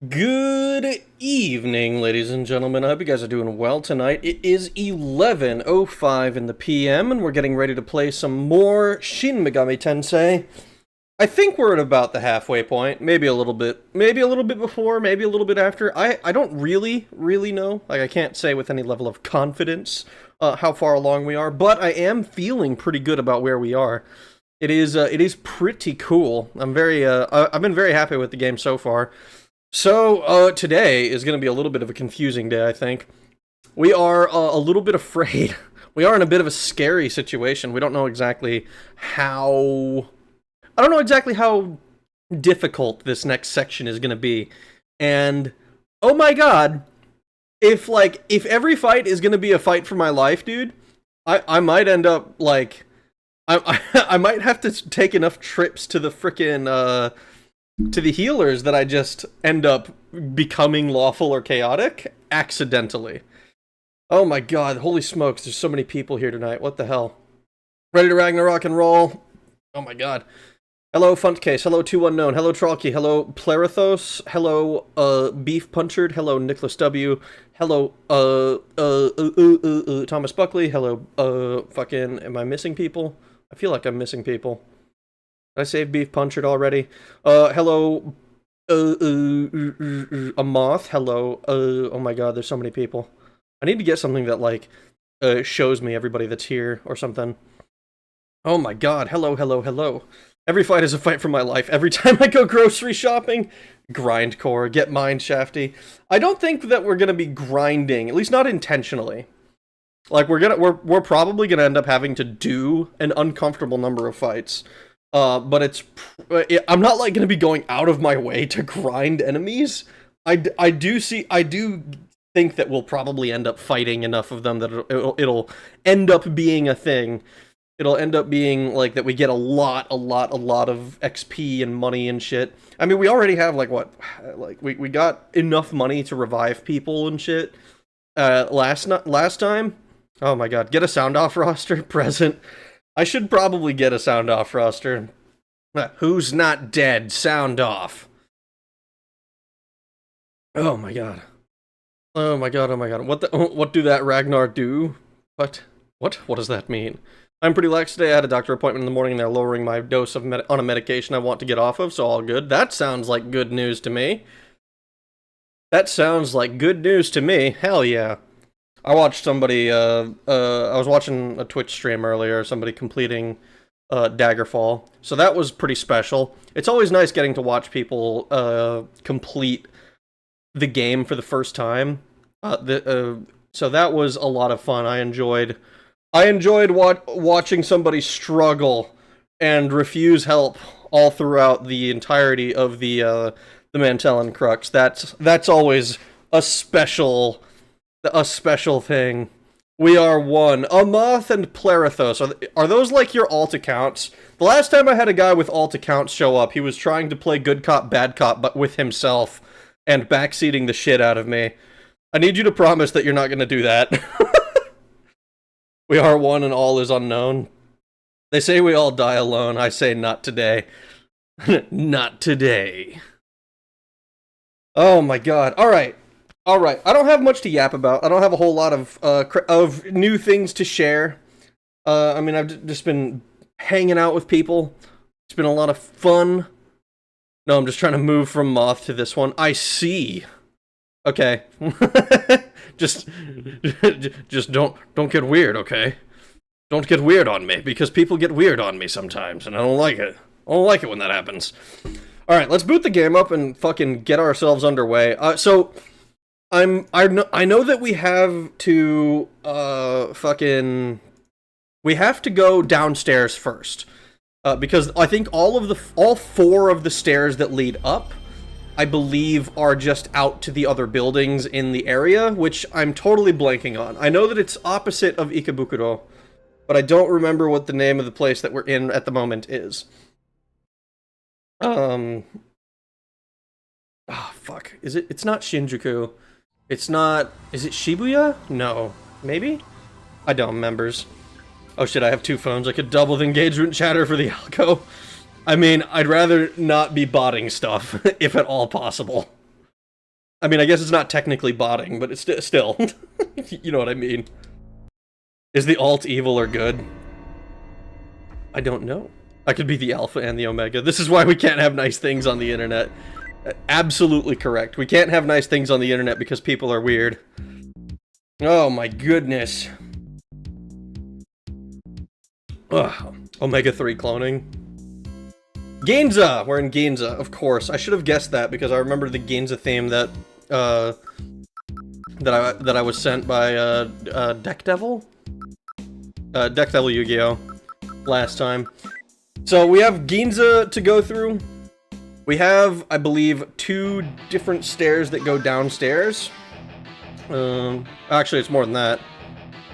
Good evening, ladies and gentlemen. I hope you guys are doing well tonight. It is 11:05 in the PM, and we're getting ready to play some more Shin Megami Tensei. I think we're at about the halfway point, maybe a little bit before, maybe a little bit after. I don't really know. Like, I can't say with any level of confidence how far along we are, but I am feeling pretty good about where we are. It is pretty cool. I've been very happy with the game so far. So, today is going to be a little bit of a confusing day, I think. We are a little bit afraid. We are in a bit of a scary situation. We don't know exactly how... I don't know exactly how difficult this next section is going to be. And, oh my god, if every fight is going to be a fight for my life, dude, I might end up, like... I might have to take enough trips to the frickin', to the healers that I just end up becoming lawful or chaotic accidentally. Oh my god, holy smokes, there's so many people here tonight. What the hell? Ready to Ragnarok and roll? Oh my god. Hello, Funtcase. Hello, 2Unknown. Hello, Trollkey. Hello, Plerathos. Hello, Beef Punchered. Hello, Nicholas W. Hello, Thomas Buckley. Hello, fucking, am I missing people? I feel like I'm missing people. Did I save Beef Punchered already? Hello, a Moth. Hello, oh my god, there's so many people. I need to get something that, like, shows me everybody that's here or something. Oh my god, hello, hello, hello. Every fight is a fight for my life. Every time I go grocery shopping, grindcore, get mind shafty. I don't think that we're gonna be grinding, at least not intentionally. Like, we're probably gonna end up having to do an uncomfortable number of fights. But I'm not, like, gonna be going out of my way to grind enemies. I do think that we'll probably end up fighting enough of them that it'll end up being a thing. It'll end up being, like, that we get a lot of XP and money and shit. I mean, we already have, like, what? Like, we got enough money to revive people and shit. Last time? Oh my god, get a sound off roster? Present. I should probably get a sound off roster. Who's not dead? Sound off. Oh my god. Oh my god, oh my god. What do that Ragnar do? What? What does that mean? I'm pretty lax today. I had a doctor appointment in the morning and they're lowering my dose of on a medication I want to get off of, so all good. That sounds like good news to me. That sounds like good news to me. Hell yeah. I watched somebody, I was watching a Twitch stream earlier, somebody completing Daggerfall. So that was pretty special. It's always nice getting to watch people complete the game for the first time. So that was a lot of fun. I enjoyed watching somebody struggle and refuse help all throughout the entirety of the Mantellan Crux. That's always a special thing. We are one. Amoth and Plerathos. Are those like your alt accounts? The last time I had a guy with alt accounts show up, he was trying to play good cop, bad cop, but with himself, and backseating the shit out of me. I need you to promise that you're not going to do that. We are one and all is unknown. They say we all die alone. I say not today. Not today. Oh my god. Alright. Alright. I don't have much to yap about. I don't have a whole lot of new things to share. I mean, I've just been hanging out with people. It's been a lot of fun. No, I'm just trying to move from Moth to this one. I see. Okay. just don't get weird, okay? Don't get weird on me, because people get weird on me sometimes, and I don't like it. I don't like it when that happens. Alright, let's boot the game up and fucking get ourselves underway. So, I know that we have to, we have to go downstairs first. Because I think all four of the stairs that lead up, I believe, are just out to the other buildings in the area, which I'm totally blanking on. I know that it's opposite of Ikebukuro, but I don't remember what the name of the place that we're in at the moment is. Oh, fuck. It's not Shinjuku. It's not... Is it Shibuya? No. Maybe? I don't remembers. Oh shit, I have two phones. I could double the engagement chatter for the alco. I mean, I'd rather not be botting stuff, if at all possible. I mean, I guess it's not technically botting, but it's still. You know what I mean. Is the alt evil or good? I don't know. I could be the alpha and the omega. This is why we can't have nice things on the internet. Absolutely correct. We can't have nice things on the internet because people are weird. Oh my goodness. Ugh. Omega 3 cloning. Ginza! We're in Ginza, of course. I should have guessed that because I remember the Ginza theme that that I was sent by Deck Devil Yu-Gi-Oh! Last time. So we have Ginza to go through. We have, I believe, 2 different stairs that go downstairs. Actually, it's more than that.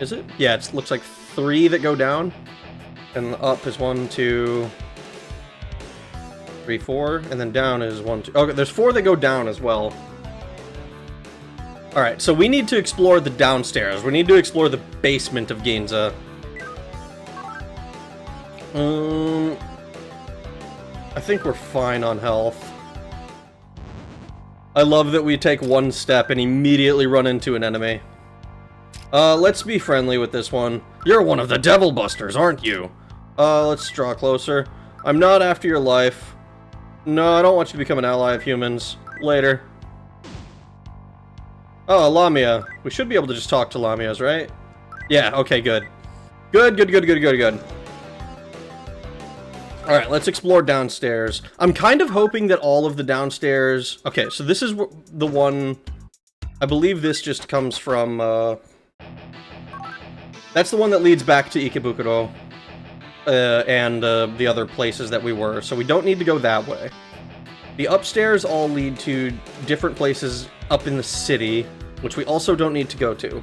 Is it? Yeah, it looks like 3 that go down. And up is 1, 2, 3, 4. And then down is 1, 2. Okay, there's 4 that go down as well. Alright, so we need to explore the downstairs. We need to explore the basement of Ginza. I think we're fine on health. I love that we take 1 step and immediately run into an enemy. Let's be friendly with this one. You're one of the Devil Busters, aren't you? Let's draw closer. I'm not after your life. No, I don't want you to become an ally of humans. Later. Oh, Lamia. We should be able to just talk to Lamias, right? Yeah, okay, good. Good. Alright, let's explore downstairs. I'm kind of hoping that all of the downstairs... Okay, so this is the one... I believe this just comes from, That's the one that leads back to Ikebukuro. And the other places that we were, so we don't need to go that way. The upstairs all lead to different places up in the city, which we also don't need to go to.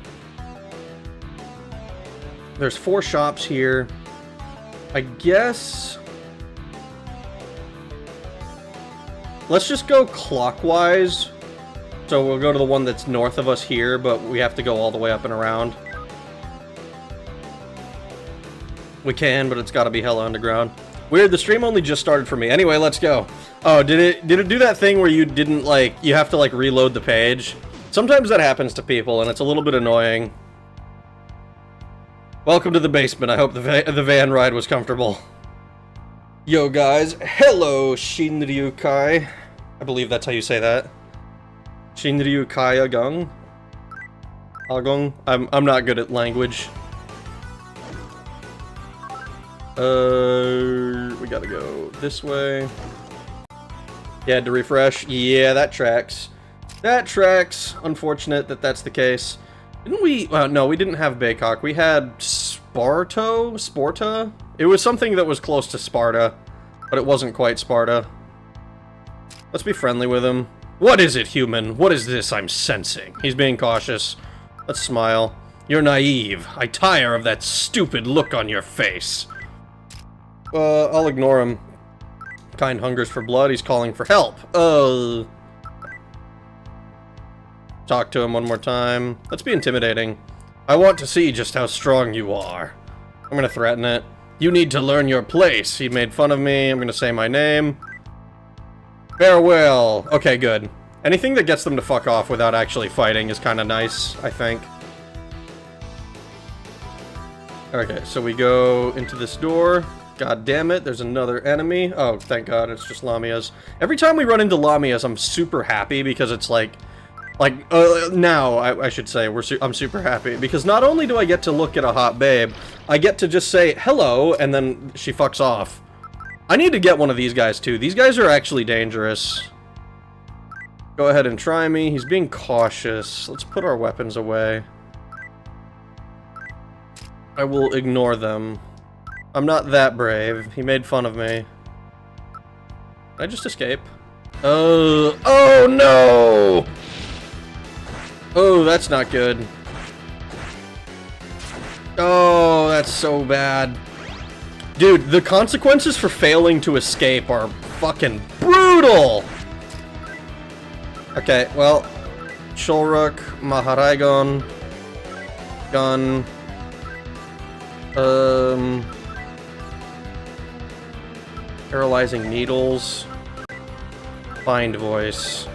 There's 4 shops here. I guess... Let's just go clockwise. So we'll go to the one that's north of us here, but we have to go all the way up and around. We can, but it's gotta be hella underground. Weird, the stream only just started for me. Anyway, let's go. Oh, did it do that thing where you didn't, like, you have to, like, reload the page? Sometimes that happens to people, and it's a little bit annoying. Welcome to the basement. I hope the van ride was comfortable. Yo, guys. Hello, Shinryu-kai. I believe that's how you say that. Shinryu-kai Agung? Agung? I'm not good at language. We gotta go this way. Yeah, had to refresh. Yeah, that tracks. That tracks. Unfortunate that that's the case. Didn't we... no, we didn't have Baycock. We had Sparta? It was something that was close to Sparta, but it wasn't quite Sparta. Let's be friendly with him. What is it, human? What is this I'm sensing? He's being cautious. Let's smile. You're naive. I tire of that stupid look on your face. I'll ignore him. Kind hungers for blood. He's calling for help. Talk to him one more time. Let's be intimidating. I want to see just how strong you are. I'm gonna threaten it. You need to learn your place. He made fun of me. I'm gonna say my name. Farewell. Okay, good. Anything that gets them to fuck off without actually fighting is kind of nice, I think. Okay, so we go into this door. God damn it, there's another enemy. Oh, thank God, it's just Lamias. Every time we run into Lamias, I'm super happy because it's now, I should say, I'm super happy. Because not only do I get to look at a hot babe, I get to just say, hello, and then she fucks off. I need to get one of these guys, too. These guys are actually dangerous. Go ahead and try me. He's being cautious. Let's put our weapons away. I will ignore them. I'm not that brave. He made fun of me. Can I just escape? Oh no! Oh, that's not good. Oh, that's so bad. Dude, the consequences for failing to escape are fucking brutal! Okay, well, Shulruk, Maharaigon, gun, paralyzing needles, find voice.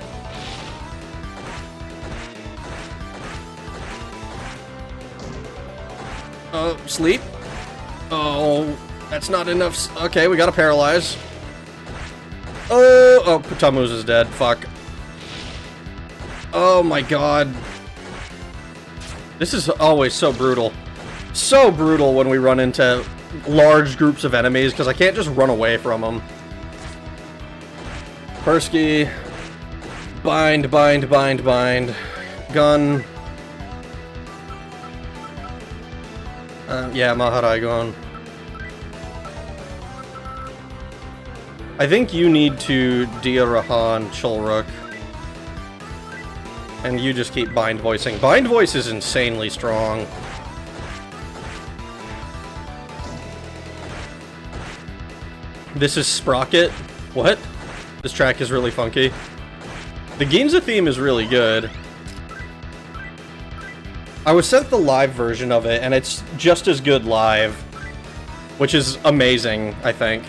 Sleep? Oh, that's not enough. Okay, we gotta paralyze. Oh, Tamuz is dead. Fuck. Oh my god. This is always so brutal. So brutal when we run into large groups of enemies, because I can't just run away from them. Persky. Bind. Gun. Yeah, Maharaigon. I think you need to Diarahan Chulruk. And you just keep bind voicing. Bind voice is insanely strong. This is Sprocket. What? This track is really funky. The Ginza theme is really good. I was sent the live version of it, and it's just as good live. Which is amazing, I think.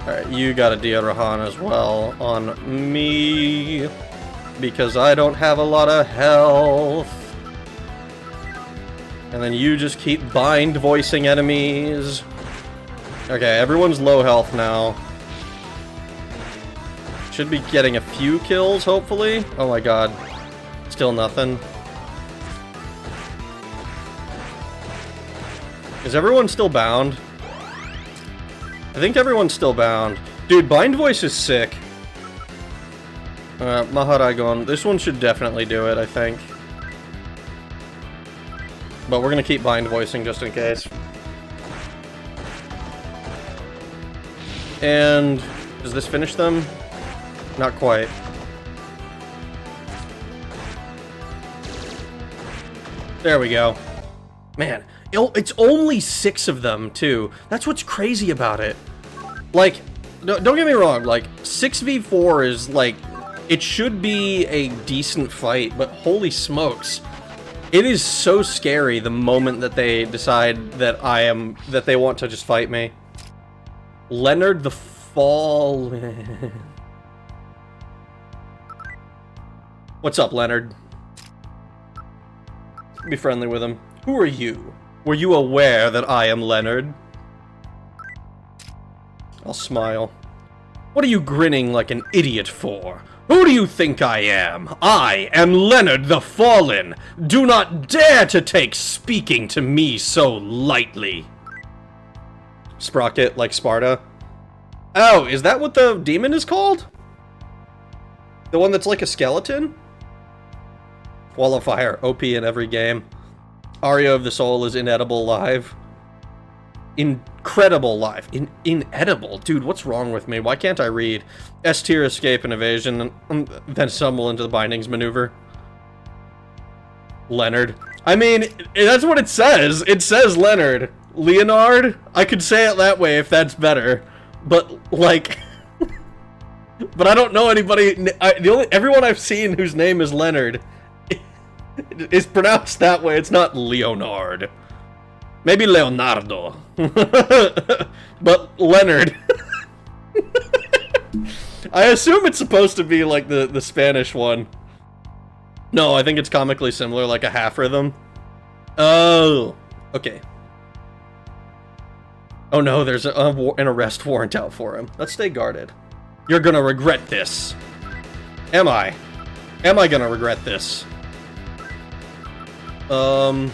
Alright, you got a Diarahan as well on me. Because I don't have a lot of health. And then you just keep bind voicing enemies. Okay, everyone's low health now. Should be getting a few kills, hopefully. Oh my god. Still nothing. Is everyone still bound? I think everyone's still bound. Dude, bind voice is sick. Maharaigon. This one should definitely do it, I think. But we're gonna keep bind voicing just in case. And does this finish them? Not quite. There we go. Man, it's only 6 of them, too. That's what's crazy about it. Like, don't get me wrong, like, 6v4 is, like, it should be a decent fight, but holy smokes. It is so scary the moment that they decide that that they want to just fight me. Leonard the Fallen. What's up, Leonard? Be friendly with him. Who are you? Were you aware that I am Leonard? I'll smile. What are you grinning like an idiot for? Who do you think I am? I am Leonard the Fallen! Do not dare to take speaking to me so lightly! Sprocket, like Sparta. Oh, is that what the demon is called? The one that's like a skeleton? Wall of Fire, OP in every game. Aria of the Soul is inedible live. Incredible live. Inedible? Dude, what's wrong with me? Why can't I read? S tier escape and evasion, and then stumble into the bindings maneuver. Leonard. I mean, that's what it says. It says Leonard. Leonard? I could say it that way if that's better. But, like... but I don't know anybody... everyone I've seen whose name is Leonard is pronounced that way. It's not Leonard. Maybe Leonardo. But Leonard. I assume it's supposed to be like the Spanish one. No, I think it's comically similar, like a half rhythm. Oh, okay. Oh no, there's an arrest warrant out for him. Let's stay guarded. You're gonna regret this. Am I? Am I gonna regret this? How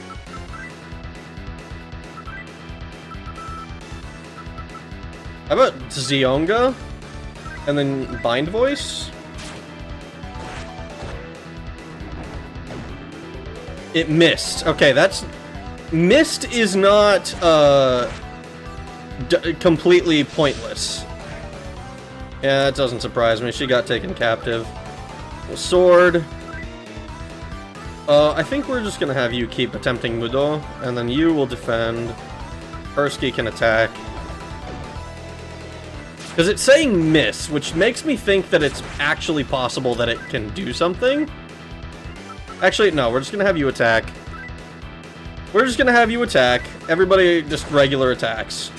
about Zionga? And then Bind Voice? It missed. Okay, that's... Missed is not, completely pointless. Yeah, that doesn't surprise me. She got taken captive. Sword. I think we're just gonna have you keep attempting Mudo, and then you will defend. Persky can attack. Because it's saying miss, which makes me think that it's actually possible that it can do something. Actually, no, we're just gonna have you attack. We're just gonna have you attack. Everybody just regular attacks.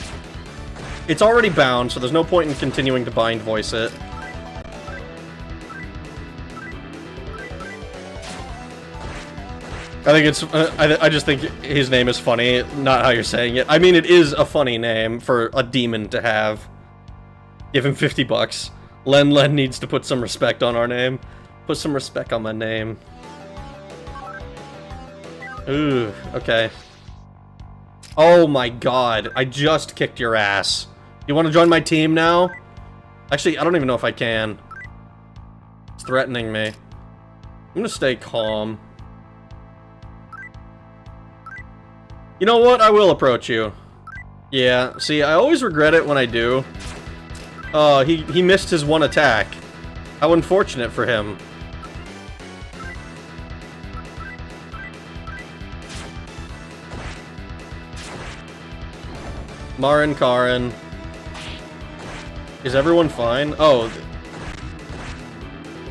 It's already bound, so there's no point in continuing to bind voice it. I think it's, I just think his name is funny, not how you're saying it. I mean, it is a funny name for a demon to have. Give him 50 bucks. Len needs to put some respect on our name. Put some respect on my name. Ooh, okay. Oh my god, I just kicked your ass. You want to join my team now? Actually, I don't even know if I can. It's threatening me. I'm gonna stay calm. You know what? I will approach you. Yeah, see, I always regret it when I do. Oh, he missed his one attack. How unfortunate for him. Marin Karin. Is everyone fine? Oh.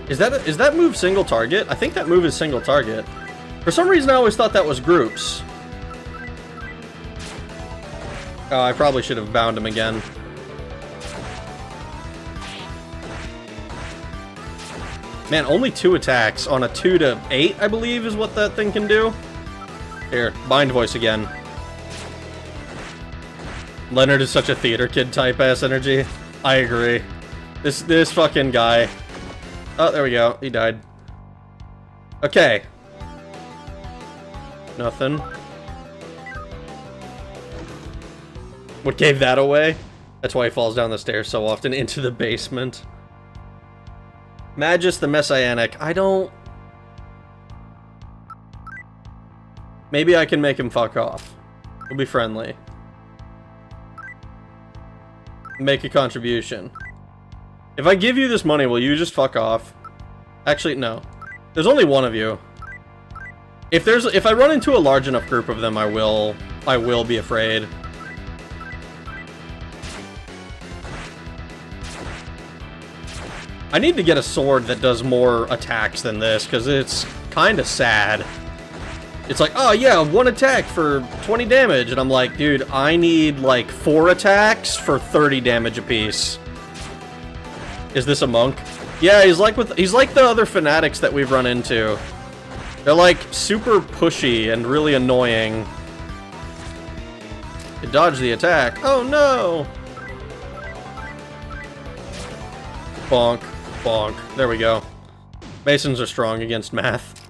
Is that move single target? I think that move is single target. For some reason I always thought that was groups. Oh, I probably should have bound him again. Man, only 2 attacks on a 2 to 8, I believe, is what that thing can do. Here, bind voice again. Leonard is such a theater kid type ass energy. I agree. This fucking guy. Oh, there we go. He died. Okay. Nothing. What gave that away? That's why he falls down the stairs so often into the basement. Magus the Messianic. I don't... Maybe I can make him fuck off. We'll be friendly. Make a contribution. If I give you this money, will you just fuck off? Actually, no. There's only one of you. If I run into a large enough group of them, I will be afraid. I need to get a sword that does more attacks than this, because it's kind of sad. It's like, oh yeah, 1 attack for 20 damage, and I'm like, dude, I need like 4 attacks for 30 damage apiece. Is this a monk? Yeah, he's like the other fanatics that we've run into. They're like super pushy and really annoying. You dodge the attack. Oh no! Bonk. Bonk. There we go. Masons are strong against math.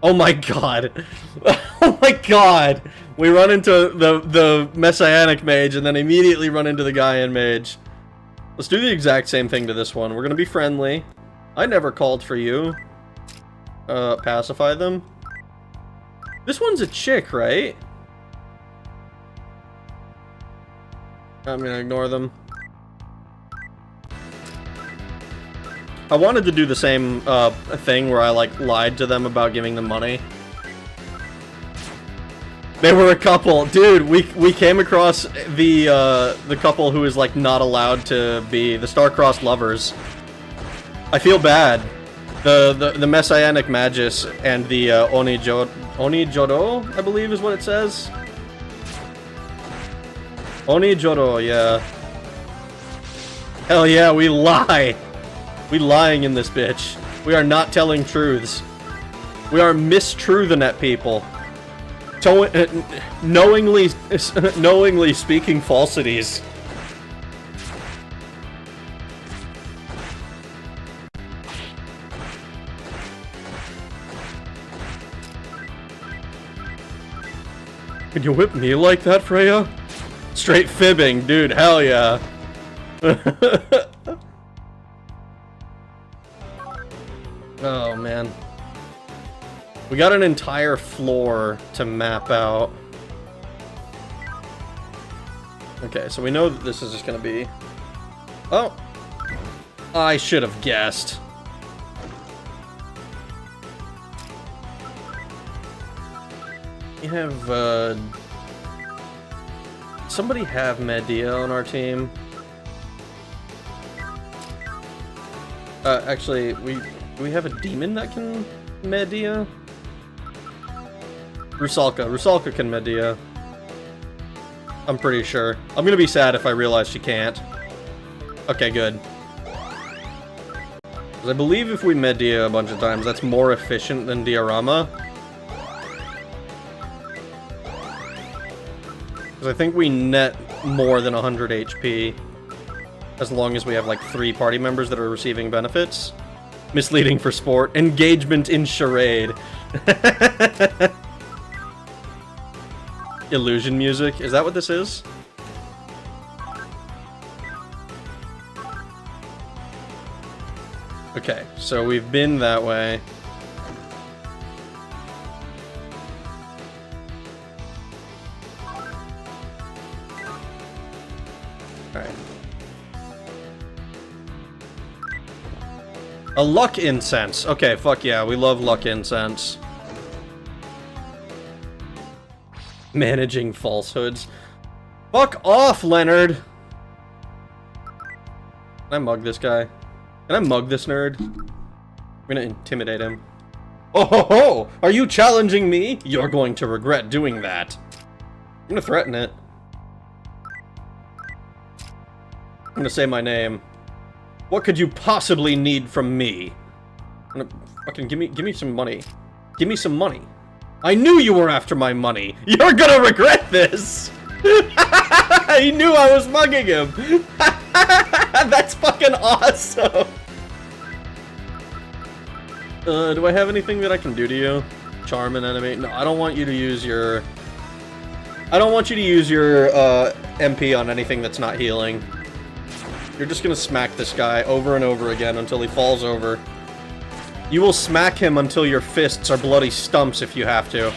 Oh my god. Oh my god! We run into the Messianic mage and then immediately run into the Gaian mage. Let's do the exact same thing to this one. We're gonna be friendly. I never called for you. Pacify them. This one's a chick, right? I'm gonna ignore them. I wanted to do the same thing where I like lied to them about giving them money. They were a couple, dude. We came across the couple who is like not allowed to be the star-crossed lovers. I feel bad. The Messianic Magus and the Onijodo, I believe is what it says. Onijodo, yeah. Hell yeah, we lie. We lying in this bitch. We are not telling truths. We are mistruthing people. Knowingly speaking falsities. Can you whip me like that, Freya? Straight fibbing, dude, hell yeah. Oh, man. We got an entire floor to map out. Okay, so we know that this is just gonna be... Oh! I should have guessed. We have, somebody have Medea on our team? Actually, do we have a demon that can Medea? Rusalka. Rusalka can Medea. I'm pretty sure. I'm gonna be sad if I realize she can't. Okay, good. Because I believe if we Medea a bunch of times, that's more efficient than Diorama. Because I think we net more than 100 HP. As long as we have like 3 party members that are receiving benefits. Misleading for sport. Engagement in charade. Illusion music. Is that what this is? Okay, so we've been that way. A luck incense. Okay, fuck yeah, we love luck incense. Managing falsehoods. Fuck off, Leonard! Can I mug this guy? Can I mug this nerd? I'm gonna intimidate him. Oh ho ho! Are you challenging me? You're going to regret doing that. I'm gonna threaten it. I'm gonna say my name. What could you possibly need from me? I'm gonna fucking give me some money. Give me some money. I knew you were after my money. You're gonna regret this. He knew I was mugging him. That's fucking awesome. Do I have anything that I can do to you? Charm an enemy? No, I don't want you to use your... I don't want you to use your, MP on anything that's not healing. You're just gonna smack this guy over and over again until he falls over. You will smack him until your fists are bloody stumps if you have to.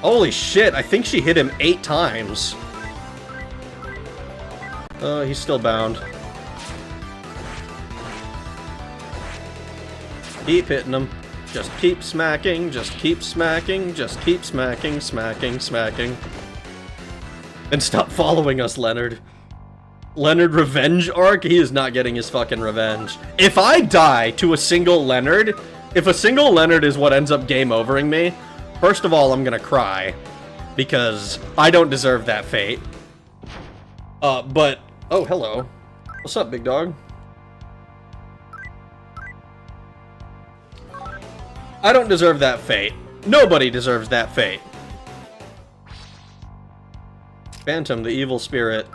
Holy shit, I think she hit him 8 times. He's still bound. Keep hitting him. Just keep smacking, just keep smacking, just keep smacking, smacking, smacking. And stop following us, Leonard. Leonard revenge arc? He is not getting his fucking revenge. If I die to a single Leonard, if a single Leonard is what ends up game overing me, first of all, I'm gonna cry. Because I don't deserve that fate. But... Oh, hello. What's up, big dog? I don't deserve that fate. Nobody deserves that fate. Phantom, the evil spirit.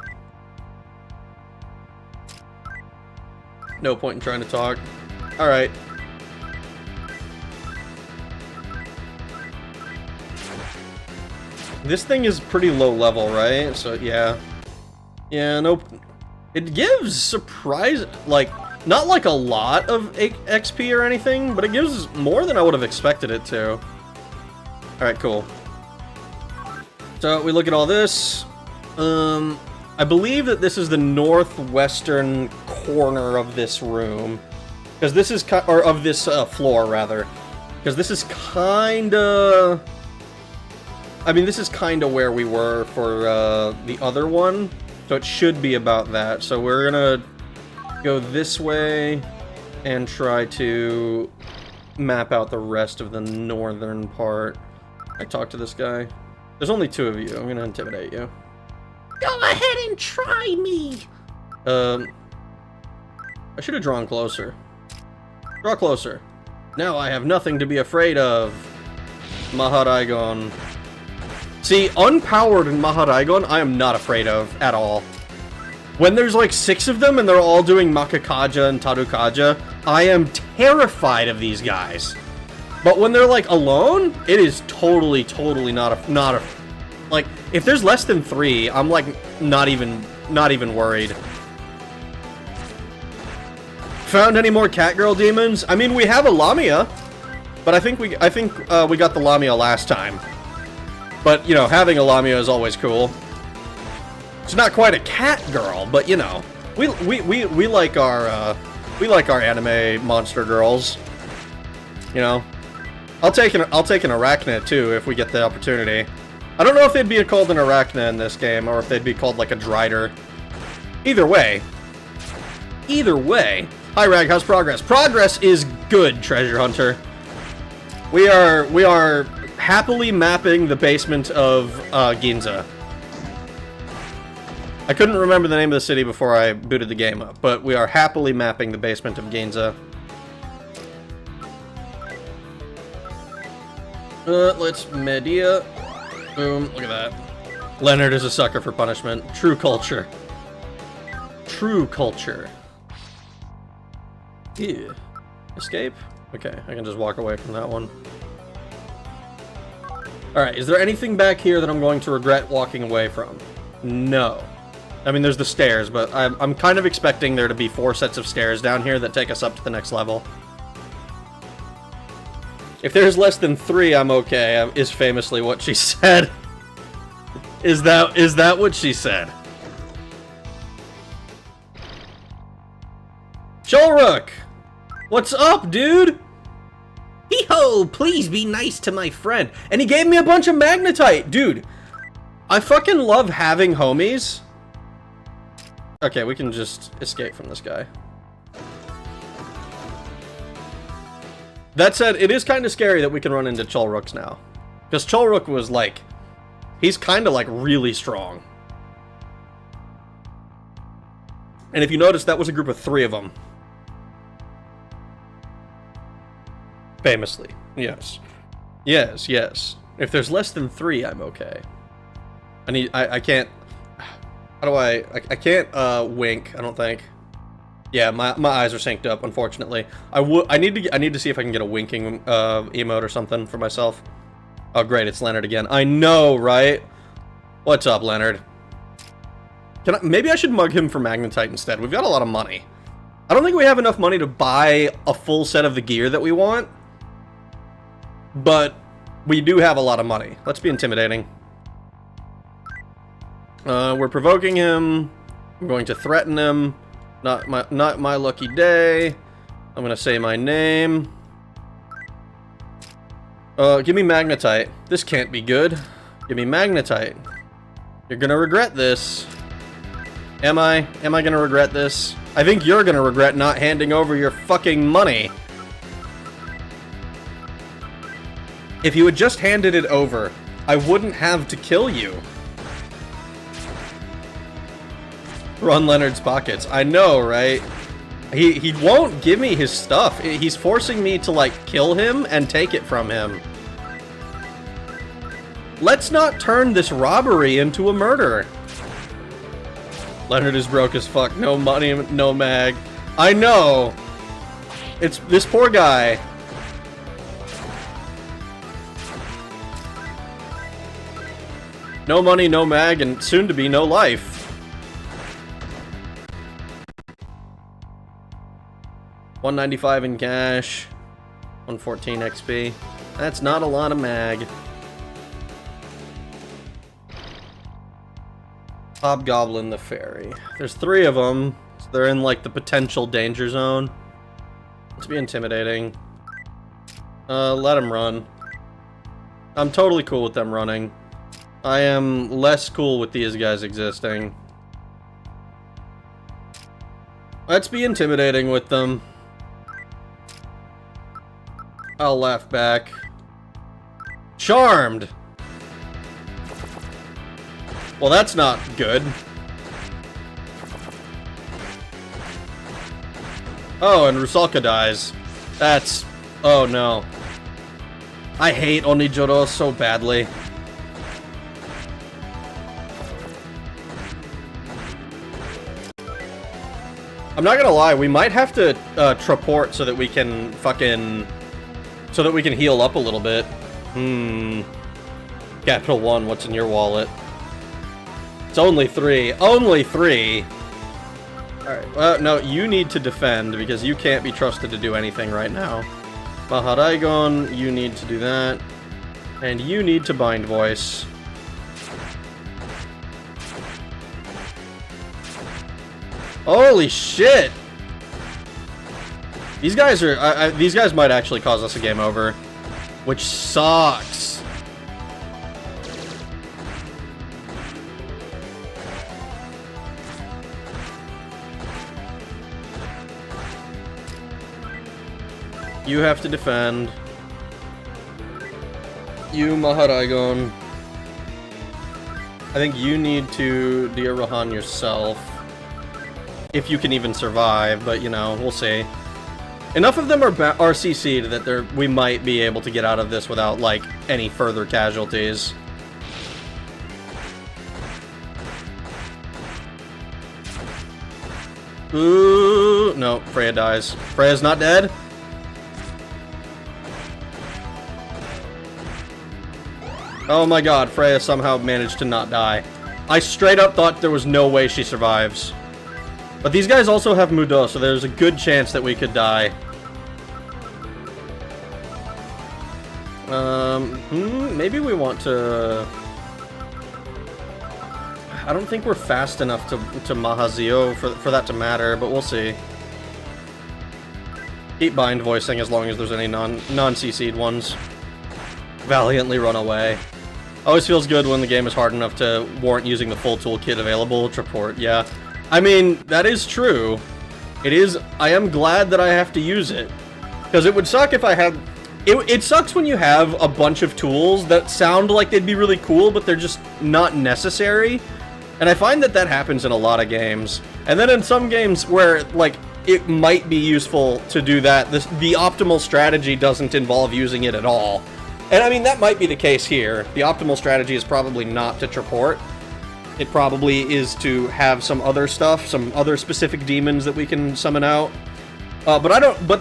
No point in trying to talk. Alright. This thing is pretty low level, right? So, yeah. Yeah, nope. It gives surprise... Like, not like a lot of XP or anything, but it gives more than I would have expected it to. Alright, cool. So, we look at all this. I believe that this is the northwestern corner of this room. Because this is... Or of this floor, rather. Because this is kinda... I mean, this is kinda where we were for the other one. So it should be about that. So we're gonna go this way and try to map out the rest of the northern part. I talk to this guy. There's only 2 of you. I'm gonna intimidate you. Go ahead and try me! I should have drawn closer. Draw closer. Now I have nothing to be afraid of. Maharagon. See, unpowered in Maharagon, I am not afraid of at all. When there's like 6 of them and they're all doing Makakaja and Tarukaja, I am terrified of these guys. But when they're like alone, it is totally not a like, if there's less than 3, I'm like not even worried. Found any more Catgirl demons? I mean, we have a Lamia, but I think we got the Lamia last time. But, you know, having a Lamia is always cool. It's not quite a cat girl, but, you know, we like our anime monster girls. You know, I'll take an Arachna too if we get the opportunity. I don't know if they'd be called an Arachna in this game or if they'd be called like a Drider. Either way. Hi Rag, how's progress? Progress is good, Treasure Hunter. We are happily mapping the basement of Ginza. I couldn't remember the name of the city before I booted the game up, but we are happily mapping the basement of Ginza. Let's Medea. Boom, look at that. Leonard is a sucker for punishment. True culture. True culture. Ew. Escape? Okay, I can just walk away from that one. Alright, is there anything back here that I'm going to regret walking away from? No. I mean, there's the stairs, but I'm kind of expecting there to be 4 sets of stairs down here that take us up to the next level. If there's less than 3, I'm okay, is famously what she said. Is that what she said? Cholrook! What's up, dude? Hee-ho, please be nice to my friend. And he gave me a bunch of magnetite! Dude, I fucking love having homies. Okay, we can just escape from this guy. That said, it is kind of scary that we can run into Cholrooks now. Because Cholrook was like... He's kind of like really strong. And if you notice, that was a group of 3 of them. Famously. Yes. Yes, yes. If there's less than 3, I'm okay. I can't... How do I can't, wink, I don't think. Yeah, my eyes are synced up, unfortunately. I need to see if I can get a winking, emote or something for myself. Oh, great, it's Leonard again. I know, right? What's up, Leonard? Maybe I should mug him for magnetite instead. We've got a lot of money. I don't think we have enough money to buy a full set of the gear that we want. But we do have a lot of money. Let's be intimidating. We're provoking him. I'm going to threaten him. Not my lucky day. I'm gonna say my name. Give me magnetite. This can't be good. Give me magnetite. You're gonna regret this. Am I? Am I gonna regret this? I think you're gonna regret not handing over your fucking money. If you had just handed it over, I wouldn't have to kill you. Run Leonard's pockets. I know, right? He won't give me his stuff. He's forcing me to, like, kill him and take it from him. Let's not turn this robbery into a murder. Leonard is broke as fuck. No money, no mag. I know. It's this poor guy. No money, no mag, and soon to be no life. $195 in cash. 114 XP. That's not a lot of mag. Hobgoblin the Fairy. There's 3 of them. So they're in, like, the potential danger zone. Let's be intimidating. Let them run. I'm totally cool with them running. I am less cool with these guys existing. Let's be intimidating with them. I'll laugh back. Charmed! Well, that's not good. Oh, and Rusalka dies. That's... Oh, no. I hate Onijoro so badly. I'm not gonna lie, we might have to traport so that we can fucking... So that we can heal up a little bit. Capital 1, what's in your wallet? It's only 3. Only 3! Alright, well, no, you need to defend, because you can't be trusted to do anything right now. Maharaigon, you need to do that. And you need to bind voice. Holy shit! These guys are... these guys might actually cause us a game over. Which sucks. You have to defend. You, Maharaigon. I think you need to Dear Rahan yourself. If you can even survive, but you know, we'll see. Enough of them are CC'd that we might be able to get out of this without, like, any further casualties. Ooh, no, Freya dies. Freya's not dead? Oh my god, Freya somehow managed to not die. I straight up thought there was no way she survives. But these guys also have Mudo, so there's a good chance that we could die. Maybe we want to... I don't think we're fast enough to Mahazio for that to matter, but we'll see. Keep bind voicing as long as there's any non-CC'd ones. Valiantly run away. Always feels good when the game is hard enough to warrant using the full toolkit available. Report, yeah. I mean, that is true. It is. I am glad that I have to use it. Because it would suck if I had... It sucks when you have a bunch of tools that sound like they'd be really cool, but they're just not necessary. And I find that that happens in a lot of games. And then in some games where, like, it might be useful to do that, the optimal strategy doesn't involve using it at all. And I mean, that might be the case here. The optimal strategy is probably not to treport. It probably is to have some other stuff, some other specific demons that we can summon out. But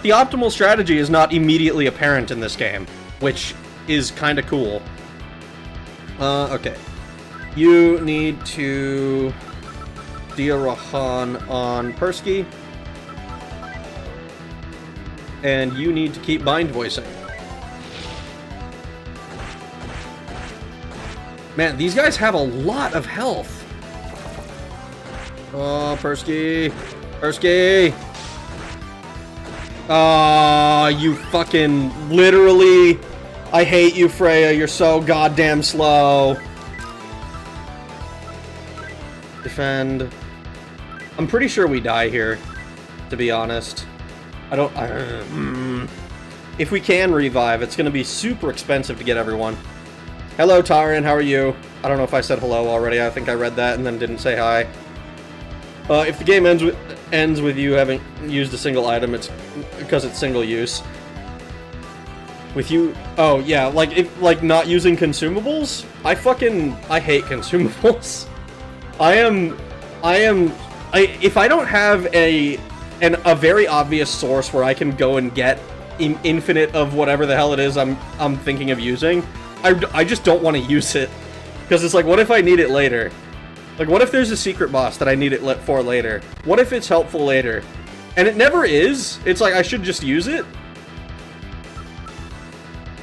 the optimal strategy is not immediately apparent in this game, which is kind of cool. Okay. You need to Dia-Rahan on Persky. And you need to keep bind voicing. Man, these guys have a lot of health. Oh, Persky. Persky. Oh, you fucking literally. I hate you, Freya. You're so goddamn slow. Defend. I'm pretty sure we die here, to be honest. I don't... If we can revive, it's going to be super expensive to get everyone. Hello, Tyrion. How are you? I don't know if I said hello already. I think I read that and then didn't say hi. If the game ends with you having used a single item, it's because it's single use. With you... Oh, yeah. Like not using consumables? I hate consumables. If I don't have a very obvious source where I can go and get infinite of whatever the hell it is I'm thinking of using, I just don't want to use it. Because it's like, what if I need it later? Like, what if there's a secret boss that I need it for later? What if it's helpful later? And it never is. It's like, I should just use it.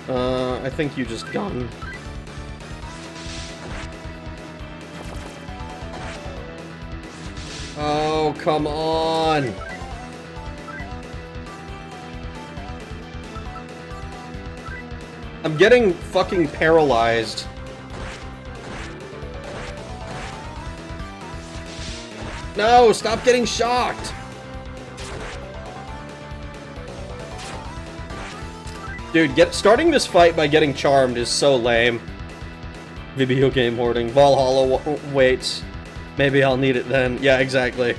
I think you just gone. Oh, come on. I'm getting fucking paralyzed. No, stop getting shocked. Dude, starting this fight by getting charmed is so lame. Video game hoarding. Valhalla waits. Maybe I'll need it then. Yeah, exactly.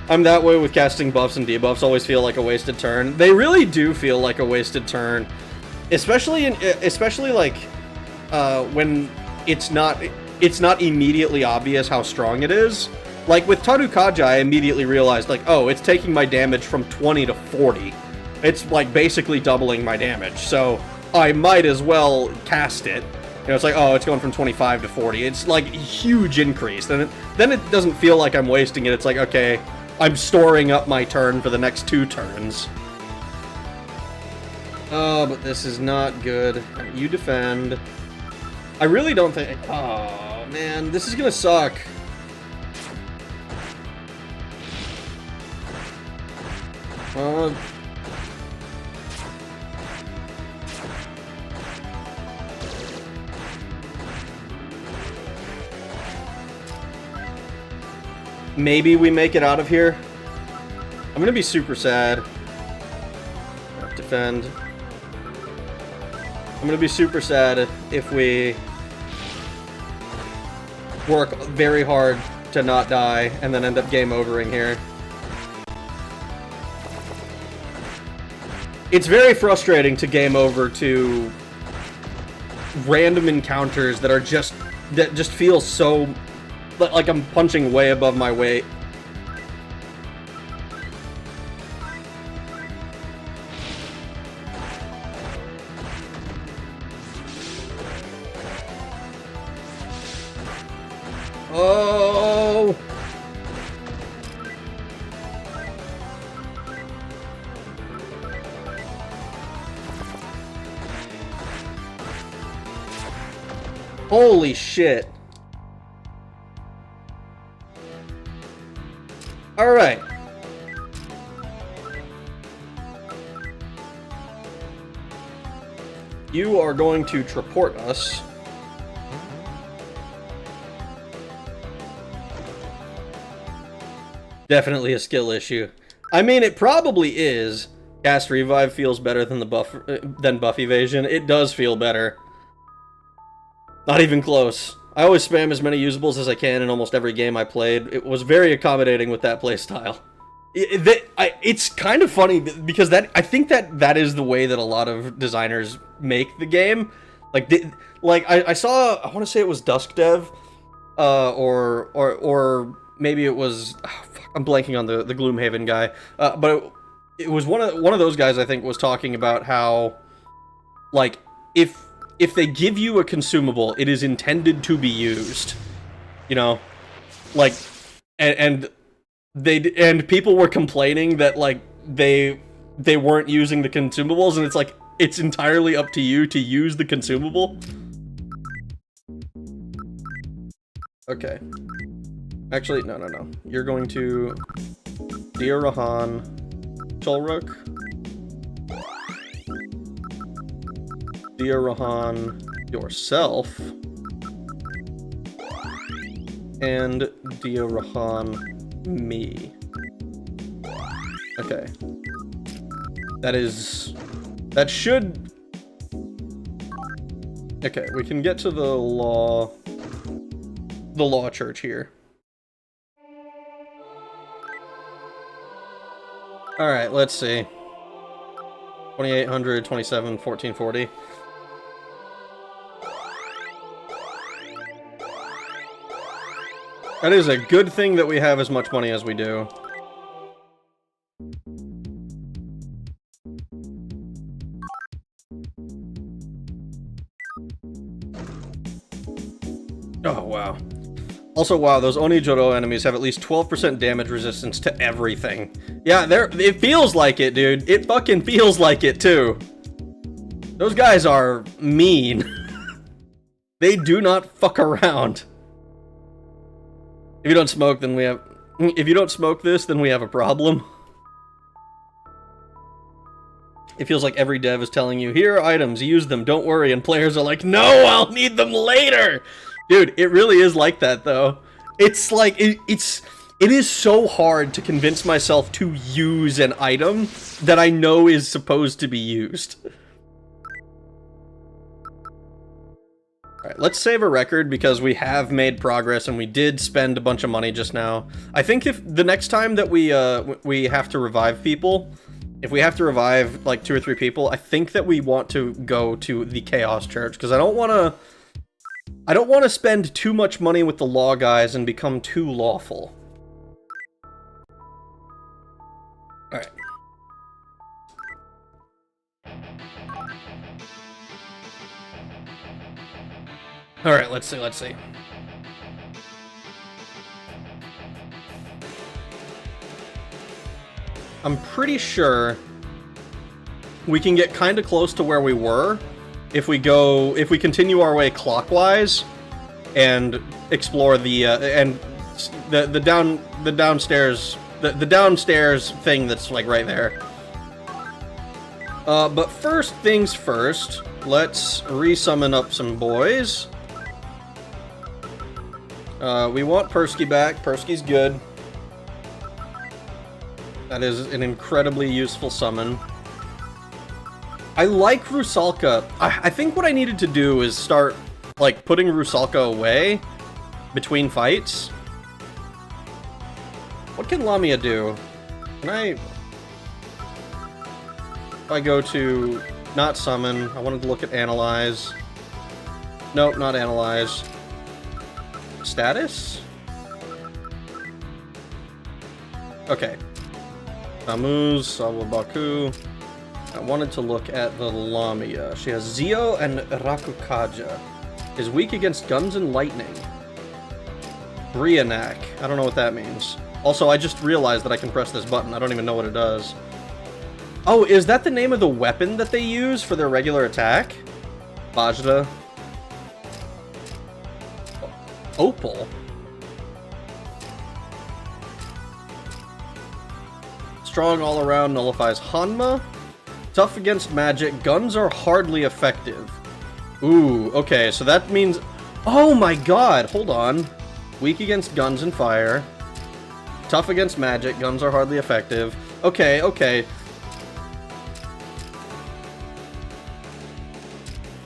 I'm that way with casting buffs and debuffs. Always feel like a wasted turn. They really do feel like a wasted turn. Especially like when it's not immediately obvious how strong it is. Like with Tarukaja, I immediately realized, like, oh, it's taking my damage from 20 to 40. It's like basically doubling my damage, so I might as well cast it. You know, it's like, oh, it's going from 25 to 40. It's like a huge increase. Then it doesn't feel like I'm wasting it. It's like, okay, I'm storing up my turn for the next 2 turns. Oh, but this is not good. You defend. I really don't think... Oh, man, this is gonna suck. Maybe we make it out of here. I'm gonna be super sad. Defend. I'm gonna be super sad if we work very hard to not die and then end up game overing here. It's very frustrating to game over to random encounters that just feel so like I'm punching way above my weight. Oh! Holy shit. Alright. You are going to report us. Definitely a skill issue. I mean, it probably is. Cast Revive feels better than buff evasion. It does feel better. Not even close. I always spam as many usables as I can in almost every game I played. It was very accommodating with that playstyle. It's kind of funny because I think that is the way that a lot of designers make the game. I saw, I want to say it was Dusk Dev, or maybe it was, I'm blanking on the Gloomhaven guy, but it was one of those guys, I think, was talking about how, like, if they give you a consumable, it is intended to be used, you know, like, and people were complaining that, like, they weren't using the consumables, and it's like, it's entirely up to you to use the consumable. Okay. Actually, no. You're going to Dear Rahan, Cholruk, Dear Rahan yourself, and Dear Rahan me. Okay. That should... Okay, we can get to the law church here. Alright, let's see. 2800, 27, 1440. That is a good thing that we have as much money as we do. Oh, wow. Also, wow, those Onijoro enemies have at least 12% damage resistance to everything. Yeah, it feels like it, dude. It fucking feels like it, too. Those guys are mean. They do not fuck around. If you don't smoke, then we have... If you don't smoke this, then we have a problem. It feels like every dev is telling you, here are items, use them, don't worry, and players are like, no, I'll need them later! Dude, it really is like that, though. It's like, it is so hard to convince myself to use an item that I know is supposed to be used. Alright, let's save a record because we have made progress and we did spend a bunch of money just now. I think if the next time that we have to revive people, if we have to revive like 2 or 3 people, I think that we want to go to the Chaos Church because I don't want to spend too much money with the law guys and become too lawful. Alright. Alright, let's see. I'm pretty sure we can get kind of close to where we were if we continue our way clockwise and explore the downstairs thing that's like right there. But first things first, let's resummon up some boys. We want Persky back. Persky's good. That is an incredibly useful summon. I like Rusalka. I think what I needed to do is start, like, putting Rusalka away between fights. What can Lamia do? Can I... If I go to not summon, I wanted to look at analyze. Nope, not analyze. Status? Okay. Tamuz, Sawabaku. I wanted to look at the Lamia. She has Zio and Rakukaja. Is weak against guns and lightning. Brianak. I don't know what that means. Also, I just realized that I can press this button. I don't even know what it does. Oh, is that the name of the weapon that they use for their regular attack? Bajra. Opal. Strong all around nullifies Hanma. Tough against magic. Guns are hardly effective. Ooh, okay, so that means... Oh my god, hold on. Weak against guns and fire. Tough against magic. Guns are hardly effective. Okay, okay.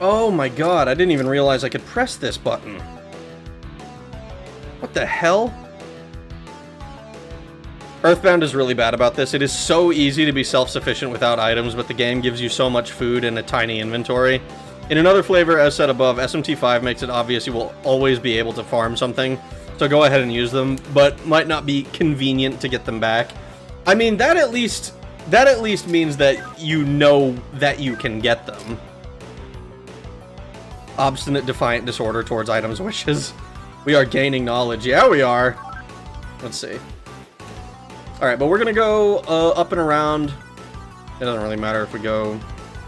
Oh my god, I didn't even realize I could press this button. What the hell? Earthbound is really bad about this. It is so easy to be self-sufficient without items, but the game gives you so much food and a tiny inventory. In another flavor, as said above, SMT5 makes it obvious you will always be able to farm something, so go ahead and use them, but might not be convenient to get them back. I mean, that at least means that you know that you can get them. Obstinate, defiant disorder towards items wishes. We are gaining knowledge. Yeah, we are. Let's see. Alright, but we're gonna go up and around. It doesn't really matter if we go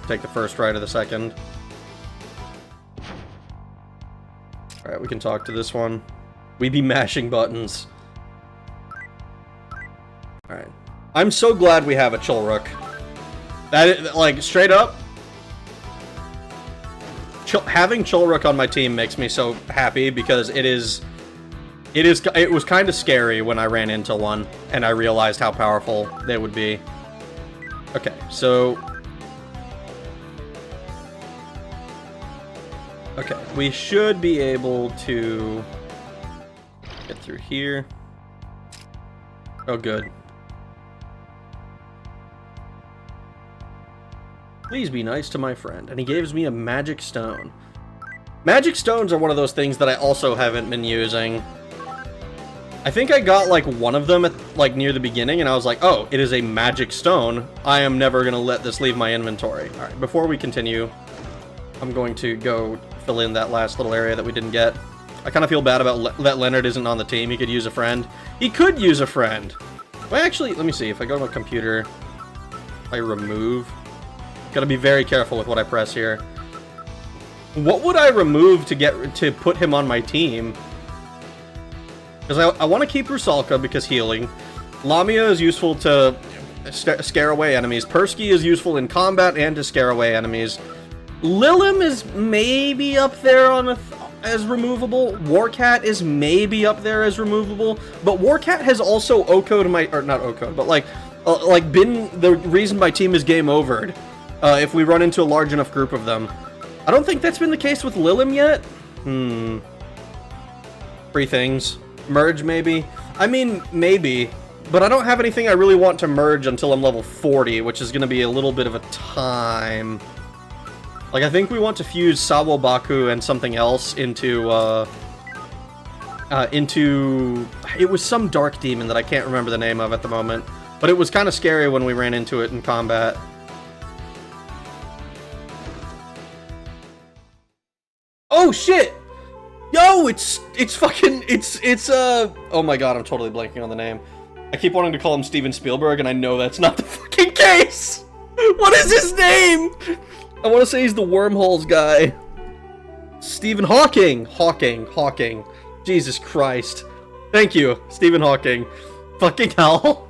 take the first right or the second. Alright, we can talk to this one. We be mashing buttons. Alright. I'm so glad we have a Chulrook. That is, like, straight up, having Chulrook on my team makes me so happy because it was kind of scary when I ran into one and I realized how powerful they would be. Okay, so okay, we should be able to get through here. Oh, good. Please be nice to my friend. And he gives me a magic stone. Magic stones are one of those things that I also haven't been using. I think I got like one of them at like near the beginning and I was like, oh, it is a magic stone. I am never going to let this leave my inventory. All right, before we continue, I'm going to go fill in that last little area that we didn't get. I kind of feel bad about that Leonard isn't on the team. He could use a friend. He could use a friend. Well, actually, let me see. If I go to my computer, I remove. Gotta be very careful with what I press here. What would I remove to put him on my team? Because I want to keep Rusalka because healing. Lamia is useful to scare away enemies. Persky is useful in combat and to scare away enemies. Lilim is maybe up there on as removable. Warcat is maybe up there as removable. But Warcat has also OHKO'd my... Or not OHKO'd, but like been the reason my team is game overed. If we run into a large enough group of them. I don't think that's been the case with Lilim yet. Free things. Merge, maybe? I mean, maybe. But I don't have anything I really want to merge until I'm level 40, which is going to be a little bit of a time. Like, I think we want to fuse Sawobaku and something else into... It was some dark demon that I can't remember the name of at the moment. But it was kind of scary when we ran into it in combat. Oh shit! Yo, it's oh my god, I'm totally blanking on the name. I keep wanting to call him Steven Spielberg, and I know that's not the fucking case! What is his name? I want to say he's the Wormholes guy. Stephen Hawking! Hawking. Jesus Christ. Thank you, Stephen Hawking. Fucking hell.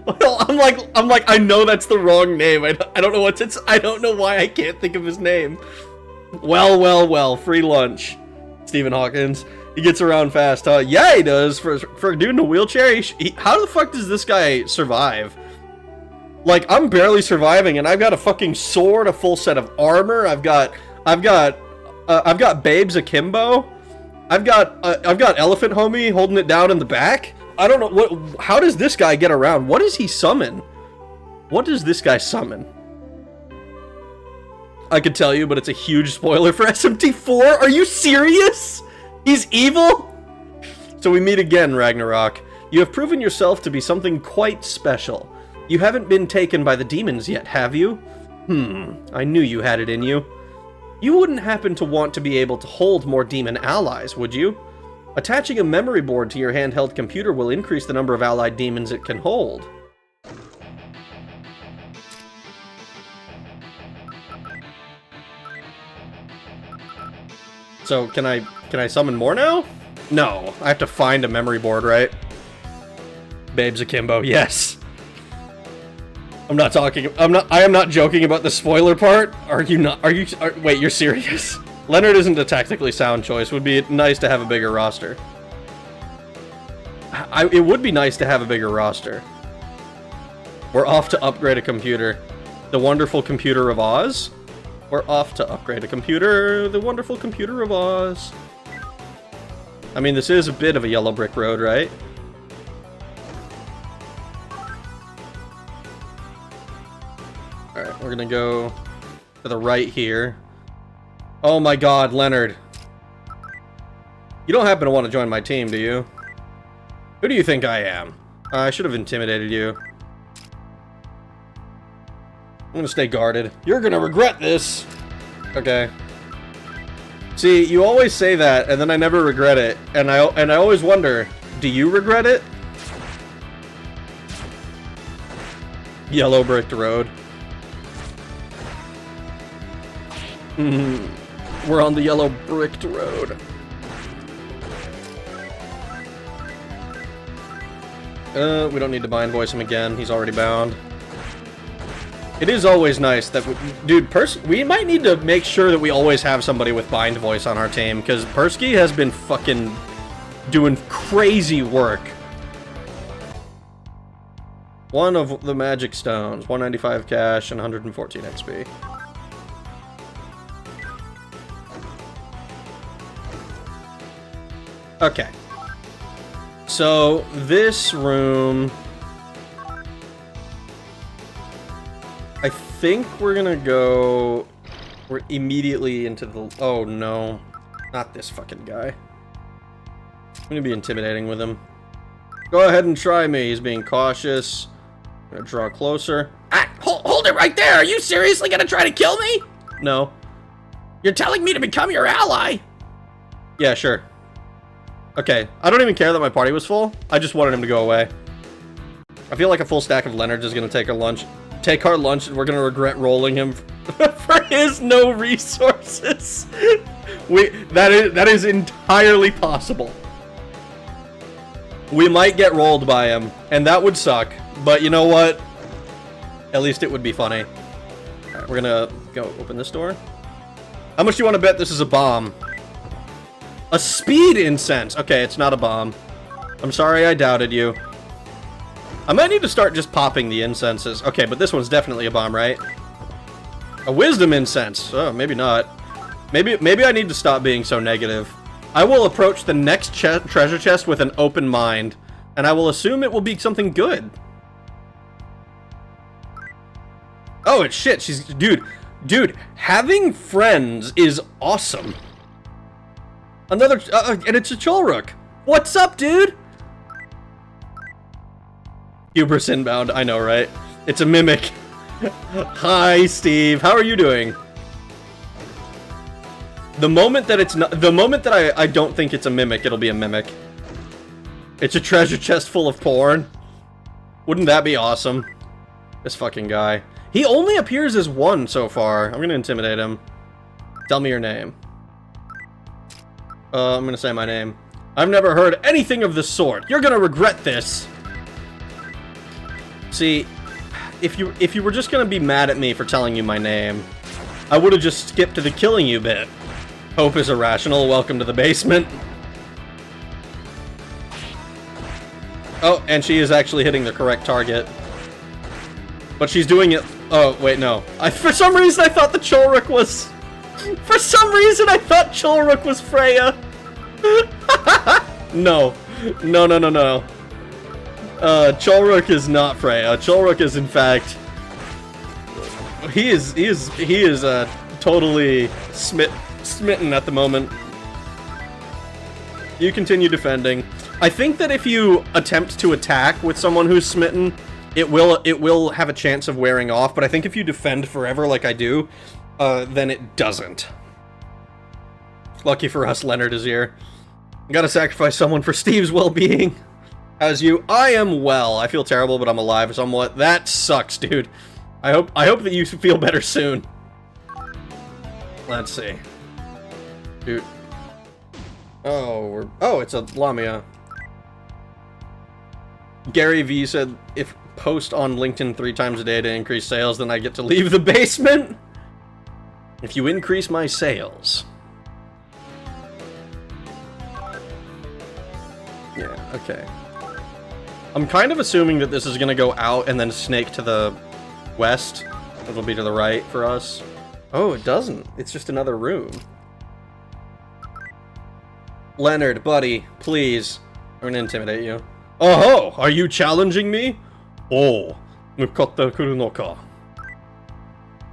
I'm like, I know that's the wrong name. I don't know I don't know why I can't think of his name. Well, free lunch. Stephen Hawkins. He gets around fast, huh? Yeah, he does. For a dude in a wheelchair, how the fuck does this guy survive? Like, I'm barely surviving, and I've got a fucking sword, a full set of armor. I've got Babes Akimbo. I've got Elephant Homie holding it down in the back. I don't know how does this guy get around? What does he summon? What does this guy summon? I could tell you, but it's a huge spoiler for SMT4. Are you serious? He's evil? So we meet again, Ragnarok. You have proven yourself to be something quite special. You haven't been taken by the demons yet, have you? I knew you had it in you. You wouldn't happen to want to be able to hold more demon allies, would you? Attaching a memory board to your handheld computer will increase the number of allied demons it can hold. So, can I summon more now? No, I have to find a memory board, right? Babes Akimbo, yes. I am not joking about the spoiler part. Are you not? Wait, you're serious? Leonard isn't a tactically sound choice. Would be nice to have a bigger roster. It would be nice to have a bigger roster. We're off to upgrade a computer. The wonderful computer of Oz. We're off to upgrade a computer. The wonderful computer of Oz. I mean, this is a bit of a yellow brick road, right? Alright, we're gonna go to the right here. Oh my god, Leonard. You don't happen to want to join my team, do you? Who do you think I am? I should have intimidated you. I'm gonna stay guarded. You're gonna regret this! Okay. See, you always say that, and then I never regret it. And I always wonder, do you regret it? Yellow bricked road. We're on the yellow bricked road. We don't need to bind voice him again. He's already bound. It is always nice that, we might need to make sure that we always have somebody with bind voice on our team, because Persky has been fucking doing crazy work. One of the magic stones, 195 cash and 114 XP. Okay. So, this room... I think we're gonna go... We're immediately into the... Oh, no. Not this fucking guy. I'm gonna be intimidating with him. Go ahead and try me. He's being cautious. I'm gonna draw closer. Hold it right there! Are you seriously gonna try to kill me? No. You're telling me to become your ally? Yeah, sure. Okay, I don't even care that my party was full. I just wanted him to go away. I feel like a full stack of Leonards is gonna take our lunch, and we're gonna regret rolling him for his no resources. That is entirely possible. We might get rolled by him, and that would suck. But you know what? At least it would be funny. All right, we're gonna go open this door. How much do you want to bet this is a bomb? A speed incense! Okay, it's not a bomb. I'm sorry I doubted you. I might need to start just popping the incenses. Okay, but this one's definitely a bomb, right? A wisdom incense. Oh, maybe not. Maybe I need to stop being so negative. I will approach the next treasure chest with an open mind, and I will assume it will be something good. Oh, it's shit. She's... Dude, having friends is awesome. Another, and it's a Cholrook. What's up, dude? Hubris inbound, I know, right? It's a mimic. Hi, Steve. How are you doing? The moment that it's not, the moment that I don't think it's a mimic, it'll be a mimic. It's a treasure chest full of porn. Wouldn't that be awesome? This fucking guy. He only appears as one so far. I'm gonna intimidate him. Tell me your name. I'm gonna say my name. I've never heard anything of the sort. You're gonna regret this. See, if you were just gonna be mad at me for telling you my name, I would have just skipped to the killing you bit. Hope is irrational. Welcome to the basement. Oh, and she is actually hitting the correct target. But she's doing it... Oh, wait, no. For some reason I thought the Cholrook was... For some reason I thought Cholrook was Freya. No. No. Cholrook is not Freya. Cholrook is, in fact... He is totally smitten at the moment. You continue defending. I think that if you attempt to attack with someone who's smitten, it will have a chance of wearing off, but I think if you defend forever like I do, then it doesn't. Lucky for us, Leonard is here. Gotta sacrifice someone for Steve's well-being. As you, I am well. I feel terrible, but I'm alive somewhat. That sucks, dude. I hope that you feel better soon. Let's see. Dude. Oh, it's a Lamia. Gary V said, if post on LinkedIn 3 times a day to increase sales, then I get to leave the basement. If you increase my sales. Yeah, okay. I'm kind of assuming that this is going to go out and then snake to the west. It'll be to the right for us. Oh, it doesn't. It's just another room. Leonard, buddy, please. I'm going to intimidate you. Oh, are you challenging me? Oh, Nukata Kurunoka.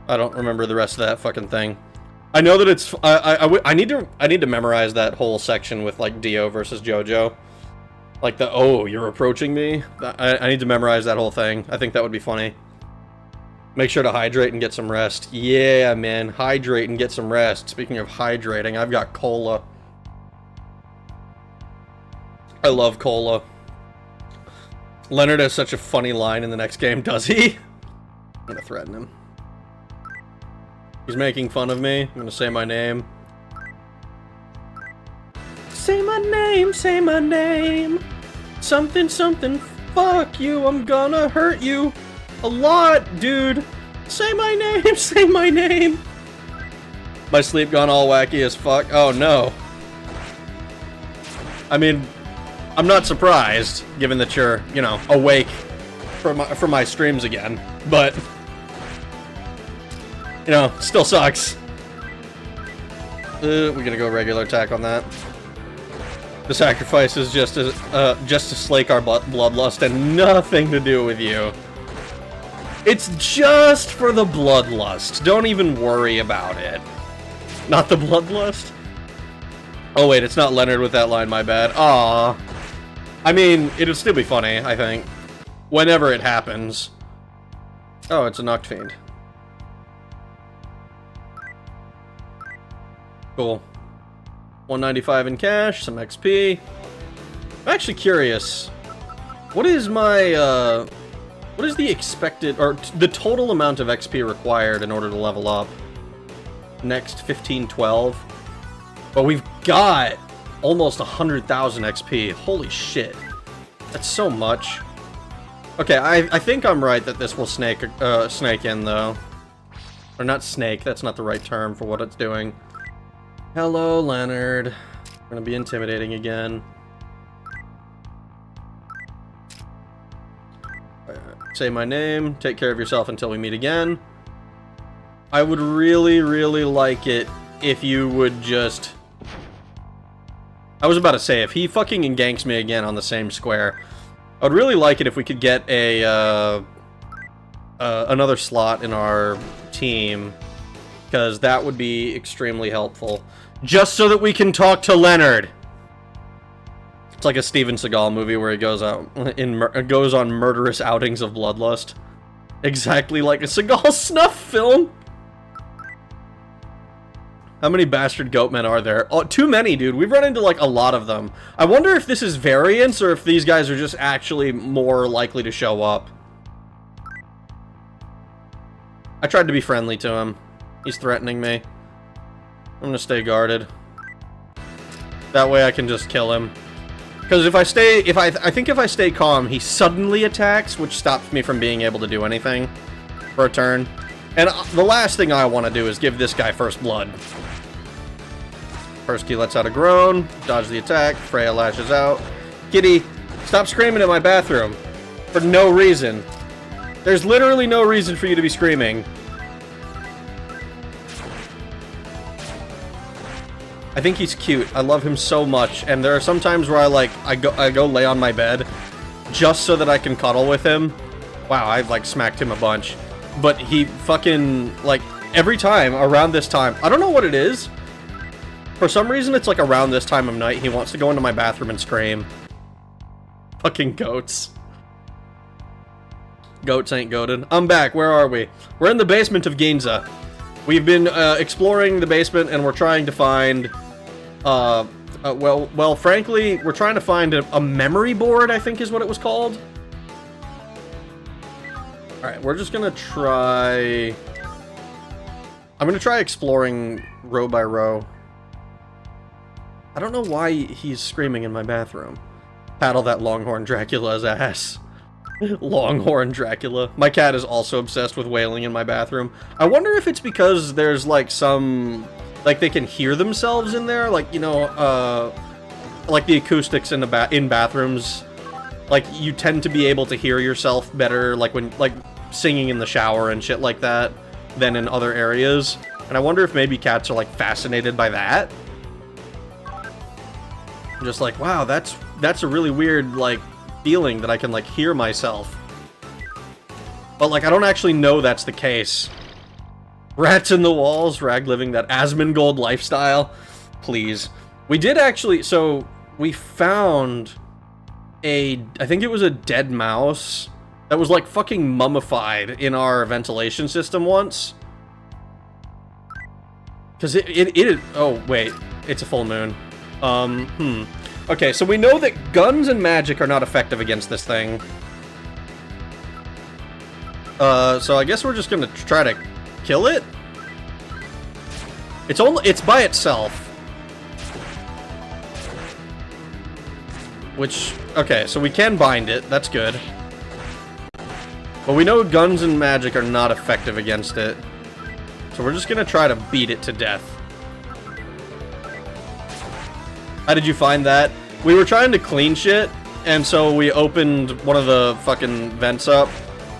I don't remember the rest of that fucking thing. I know that it's... I need to memorize that whole section with, like, Dio versus JoJo. Like the, oh, you're approaching me? I need to memorize that whole thing. I think that would be funny. Make sure to hydrate and get some rest. Yeah, man. Hydrate and get some rest. Speaking of hydrating, I've got cola. I love cola. Leonard has such a funny line in the next game, does he? I'm gonna threaten him. He's making fun of me. I'm gonna say my name. Say my name, say my name. Something, something, fuck you, I'm gonna hurt you. A lot, dude. Say my name, say my name. My sleep gone all wacky as fuck. Oh no. I mean, I'm not surprised, given that you're, you know, awake for my streams again. But, you know, still sucks. We're gonna go regular attack on that. The sacrifice is just to slake our bloodlust and nothing to do with you. It's just for the bloodlust. Don't even worry about it. Not the bloodlust? Oh wait, it's not Leonard with that line, my bad. Aww. I mean, it'll still be funny, I think. Whenever it happens. Oh, it's a Noct Fiend. Cool. 195 in cash, some XP. I'm actually curious. What is my, what is the expected, or the total amount of XP required in order to level up? Next 1512. But we've got almost 100,000 XP. Holy shit. That's so much. Okay, I think I'm right that this will snake in, though. Or not snake, that's not the right term for what it's doing. Hello, Leonard. I'm gonna be intimidating again. Say my name. Take care of yourself until we meet again. I would really, really like it if you would just... I was about to say, if he fucking ganks me again on the same square, I would really like it if we could get a another slot in our team, because that would be extremely helpful. Just so that we can talk to Leonard. It's like a Steven Seagal movie where he goes out goes on murderous outings of bloodlust. Exactly like a Seagal snuff film. How many bastard goatmen are there? Oh, too many, dude. We've run into, like, a lot of them. I wonder if this is variance, or if these guys are just actually more likely to show up. I tried to be friendly to him. He's threatening me. I'm gonna stay guarded. That way I can just kill him. Because if I stay, I think if I stay calm, he suddenly attacks, which stops me from being able to do anything for a turn. And the last thing I want to do is give this guy first blood. First, he lets out a groan, dodge the attack, Freya lashes out. Kitty, stop screaming in my bathroom. For no reason. There's literally no reason for you to be screaming. I think he's cute. I love him so much. And there are some times where I go lay on my bed just so that I can cuddle with him. Wow, I've like smacked him a bunch. But he fucking, like, every time around this time, I don't know what it is. For some reason, it's like around this time of night, he wants to go into my bathroom and scream. Fucking goats. Goats ain't goated. I'm back. Where are we? We're in the basement of Ginza. We've been exploring the basement, and we're trying to find, well, frankly, we're trying to find a memory board, I think is what it was called. Alright, we're just gonna try... I'm gonna try exploring row by row. I don't know why he's screaming in my bathroom. Paddle that Longhorn Dracula's ass. Longhorn Dracula. My cat is also obsessed with wailing in my bathroom. I wonder if it's because there's like some, like they can hear themselves in there, like, you know, like the acoustics in in bathrooms. Like you tend to be able to hear yourself better, like when singing in the shower and shit like that, than in other areas. And I wonder if maybe cats are like fascinated by that. I'm just like, wow, that's a really weird like feeling that I can like hear myself. But like I don't actually know that's the case. Rats in the walls, Rag living that Asmongold lifestyle. Please. We did actually, so we found I think it was a dead mouse that was like fucking mummified in our ventilation system once. Cause oh wait, it's a full moon. Okay, so we know that guns and magic are not effective against this thing. So I guess we're just gonna try to kill it? It's by itself. Which, okay, so we can bind it, that's good. But we know guns and magic are not effective against it. So we're just gonna try to beat it to death. How did you find that? We were trying to clean shit, and so we opened one of the fucking vents up,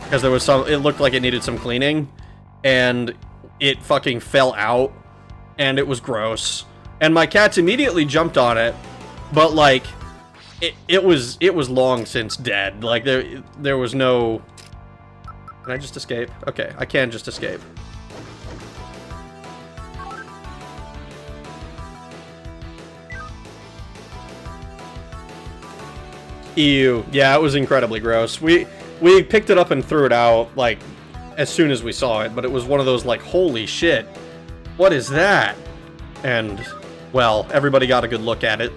because there was it looked like it needed some cleaning, and it fucking fell out, and it was gross. And my cats immediately jumped on it, but like, it was long since dead. Like, there was no... Can I just escape? Okay, I can just escape. Ew. Yeah, it was incredibly gross. We picked it up and threw it out, like, as soon as we saw it, but it was one of those, like, holy shit, what is that? And, well, everybody got a good look at it.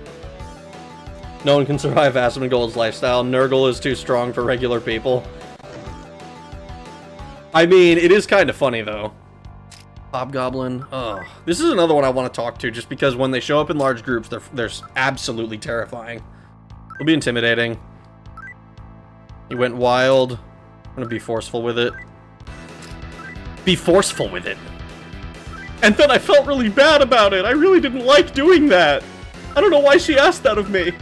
No one can survive Asmongold's lifestyle. Nurgle is too strong for regular people. I mean, it is kind of funny, though. Hobgoblin. Oh, this is another one I want to talk to, just because when they show up in large groups, they're absolutely terrifying. It'll be intimidating. He went wild. I'm gonna be forceful with it. Be forceful with it. And then I felt really bad about it. I really didn't like doing that. I don't know why she asked that of me.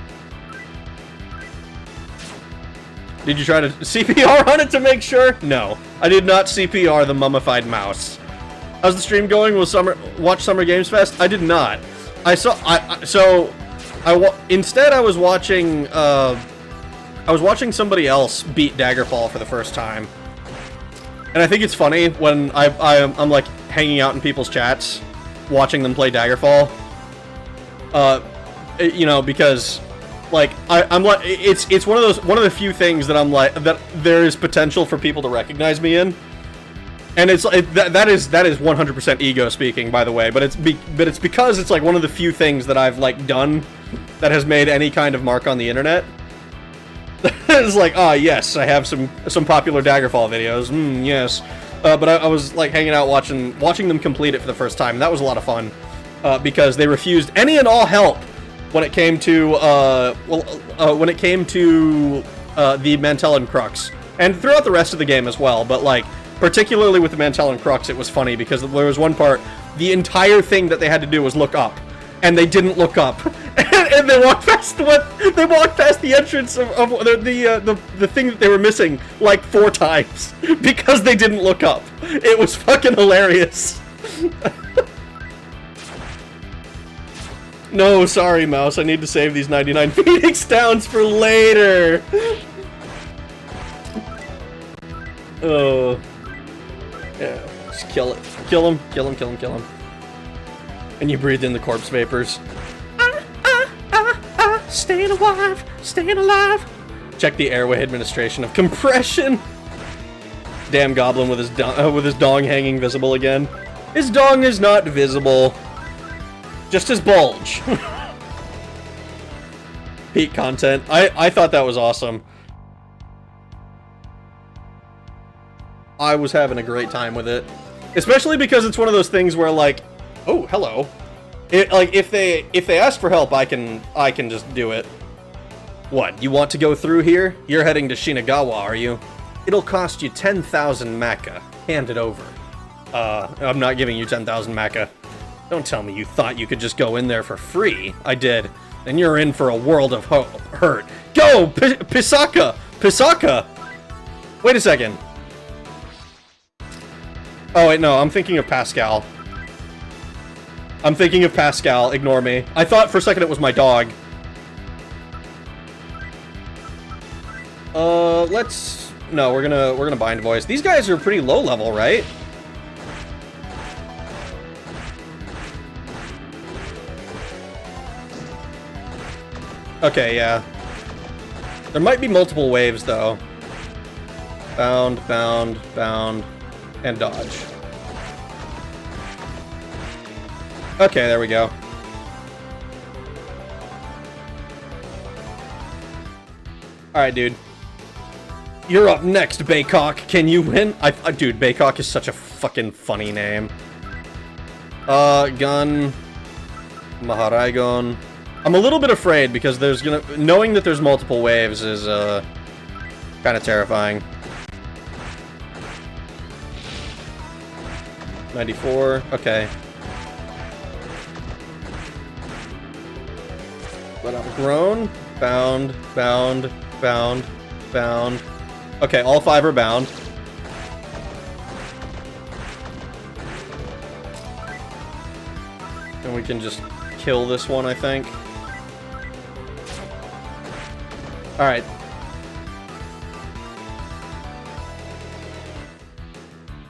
Did you try to CPR on it to make sure? No, I did not CPR the mummified mouse. How's the stream going? Will watch Summer Games Fest? I did not. Instead I was watching somebody else beat Daggerfall for the first time. And I think it's funny when I'm like hanging out in people's chats, watching them play Daggerfall. You know, because like I'm like it's one of the few things that I'm like that there is potential for people to recognize me in. And it's that is 100% ego speaking, by the way, but it's because it's like one of the few things that I've like done that has made any kind of mark on the internet. It's like, ah, yes, I have some popular Daggerfall videos. Yes, but I was like hanging out watching them complete it for the first time. That was a lot of fun because they refused any and all help when it came to the Mantellin Crux, and throughout the rest of the game as well. But like, particularly with the Mantellin Crux, it was funny because there was one part, the entire thing that they had to do was look up, and they didn't look up, and they walked past the entrance of the thing that they were missing like 4 times because they didn't look up. It was fucking hilarious. No, sorry, mouse. I need to save these 99 Phoenix Downs for later. Oh. Yeah, just kill it. Kill him. And you breathe in the corpse vapors. Staying alive, staying alive. Check the airway administration of compression. Damn goblin with his dong hanging visible again. His dong is not visible. Just his bulge. Peak content. I thought that was awesome. I was having a great time with it. Especially because it's one of those things where like, oh, hello. Like if they ask for help, I can just do it. What, you want to go through here? You're heading to Shinagawa, are you? It'll cost you 10,000 Maka. Hand it over. I'm not giving you 10,000 Maka. Don't tell me you thought you could just go in there for free. I did. Then you're in for a world of hurt. Go! Pisaka! Pisaka! Wait a second. Oh, wait, no, I'm thinking of Pascal. I'm thinking of Pascal, ignore me. I thought for a second it was my dog. Let's... No, we're gonna bind voice. These guys are pretty low level, right? Okay, yeah. There might be multiple waves, though. Bound, bound, bound, and dodge. Okay, there we go. Alright, dude. You're up next, Baycock. Can you win? Dude, Baycock is such a fucking funny name. Gun. Maharaigon. I'm a little bit afraid because there's knowing that there's multiple waves is, kind of terrifying. 94, okay. But I'm grown. Bound, bound, bound, bound. Okay, all 5 are bound. And we can just kill this one, I think. Alright.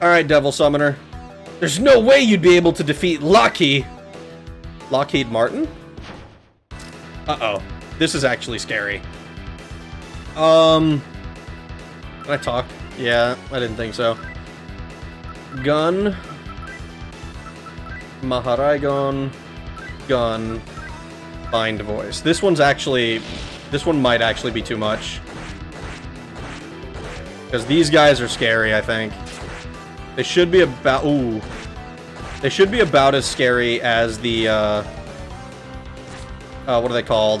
Alright, Devil Summoner. There's no way you'd be able to defeat Lockheed. Lockheed Martin? Uh-oh. This is actually scary. Can I talk? Yeah, I didn't think so. Gun. Maharaigon. Gun. Bind voice. This one might actually be too much. Because these guys are scary, I think. They should be about... Ooh. They should be about as scary as the, what are they called?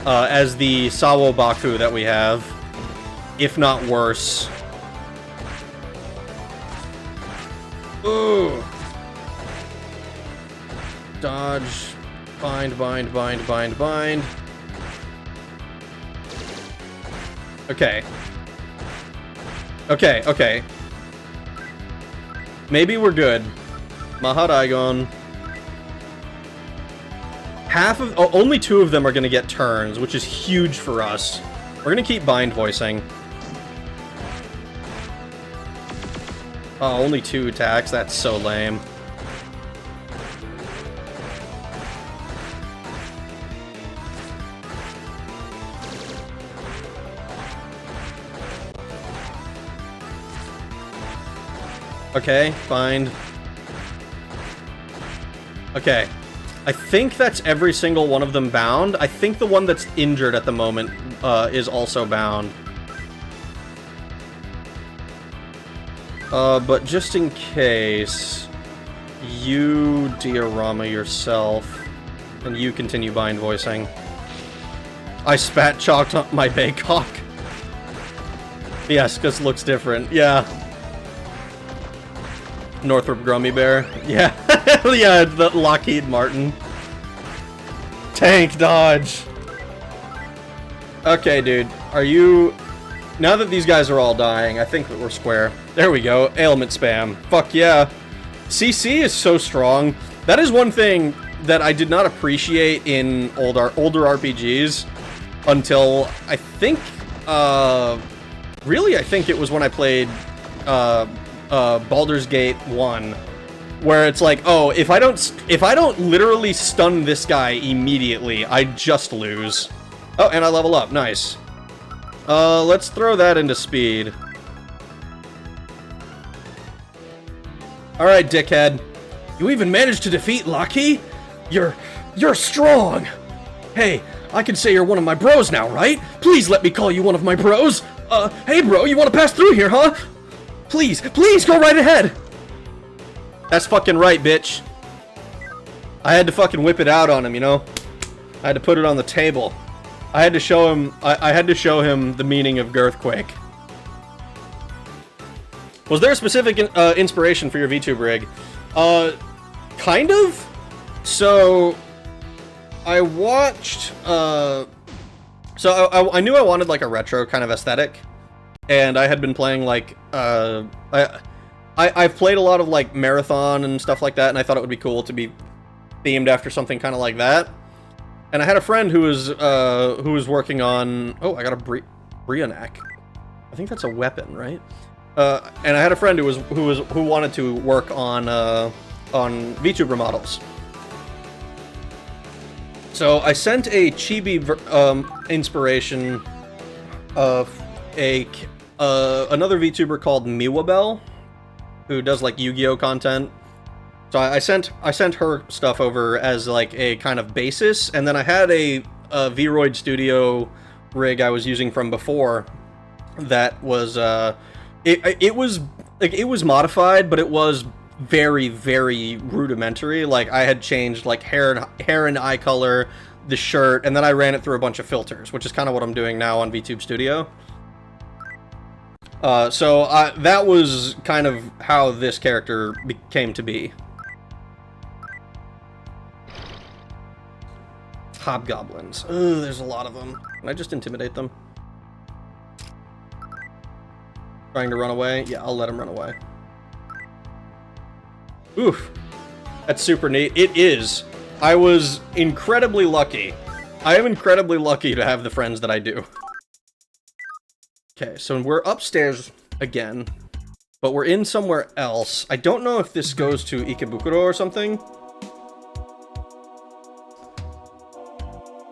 As the Sawobaku that we have. If not worse. Ooh. Dodge. Bind, bind, bind, bind, bind. Okay. Okay, okay. Maybe we're good. Maharaigon. Only 2 of them are gonna get turns, which is huge for us. We're gonna keep bind voicing. Oh, only 2 attacks? That's so lame. Okay, bind. Okay. I think that's every single one of them bound. I think the one that's injured at the moment is also bound. But just in case, you diorama yourself, and you continue bind voicing. I spat chalked up my Baycock. Yes, because it looks different. Yeah. Northrop Grummy Bear. Yeah. Yeah, the Lockheed Martin. Tank dodge. Okay, dude. Are you... Now that these guys are all dying, I think that we're square. There we go. Ailment spam. Fuck yeah. CC is so strong. That is one thing that I did not appreciate in older RPGs until I think, really I think it was when I played, Baldur's Gate 1, where it's like, oh, if I don't literally stun this guy immediately, I just lose. Oh, and I level up. Nice. Let's throw that into speed. Alright, dickhead. You even managed to defeat Lucky? You're strong! Hey, I can say you're one of my bros now, right? Please let me call you one of my bros! Hey bro, you wanna pass through here, huh? Please, please go right ahead! That's fucking right, bitch. I had to fucking whip it out on him, you know? I had to put it on the table. I had to show him. I had to show him the meaning of Girthquake. Was there a specific inspiration for your VTube rig? Kind of. So, I watched. So I knew I wanted like a retro kind of aesthetic, and I had been playing like I've played a lot of like Marathon and stuff like that, and I thought it would be cool to be themed after something kind of like that. And I had a friend who was working on. Oh, I got a Brianak. I think that's a weapon, right? And I had a friend who wanted to work on VTuber models. So I sent a chibi inspiration of another VTuber called Miwabel, who does like Yu-Gi-Oh content. So I sent her stuff over as like a kind of basis, and then I had a Vroid Studio rig I was using from before that was it was modified, but it was very, very rudimentary. Like I had changed like hair and eye color, the shirt, and then I ran it through a bunch of filters, which is kind of what I'm doing now on VTube Studio. So that was kind of how this character came to be. Hobgoblins. Ugh, there's a lot of them. Can I just intimidate them? Trying to run away? Yeah, I'll let him run away. Oof. That's super neat. It is. I was incredibly lucky. I am incredibly lucky to have the friends that I do. Okay, so we're upstairs again, but we're in somewhere else. I don't know if this goes to Ikebukuro or something.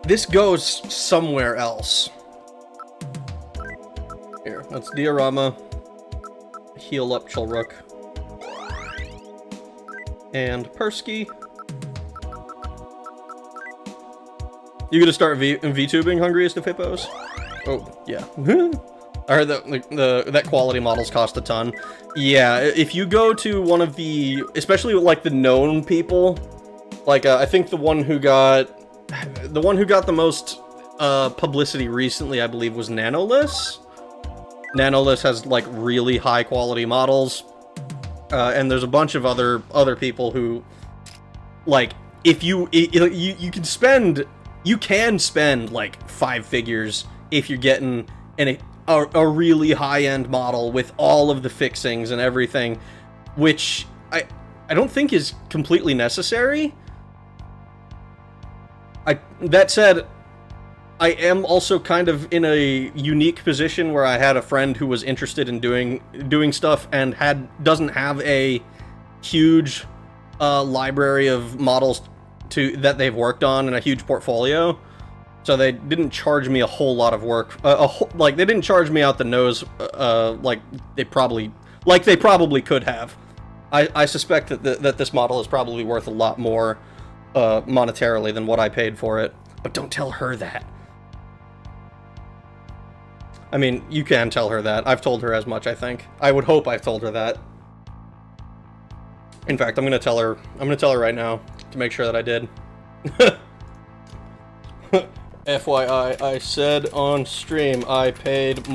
This goes somewhere else. Here, that's diorama. Heal up Chulrook. And Persky. You gonna start VTubing, Hungriest of Hippos? Oh, yeah. I heard that that quality models cost a ton. Yeah, if you go to one of the, especially like the known people, like I think the one who got the most publicity recently, I believe, was Nanoless. Nanoless has like really high quality models, and there's a bunch of other people who, like, if you can spend like 5 figures if you're getting a really high-end model with all of the fixings and everything, which I don't think is completely necessary. That said, I am also kind of in a unique position where I had a friend who was interested in doing stuff and doesn't have a huge library of models that they've worked on and a huge portfolio. So they didn't charge me a whole lot of work. Like they didn't charge me out the nose like they probably could have. I suspect that this model is probably worth a lot more monetarily than what I paid for it. But don't tell her that. I mean, you can tell her that. I've told her as much, I think. I would hope I've told her that. In fact, I'm gonna tell her right now to make sure that I did. FYI, I said on stream I paid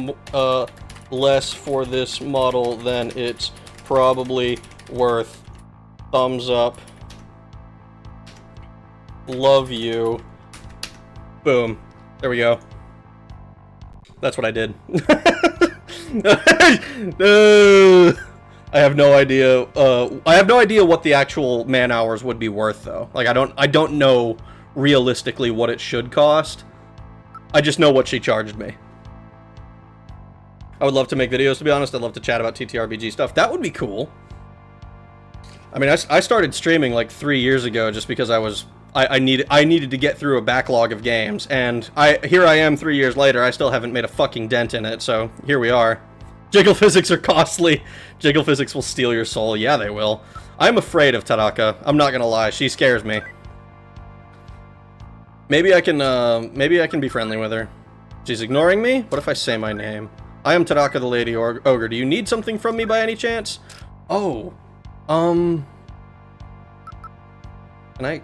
less for this model than it's probably worth. Thumbs up. Love you. Boom. There we go. That's what I did. I have no idea. I have no idea what the actual man hours would be worth, though. Like, I don't know realistically what it should cost. I just know what she charged me. I would love to make videos, to be honest. I'd love to chat about TTRPG stuff. That would be cool. I mean, I started streaming like 3 years ago just because I needed to get through a backlog of games, and here I am 3 years later. I still haven't made a fucking dent in it, so here we are. Jiggle physics are costly. Jiggle physics will steal your soul. Yeah, they will. I'm afraid of Taraka. I'm not gonna lie. She scares me. Maybe I can be friendly with her. She's ignoring me? What if I say my name? I am Taraka the Lady Ogre. Do you need something from me by any chance? Oh. Can I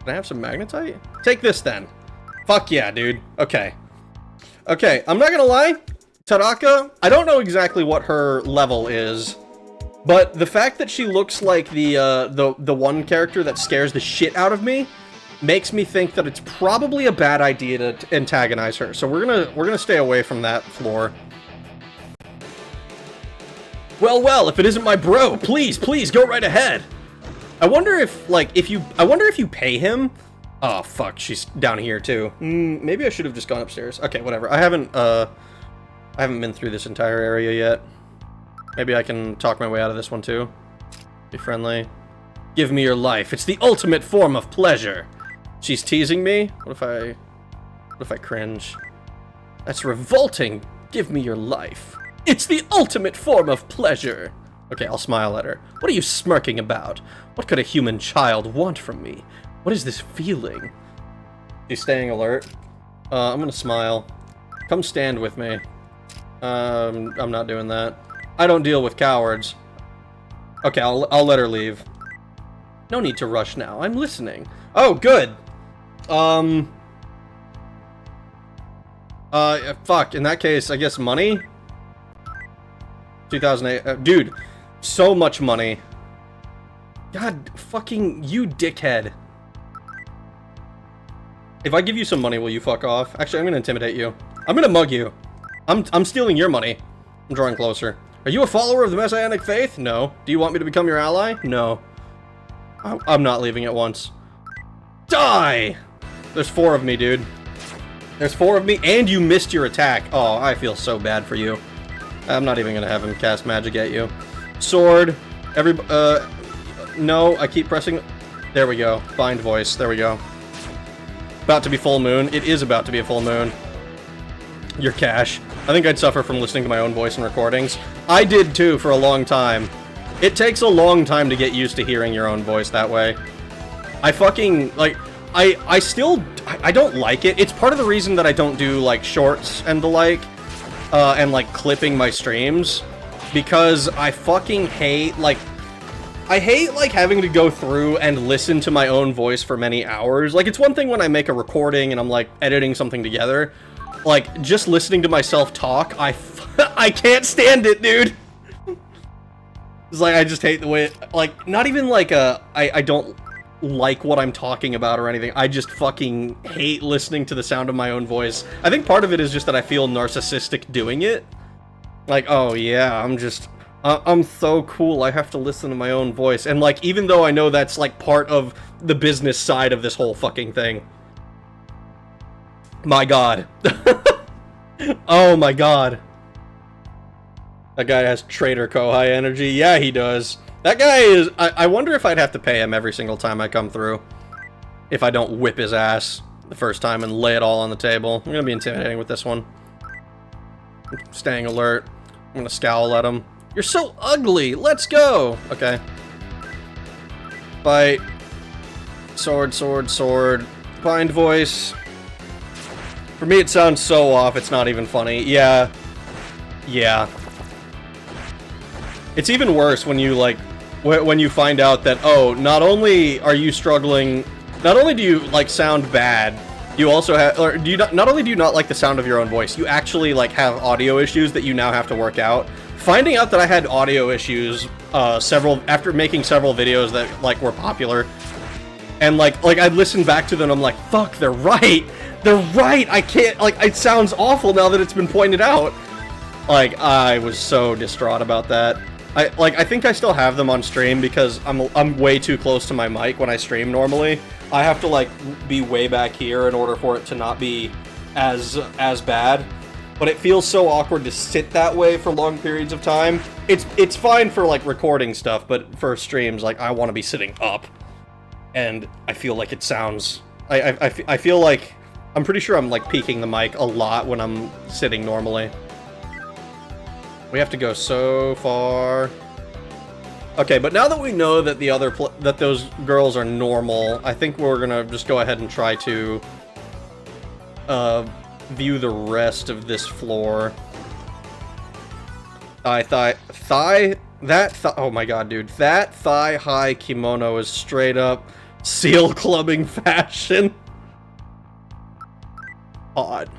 have some magnetite? Take this then. Fuck yeah, dude. Okay. Okay, I'm not gonna lie. Taraka, I don't know exactly what her level is, but the fact that she looks like the one character that scares the shit out of me makes me think that it's probably a bad idea to antagonize her. So we're gonna stay away from that floor. Well, if it isn't my bro, please go right ahead. I wonder if, like, if you pay him. Oh, fuck, she's down here, too. Maybe I should have just gone upstairs. Okay, whatever. I haven't been through this entire area yet. Maybe I can talk my way out of this one, too. Be friendly. Give me your life. It's the ultimate form of pleasure. She's teasing me? What if I cringe? That's revolting. Give me your life. It's the ultimate form of pleasure. Okay, I'll smile at her. What are you smirking about? What could a human child want from me? What is this feeling? She's staying alert. I'm gonna smile. Come stand with me. I'm not doing that. I don't deal with cowards. Okay, I'll let her leave. No need to rush now. I'm listening. Oh, good. Fuck. In that case, I guess money? 2008. Dude, so much money. God fucking you dickhead. If I give you some money, will you fuck off? Actually, I'm gonna intimidate you. I'm gonna mug you. I'm stealing your money. I'm drawing closer. Are you a follower of the Messianic faith? No. Do you want me to become your ally? No. I'm not leaving at once. Die! There's 4 of me, dude. There's 4 of me, and you missed your attack. Oh, I feel so bad for you. I'm not even gonna have him cast magic at you. Sword. No, I keep pressing. There we go. Bind voice. There we go. About to be full moon. It is about to be a full moon. Your cash. I think I'd suffer from listening to my own voice in recordings. I did too for a long time. It takes a long time to get used to hearing your own voice that way. I fucking, like, I don't like it. It's part of the reason that I don't do, like, shorts and the like, and, like, clipping my streams. Because I fucking hate, like, having to go through and listen to my own voice for many hours. Like, it's one thing when I make a recording and I'm, like, editing something together. Like, just listening to myself talk, I can't stand it, dude! It's like, I just hate the way it, like, not even like I don't like what I'm talking about or anything. I just fucking hate listening to the sound of my own voice. I think part of it is just that I feel narcissistic doing it. Like, oh yeah, I'm so cool, I have to listen to my own voice. And, like, even though I know that's, like, part of the business side of this whole fucking thing. My god. Oh my god. That guy has Trader Kohai energy. Yeah, he does. That guy is... I wonder if I'd have to pay him every single time I come through. If I don't whip his ass the first time and lay it all on the table. I'm gonna be intimidating with this one. Staying alert. I'm gonna scowl at him. You're so ugly! Let's go! Okay. Bite. Sword, sword, sword. Bind voice. For me, it sounds so off, it's not even funny. Yeah. Yeah. It's even worse when you, like, when you find out that, oh, not only are you struggling, not only do you, like, sound bad, you also have, or do you not only do you not like the sound of your own voice, you actually, like, have audio issues that you now have to work out. Finding out that I had audio issues, after making several videos that, like, were popular, and, like, I'd listen back to them and I'm like, fuck, they're right! They're right! I can't, like, it sounds awful now that it's been pointed out. Like, I was so distraught about that. I think I still have them on stream because I'm way too close to my mic when I stream normally. I have to, like, be way back here in order for it to not be as bad. But it feels so awkward to sit that way for long periods of time. It's fine for, like, recording stuff, but for streams, like, I want to be sitting up. And I feel like it sounds... I feel like... I'm pretty sure I'm, like, peaking the mic a lot when I'm sitting normally. We have to go so far. Okay, but now that we know that that those girls are normal, I think we're gonna just go ahead and try to view the rest of this floor. Oh my god, dude. That thigh-high kimono is straight up seal clubbing fashion. Hot.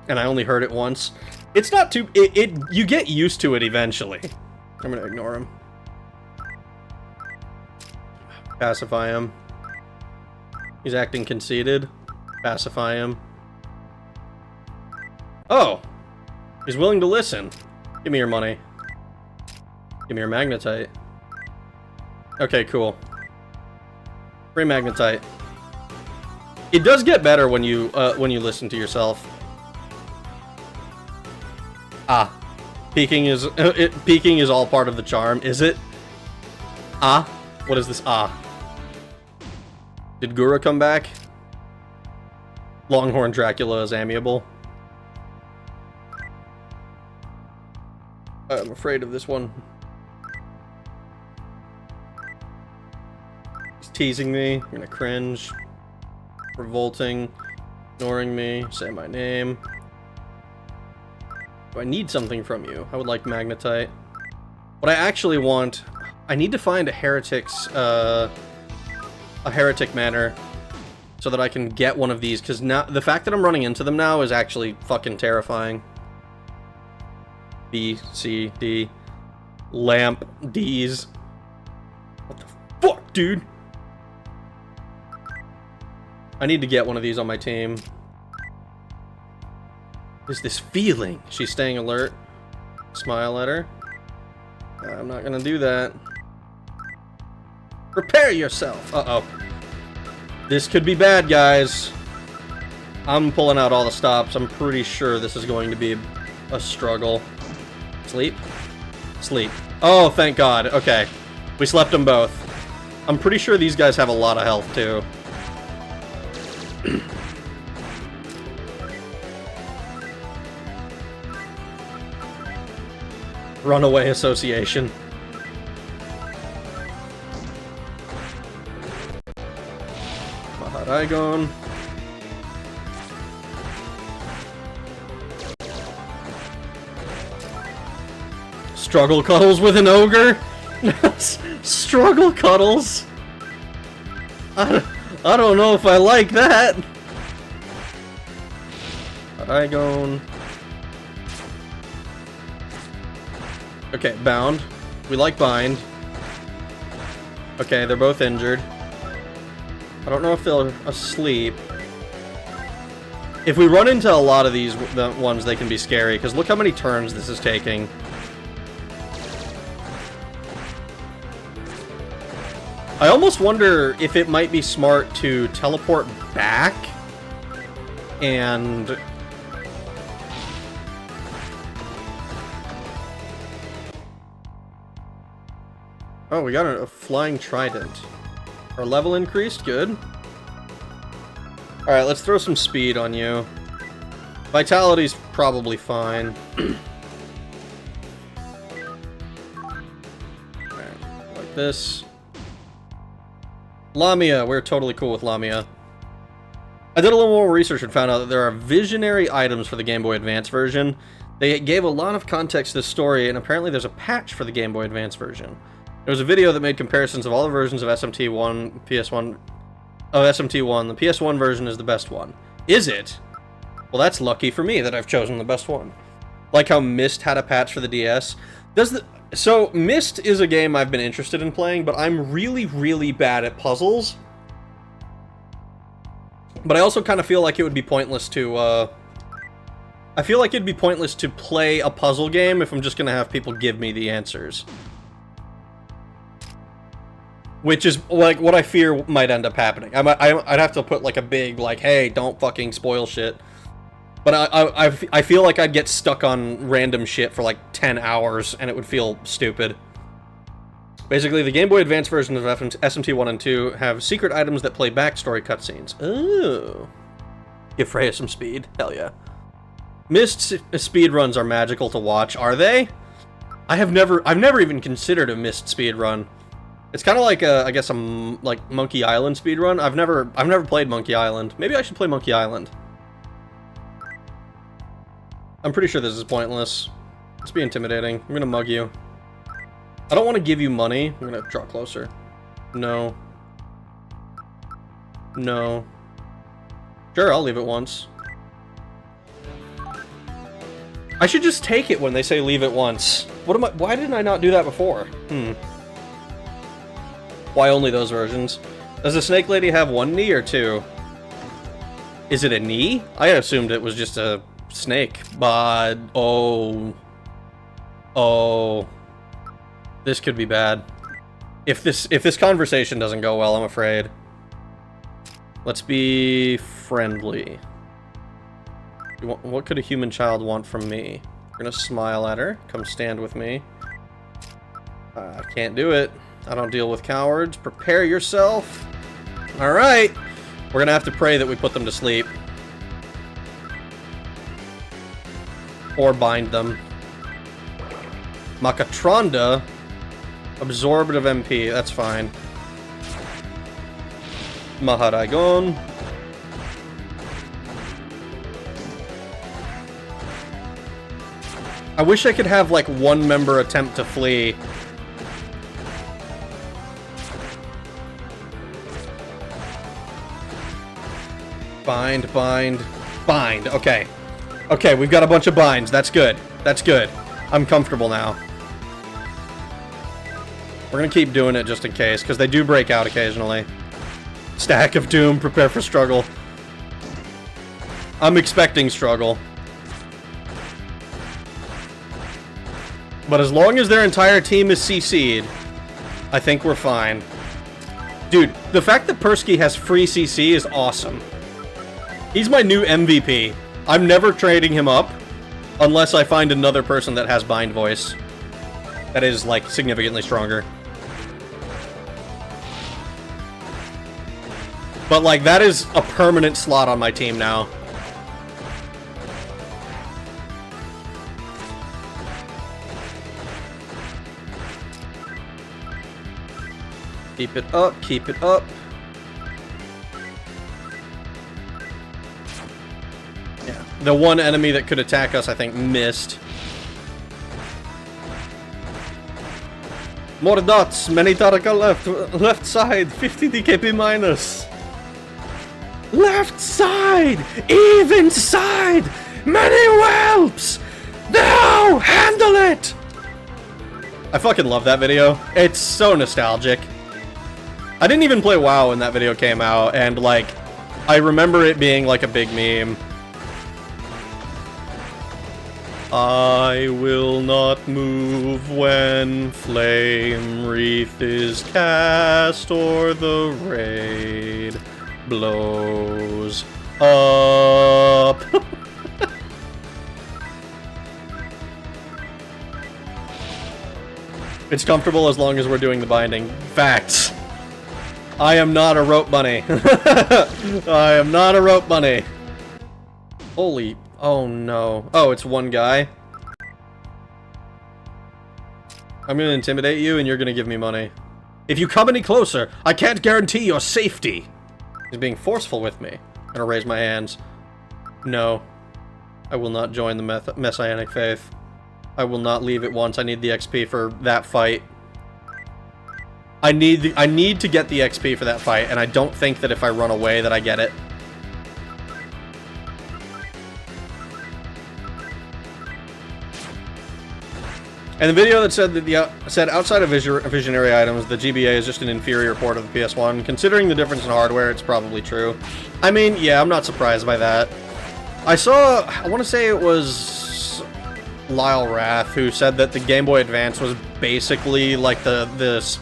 And I only heard it once. It's not too... you get used to it eventually. I'm gonna ignore him. Pacify him. He's acting conceited. Pacify him. Oh! He's willing to listen. Give me your money. Give me your magnetite. Okay, cool. Free magnetite. It does get better when you listen to yourself. Ah. Peeking is peeking is all part of the charm, is it? Ah? What is this ah? Did Gura come back? Longhorn Dracula is amiable. I'm afraid of this one. He's teasing me. I'm gonna cringe. Revolting. Ignoring me. Say my name. Do I need something from you? I would like magnetite. What I actually want... I need to find a heretic manor so that I can get one of these, because now the fact that I'm running into them now is actually fucking terrifying. B, C, D. Lamp, D's. What the fuck, dude? I need to get one of these on my team. There's this feeling. She's staying alert. Smile at her. I'm not gonna do that. Prepare yourself! Uh-oh. This could be bad, guys. I'm pulling out all the stops. I'm pretty sure this is going to be a struggle. Sleep? Sleep. Oh, thank God. Okay. We slept them both. I'm pretty sure these guys have a lot of health, too. Runaway association. Maharagon. Struggle cuddles with an ogre? Struggle cuddles? I don't know if I like that. Maharagon. Okay, bound. We like bind. Okay, they're both injured. I don't know if they're asleep. If we run into a lot of these ones, they can be scary, because look how many turns this is taking. I almost wonder if it might be smart to teleport back and... Oh, we got a flying trident. Our level increased, good. Alright, let's throw some speed on you. Vitality's probably fine. Alright, like this. Lamia, we're totally cool with Lamia. I did a little more research and found out that there are visionary items for the Game Boy Advance version. They gave a lot of context to the story, and apparently there's a patch for the Game Boy Advance version. There was a video that made comparisons of all the versions of SMT1, PS1... Oh, SMT1. The PS1 version is the best one. Is it? Well, that's lucky for me that I've chosen the best one. Like how Myst had a patch for the DS. So, Myst is a game I've been interested in playing, but I'm really, really bad at puzzles. But I also kind of feel like it would be pointless to, I feel like it'd be pointless to play a puzzle game if I'm just gonna have people give me the answers. Which is, like, what I fear might end up happening. I'd have to put, like, a big, like, hey, don't fucking spoil shit. But I feel like I'd get stuck on random shit for, like, 10 hours, and it would feel stupid. Basically, the Game Boy Advance versions of SMT1 and 2 have secret items that play backstory cutscenes. Ooh. Give Freya some speed. Hell yeah. Myst speedruns are magical to watch, are they? I've never even considered a Myst speedrun. It's kind of like I guess like Monkey Island speedrun. I've never played Monkey Island. Maybe I should play Monkey Island. I'm pretty sure this is pointless. Let's be intimidating. I'm gonna mug you. I don't want to give you money. I'm gonna draw closer. No. No. Sure, I'll leave it once. I should just take it when they say leave it once. Why didn't I not do that before? Why only those versions? Does the snake lady have one knee or two? Is it a knee? I assumed it was just a snake, but oh, this could be bad. If this conversation doesn't go well, I'm afraid. Let's be friendly. What could a human child want from me? We're gonna smile at her. Come stand with me. I can't do it. I don't deal with cowards. Prepare yourself. Alright. We're gonna have to pray that we put them to sleep. Or bind them. Makatronda. Absorbative MP. That's fine. Maharagon. I wish I could have, like, one member attempt to flee. Bind, bind, bind. Okay. Okay, we've got a bunch of binds. That's good. That's good. I'm comfortable now. We're gonna keep doing it just in case, because they do break out occasionally. Stack of Doom, prepare for struggle. I'm expecting struggle. But as long as their entire team is CC'd, I think we're fine. Dude, the fact that Persky has free CC is awesome. He's my new MVP. I'm never trading him up unless I find another person that has bind voice that is, like, significantly stronger. But, like, that is a permanent slot on my team now. Keep it up, keep it up. Yeah, the one enemy that could attack us, I think, missed. More dots, many Taraka left side, 50 DKP minus. Left side, even side, many whelps. Now, handle it. I fucking love that video. It's so nostalgic. I didn't even play WoW when that video came out, and, like, I remember it being, like, a big meme. I will not move when Flame Wreath is cast or the raid blows up. It's comfortable as long as we're doing the binding. Facts. I am not a rope bunny. I am not a rope bunny. Holy... Oh no. Oh, it's one guy? I'm gonna intimidate you and you're gonna give me money. If you come any closer, I can't guarantee your safety. He's being forceful with me. I'm gonna raise my hands. No. I will not join the Messianic faith. I will not leave it once. I need the XP for that fight. I need to get the XP for that fight, and I don't think that if I run away that I get it. And the video that said that said outside of visionary items, the GBA is just an inferior port of the PS1. Considering the difference in hardware, it's probably true. I mean, yeah, I'm not surprised by that. I want to say it was Lyle Rath who said that the Game Boy Advance was basically like this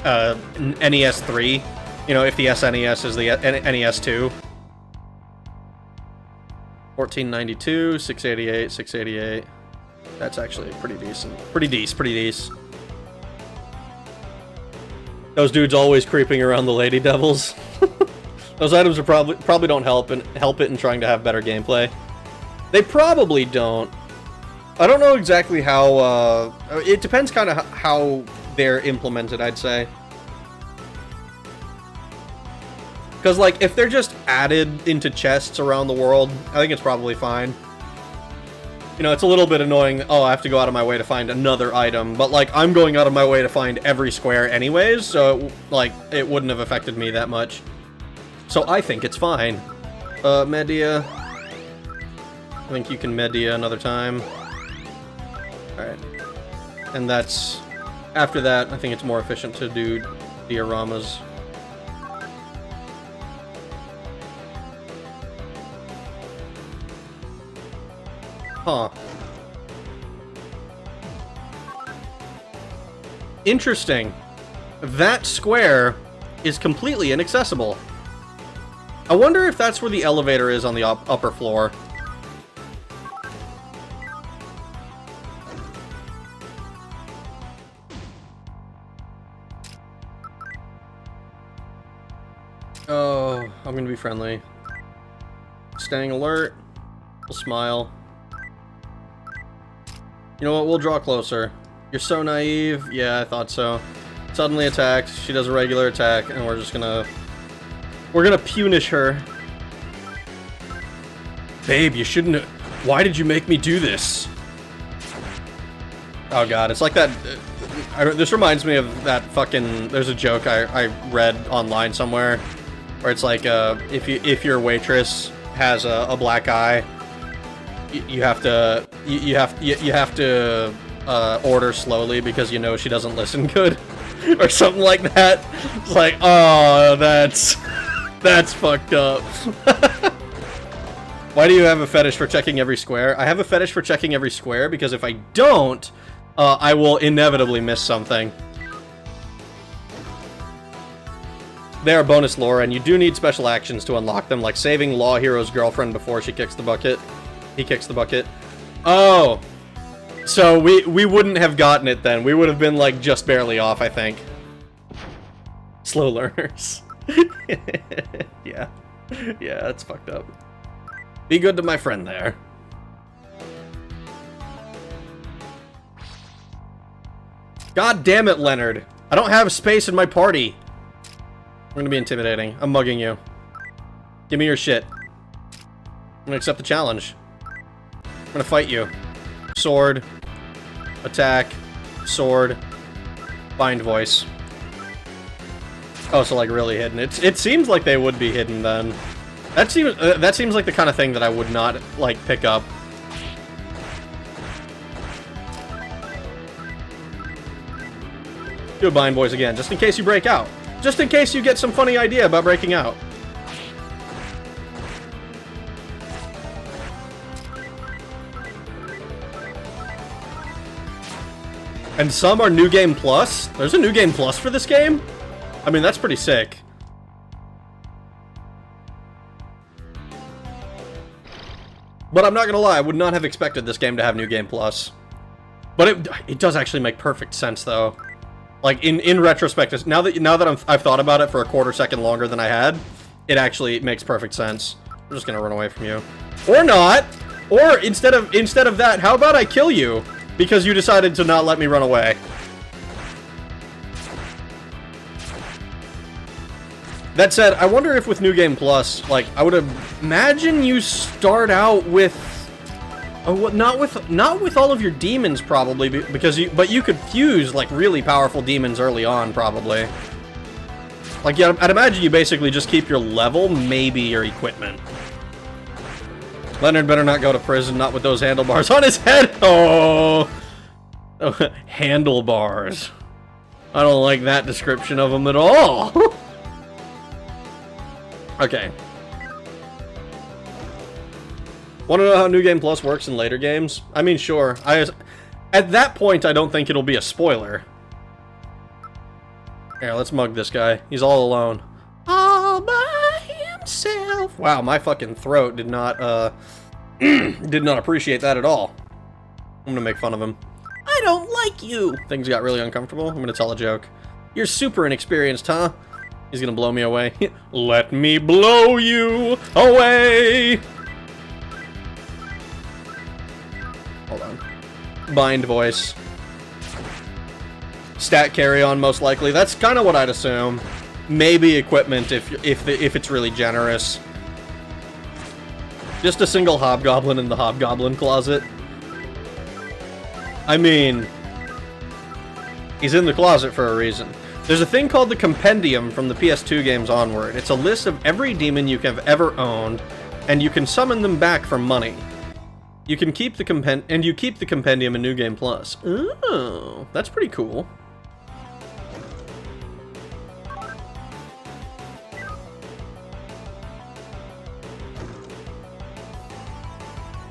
NES 3, you know, if the SNES is the NES 2. 1492, 688, 688. That's actually pretty decent. Pretty decent. Those dudes always creeping around the Lady Devils. Those items are probably don't help it in trying to have better gameplay. They probably don't. I don't know exactly how, it depends kind of how they're implemented, I'd say. Because, like, if they're just added into chests around the world, I think it's probably fine. You know, it's a little bit annoying, oh, I have to go out of my way to find another item, but, like, I'm going out of my way to find every square anyways, so, like, it wouldn't have affected me that much. So I think it's fine. Media. I think you can Media another time. Alright. And that's... After that, I think it's more efficient to do dioramas. Huh. Interesting. That square is completely inaccessible. I wonder if that's where the elevator is on the upper floor. Oh, I'm gonna be friendly. Staying alert. We'll smile. You know what? We'll draw closer. You're so naive. Yeah, I thought so. Suddenly attacked. She does a regular attack, and we're just gonna... We're gonna punish her. Babe, you shouldn't... Why did you make me do this? Oh god, it's like that... this reminds me of that fucking... There's a joke I read online somewhere, where it's like, if your waitress has a black eye, you have to order slowly because you know she doesn't listen good, or something like that. It's like, oh, that's fucked up. Why do you have a fetish for checking every square? I have a fetish for checking every square because if I don't, I will inevitably miss something. They are bonus lore, and you do need special actions to unlock them, like saving Law Hero's girlfriend before she kicks the bucket. He kicks the bucket. Oh! So we wouldn't have gotten it then. We would have been, like, just barely off, I think. Slow learners. Yeah. Yeah, that's fucked up. Be good to my friend there. God damn it, Leonard. I don't have space in my party. I'm gonna be intimidating. I'm mugging you. Give me your shit. I'm gonna accept the challenge. I'm gonna fight you. Sword. Attack. Sword. Bind voice. Oh, so like really hidden. It seems like they would be hidden then. That seems like the kind of thing that I would not like pick up. Do a bind voice again, just in case you break out. Just in case you get some funny idea about breaking out. And some are New Game Plus? There's a New Game Plus for this game? I mean, that's pretty sick. But I'm not gonna lie, I would not have expected this game to have New Game Plus. But it does actually make perfect sense, though. Like, in retrospect, now that I've thought about it for a quarter second longer than I had, it actually makes perfect sense. I'm just gonna run away from you. Or not! Or, instead of that, how about I kill you? Because you decided to not let me run away. That said, I wonder if with New Game Plus, like, I would imagine you start out with... Oh, not with all of your demons, probably, because but you could fuse, like, really powerful demons early on, probably. Like, yeah, I'd imagine you basically just keep your level, maybe your equipment. Leonard better not go to prison, not with those handlebars on his head! Oh! Handlebars. I don't like that description of them at all! Okay. Want to know how New Game Plus works in later games? I mean, sure. At that point, I don't think it'll be a spoiler. Here, let's mug this guy. He's all alone. All by himself. Wow, my fucking throat did not, did not appreciate that at all. I'm gonna make fun of him. I don't like you! Things got really uncomfortable. I'm gonna tell a joke. You're super inexperienced, huh? He's gonna blow me away. Let me blow you away! Hold on. Bind voice. Stat carry-on, most likely. That's kind of what I'd assume. Maybe equipment if it's really generous. Just a single hobgoblin in the hobgoblin closet. I mean, he's in the closet for a reason. There's a thing called the Compendium from the PS2 games onward. It's a list of every demon you have ever owned, and you can summon them back for money. You can keep the compendium in New Game Plus. Oh, that's pretty cool.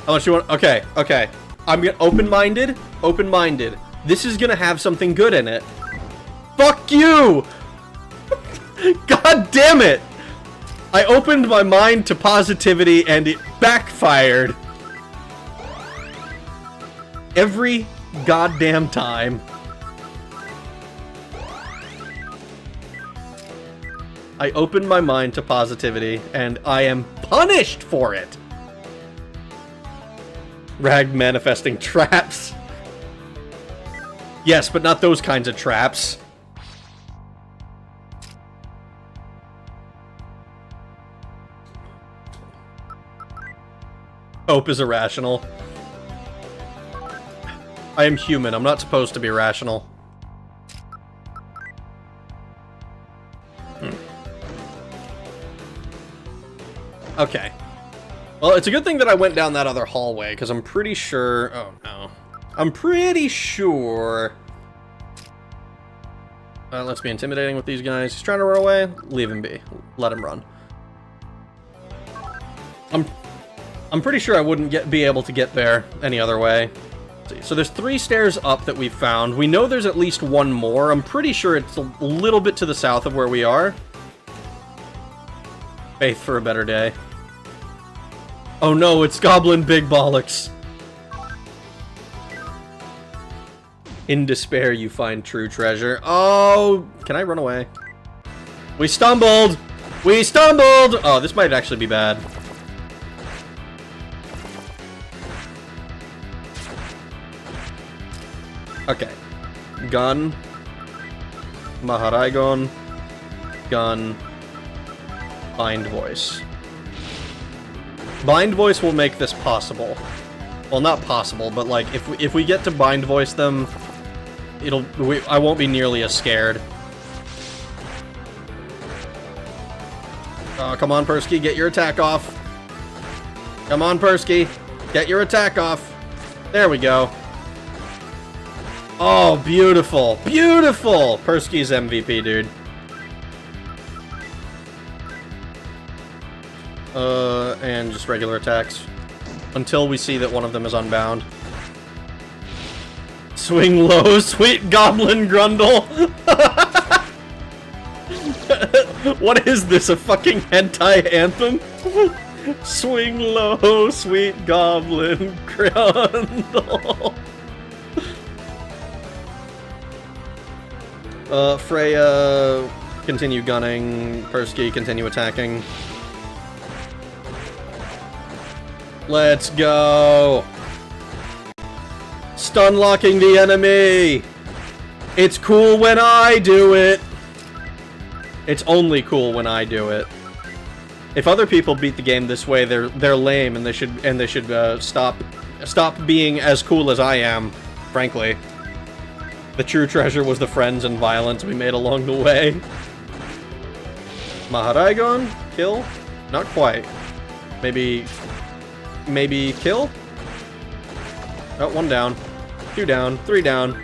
Unless you want, okay. I'm gonna, open-minded. This is gonna have something good in it. Fuck you! God damn it! I opened my mind to positivity and it backfired. Every goddamn time. I opened my mind to positivity and I am punished for it. Rag manifesting traps. Yes, but not those kinds of traps. Hope is irrational. I am human. I'm not supposed to be rational. Okay. Well, it's a good thing that I went down that other hallway, because I'm pretty sure... Oh, no. I'm pretty sure... let's be intimidating with these guys. He's trying to run away. Leave him be. Let him run. I'm pretty sure I wouldn't be able to get there any other way. So there's 3 stairs up that we've found. We know there's at least one more. I'm pretty sure it's a little bit to the south of where we are. Faith for a better day. Oh no, it's Goblin Big Bollocks. In despair, you find true treasure. Oh, can I run away? We stumbled! We stumbled! Oh, this might actually be bad. Okay. Gun. Maharaigon. Gun. Bind Voice. Bind Voice will make this possible. Well, not possible, but like, if we get to Bind Voice them, I won't be nearly as scared. Oh, come on, Persky, get your attack off. Come on, Persky, get your attack off. There we go. Oh, beautiful. Beautiful! Persky's MVP, dude. And just regular attacks. Until we see that one of them is unbound. Swing low, sweet Goblin Grundle! What is this, a fucking hentai anthem? Swing low, sweet Goblin Grundle. Freya, continue gunning. Persky, continue attacking. Let's go! Stun locking the enemy! It's cool when I do it! It's only cool when I do it. If other people beat the game this way, they're lame, and they should stop being as cool as I am, frankly. The true treasure was the friends and violence we made along the way. Maharaigon? Kill? Not quite. Maybe kill? Oh, 1 down. 2 down. 3 down.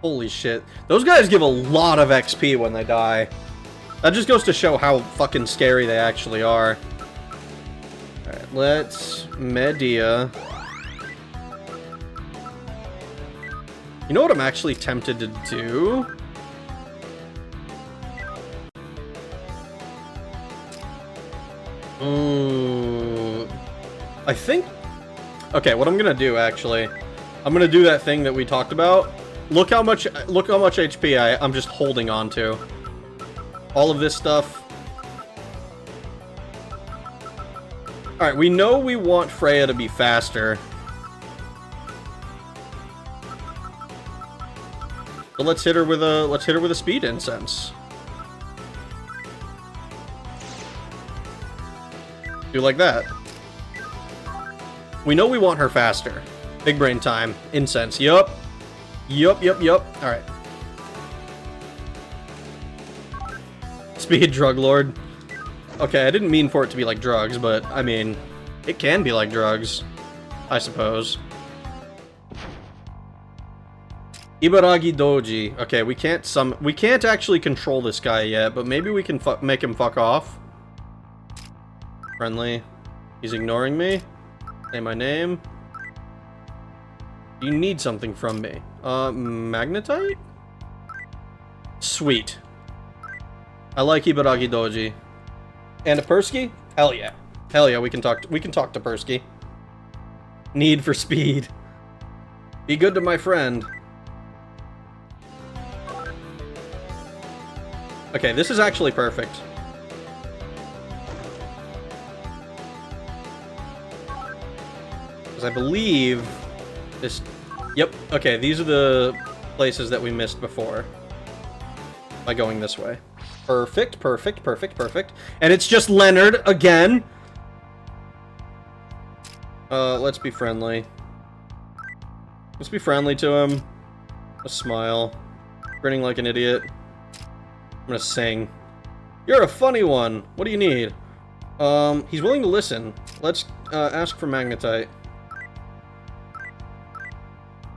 Holy shit. Those guys give a lot of XP when they die. That just goes to show how fucking scary they actually are. Alright, let's... Medea. You know what I'm actually tempted to do? I think... Okay, what I'm gonna do, actually... I'm gonna do that thing that we talked about. Look how much HP I'm just holding on to. All of this stuff. Alright, we know we want Freya to be faster. But let's hit her with a speed incense. Do like that. We know we want her faster. Big brain time. Incense. Yup. Yup. Alright. Speed drug lord. Okay, I didn't mean for it to be like drugs, but I mean, it can be like drugs, I suppose. Ibaragi Doji. Okay, we can't actually control this guy yet, but maybe we can make him fuck off. Friendly. He's ignoring me. Say my name. You need something from me. Magnetite? Sweet. I like Ibaragi Doji. And a Persky? Hell yeah. Hell yeah, we can talk to Persky. Need for speed. Be good to my friend. Okay, this is actually perfect. Because I believe this... Yep, okay, these are the places that we missed before. By going this way. Perfect. And it's just Leonard again! Let's be friendly. Let's be friendly to him. A smile. Grinning like an idiot. I'm gonna sing. You're a funny one. What do you need? He's willing to listen. Let's, ask for Magnetite.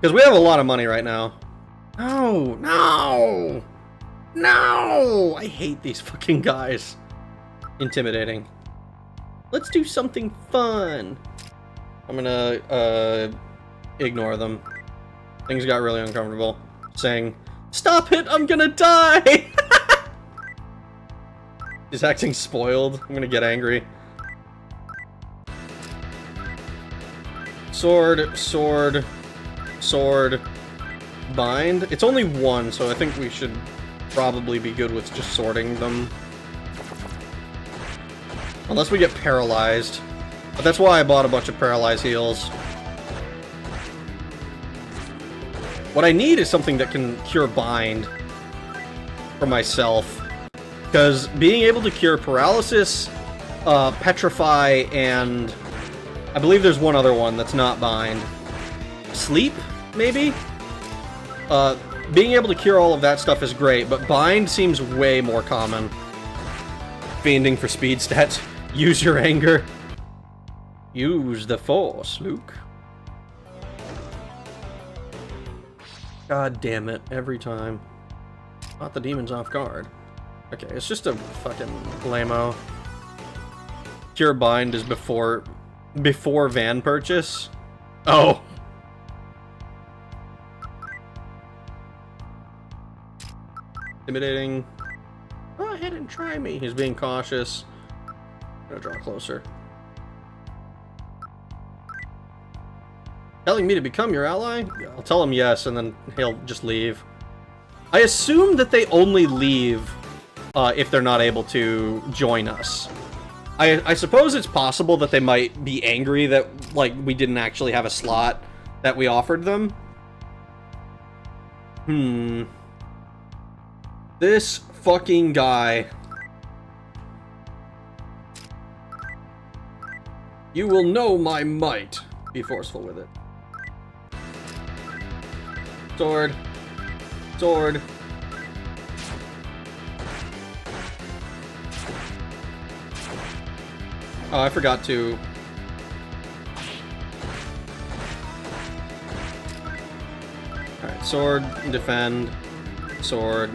Because we have a lot of money right now. No! I hate these fucking guys. Intimidating. Let's do something fun. I'm gonna, ignore them. Things got really uncomfortable. Saying, stop it! I'm gonna die! He's acting spoiled. I'm gonna get angry. Sword. Bind. It's only one, so I think we should probably be good with just sorting them. Unless we get paralyzed. But that's why I bought a bunch of paralyzed heals. What I need is something that can cure bind for myself. Because being able to cure paralysis, petrify, and I believe there's one other one that's not bind. Sleep, maybe? Being able to cure all of that stuff is great, but bind seems way more common. Fiending for speed stats. Use your anger. Use the force, Luke. God damn it, every time. Caught the demons off guard. Okay, it's just a fucking lame-o. Cure bind is before van purchase. Oh. Intimidating. Go ahead and try me. He's being cautious. I'm gonna draw closer. Telling me to become your ally? I'll tell him yes, and then he'll just leave. I assume that they only leave if they're not able to join us. I suppose it's possible that they might be angry that, like, we didn't actually have a slot that we offered them. This fucking guy. You will know my might. Be forceful with it. Sword. Sword. Oh, I forgot to... Alright, sword, defend, sword.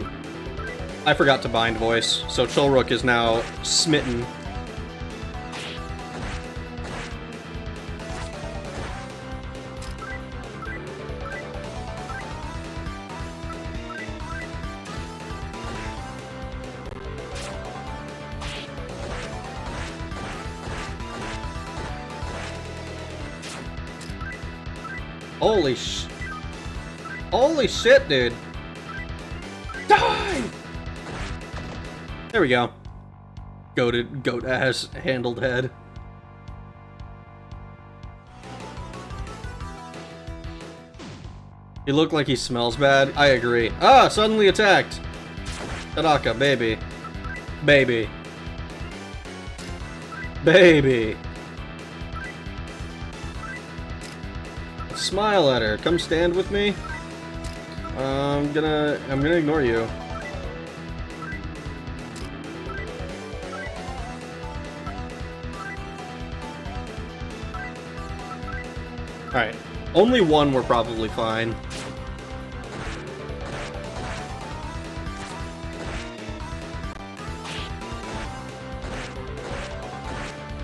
I forgot to bind voice, so Chulrook is now smitten. Holy shit, dude. Die! There we go. Goat-ass handled head. He looked like he smells bad. I agree. Ah, suddenly attacked. Tanaka, baby. Baby. Baby. Smile at her. Come stand with me. I'm gonna ignore you. Alright. Only one, we're probably fine.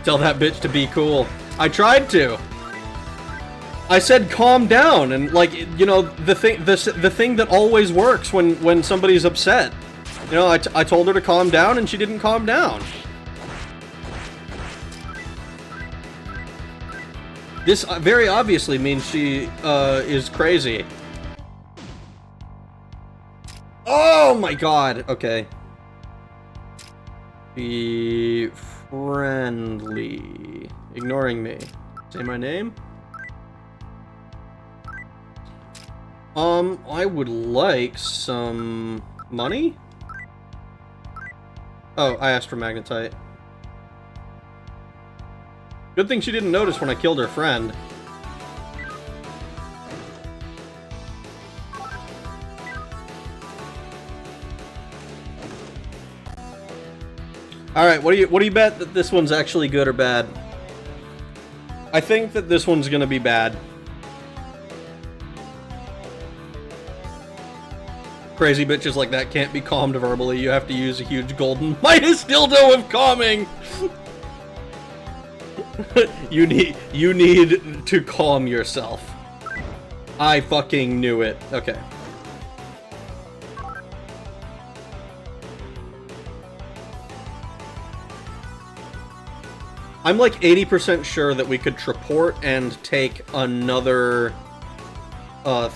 Tell that bitch to be cool. I tried to. I said calm down, and like, you know, the thing that always works when somebody's upset. You know, I told her to calm down and she didn't calm down. This very obviously means she is crazy. Oh my god. Okay. Be friendly. Ignoring me. Say my name? I would like some money? Oh, I asked for magnetite. Good thing she didn't notice when I killed her friend. Alright, what do you bet that this one's actually good or bad? I think that this one's gonna be bad. Crazy bitches like that can't be calmed verbally. You have to use a huge golden Midas dildo of calming! You need to calm yourself. I fucking knew it. Okay. I'm like 80% sure that we could traport and take another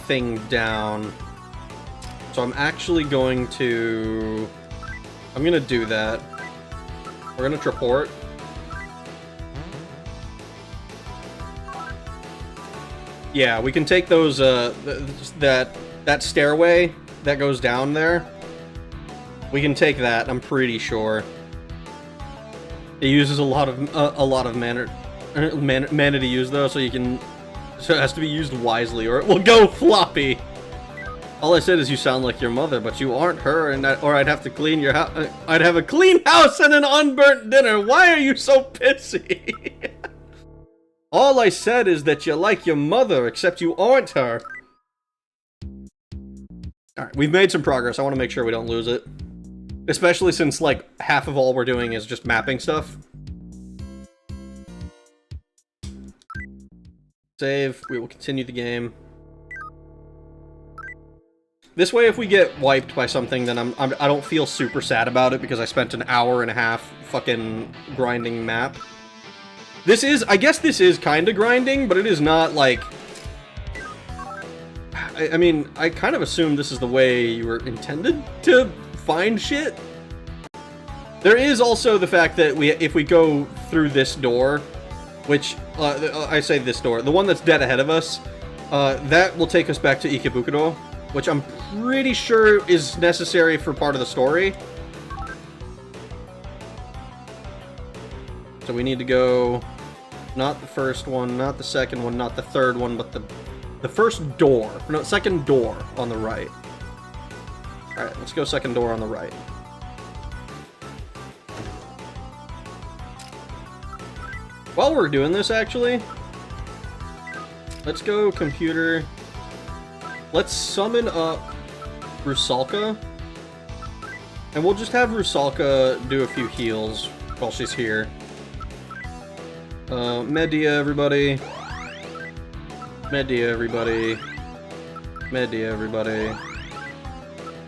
thing down. So I'm actually going to... I'm gonna do that. We're gonna traport. Yeah, we can take those, that stairway that goes down there. We can take that, I'm pretty sure. It uses a lot of mana to use, though, so it has to be used wisely, or it will go floppy. All I said is you sound like your mother, but you aren't her, or I'd have to clean your house. I'd have a clean house and an unburnt dinner. Why are you so pissy? All I said is that you like your mother, except you aren't her. Alright, we've made some progress. I want to make sure we don't lose it. Especially since, like, half of all we're doing is just mapping stuff. Save. We will continue the game. This way, if we get wiped by something, then I don't feel super sad about it because I spent an hour and a half fucking grinding map. This is, I guess this is kind of grinding, but it is not, like... I mean, I kind of assume this is the way you were intended to find shit. There is also the fact that if we go through this door, which, I say this door, the one that's dead ahead of us, that will take us back to Ikebukuro, which I'm pretty sure is necessary for part of the story. So we need to go... Not the first one, not the second one, not the third one, but the first door. No, second door on the right. Alright, let's go second door on the right. While we're doing this, actually, let's go computer. Let's summon up Rusalka. And we'll just have Rusalka do a few heals while she's here. Media, everybody. Media, everybody. Media, everybody.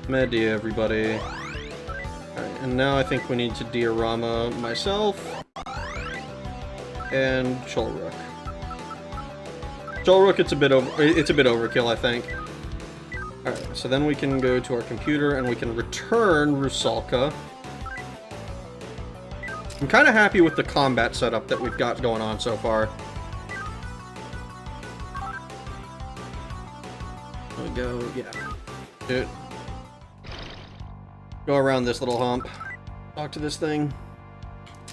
Media, everybody. Alright, and now I think we need to diorama myself. And Cholrook. Cholrook, it's a bit overkill, I think. Alright, so then we can go to our computer and we can return Rusalka. I'm kind of happy with the combat setup that we've got going on so far. There we go, yeah. Dude. Go around this little hump. Talk to this thing.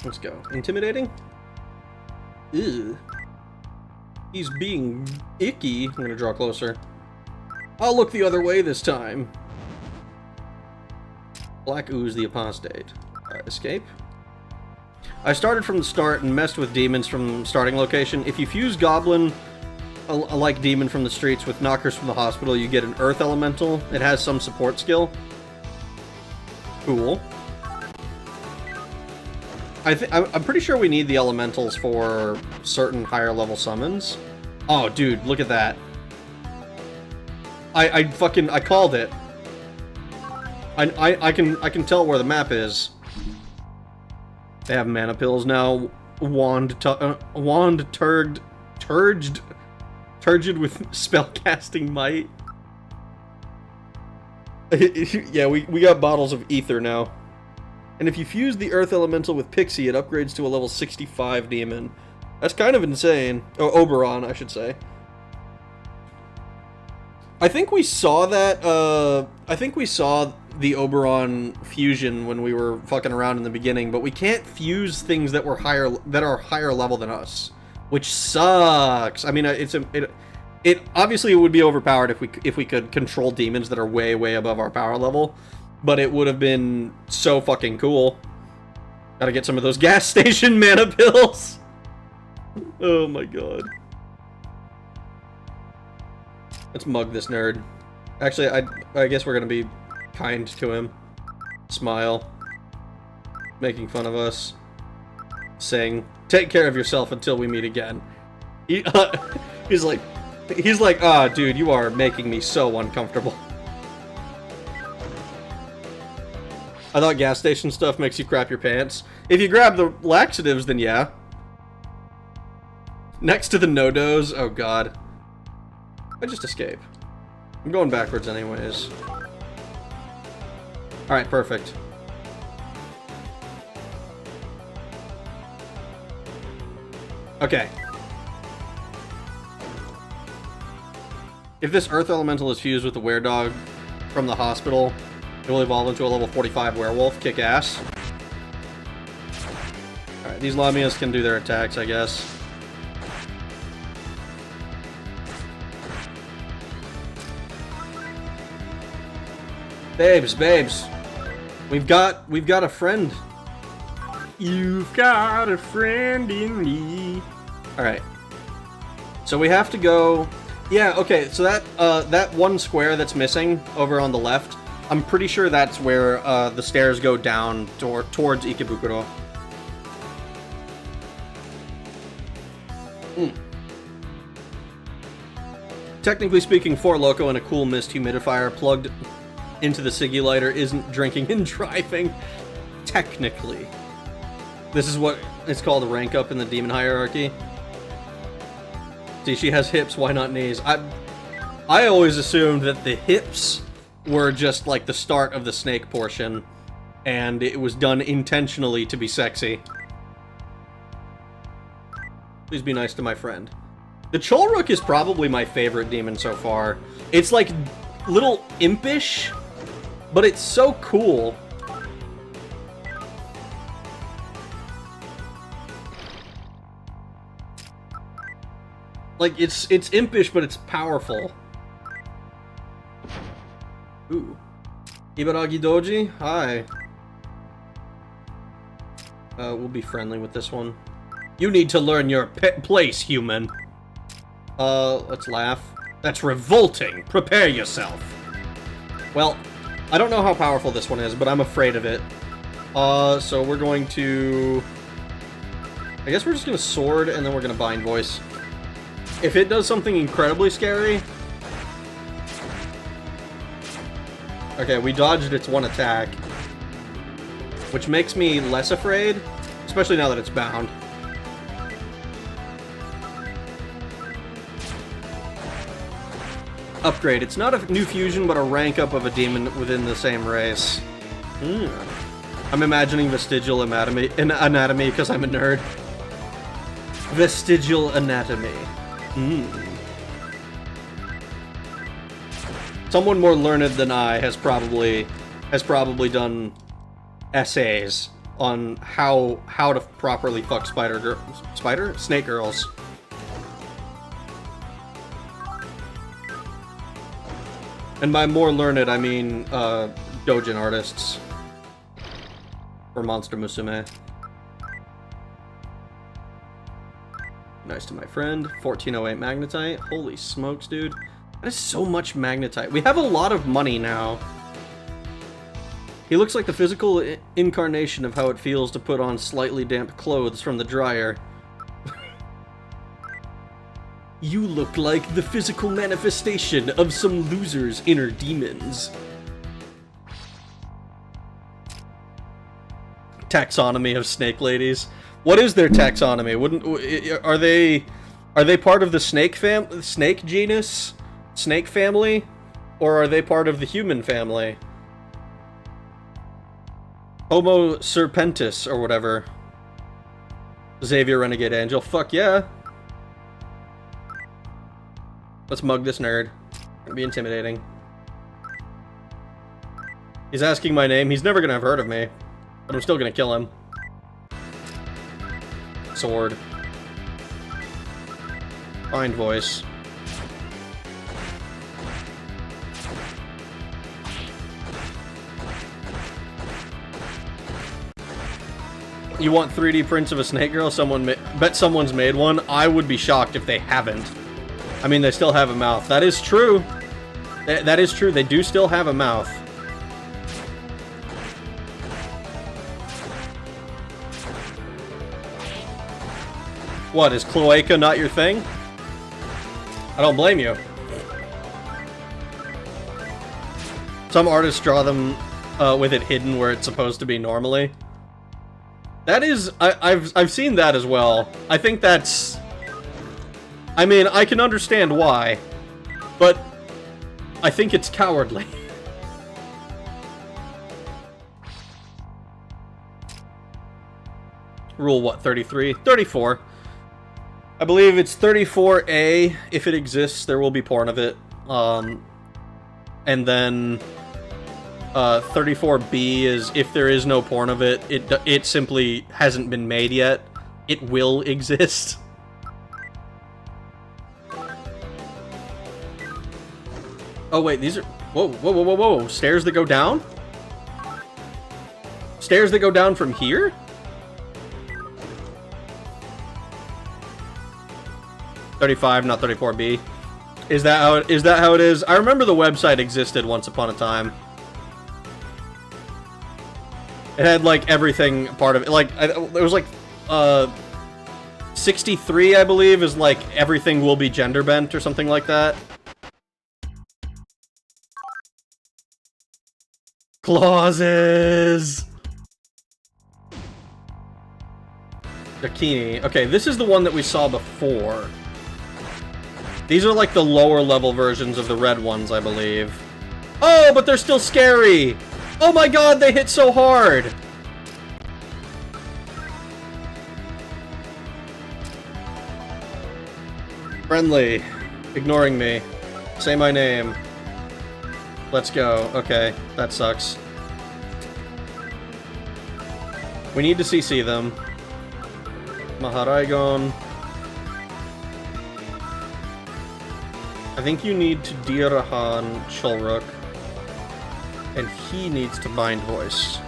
Let's go. Intimidating? Ew. He's being icky. I'm gonna draw closer. I'll look the other way this time. Black Ooze the Apostate. Escape. I started from the start and messed with demons from starting location. If you fuse Goblin, like Demon from the streets, with Knockers from the hospital, you get an Earth Elemental. It has some support skill. Cool. I'm pretty sure we need the Elementals for certain higher level summons. Oh, dude, look at that. I called it. I can tell where the map is. They have mana pills now. Turgid with spellcasting might. Yeah, we got bottles of ether now. And if you fuse the Earth Elemental with Pixie, it upgrades to a level 65 demon. That's kind of insane. Oh, Oberon, I should say. I think we saw that, I think we saw the Oberon fusion when we were fucking around in the beginning, but we can't fuse things that are higher level than us, which sucks. I mean, it obviously would be overpowered if we could control demons that are way above our power level, but it would have been so fucking cool. Gotta get some of those gas station mana pills. Oh my god. Let's mug this nerd. Actually, I guess we're gonna be kind to him. Smile. Making fun of us. Saying, take care of yourself until we meet again. He's like, ah, dude, you are making me so uncomfortable. I thought gas station stuff makes you crap your pants. If you grab the laxatives, then yeah. Next to the no-dos, oh god. I just escape. I'm going backwards anyways. Alright, perfect. Okay. If this Earth Elemental is fused with the Were-Dog from the hospital, it will evolve into a level 45 werewolf. Kick ass. Alright, these Lamias can do their attacks, I guess. Babes. We've got a friend. You've got a friend in me. Alright. So we have to go... Yeah, okay, so that one square that's missing over on the left, I'm pretty sure that's where the stairs go down towards Ikebukuro. Technically speaking, Four Loko and a Cool Mist humidifier plugged into the Siggy lighter isn't drinking and driving. Technically. This is what it's called a rank up in the demon hierarchy. See, she has hips, why not knees? I always assumed that the hips were just like the start of the snake portion, and it was done intentionally to be sexy. Please be nice to my friend. The Cholrook is probably my favorite demon so far. It's like little impish, but it's so cool. Like, it's impish, but it's powerful. Ooh. Ibaragi Doji? Hi. We'll be friendly with this one. You need to learn your place, human. Let's laugh. That's revolting. Prepare yourself. Well, I don't know how powerful this one is, but I'm afraid of it. So we're going to... I guess we're just gonna sword, and then we're gonna bind voice. If it does something incredibly scary... Okay, we dodged its one attack. Which makes me less afraid, especially now that it's bound. Upgrade. It's not a new fusion, but a rank up of a demon within the same race. I'm imagining vestigial anatomy because I'm a nerd. Vestigial anatomy. Someone more learned than I has probably done essays on how to properly fuck snake girls. And by more learned, I mean, doujin artists. Or Monster Musume. Nice to my friend. 1408 Magnetite. Holy smokes, dude. That is so much Magnetite. We have a lot of money now. He looks like the physical incarnation of how it feels to put on slightly damp clothes from the dryer. You look like the physical manifestation of some loser's inner demons. Taxonomy of snake ladies. What is their taxonomy? Are they part of the snake genus? Snake family? Or are they part of the human family? Homo serpentis, or whatever. Xavier Renegade Angel. Fuck yeah. Let's mug this nerd. Gonna be intimidating. He's asking my name. He's never gonna have heard of me. But I'm still gonna kill him. Sword. Find voice. You want 3D prints of a snake girl? Bet someone's made one. I would be shocked if they haven't. I mean, they still have a mouth. That is true. That is true. They do still have a mouth. What, is cloaca not your thing? I don't blame you. Some artists draw them with it hidden where it's supposed to be normally. That is, I've seen that as well. I think that's... I mean, I can understand why, but I think it's cowardly. Rule what, 33? 34. I believe it's 34A. If it exists, there will be porn of it. And then 34B is if there is no porn of it, it simply hasn't been made yet. It will exist. Oh wait, these are... Whoa, whoa, whoa, whoa, whoa. Stairs that go down? Stairs that go down from here? $35, not 34B. Is that how it is? I remember the website existed once upon a time. It had, like, everything part of it. Like, it was, like, 63, I believe, is, like, everything will be gender bent or something like that. Clauses! Dakini. Okay, this is the one that we saw before. These are, like, the lower level versions of the red ones, I believe. Oh, but they're still scary! Oh my god, they hit so hard! Friendly. Ignoring me. Say my name. Let's go. Okay, that sucks. We need to CC them. Maharaigon. I think you need to Dirahan Shulruk. And he needs to bind voice.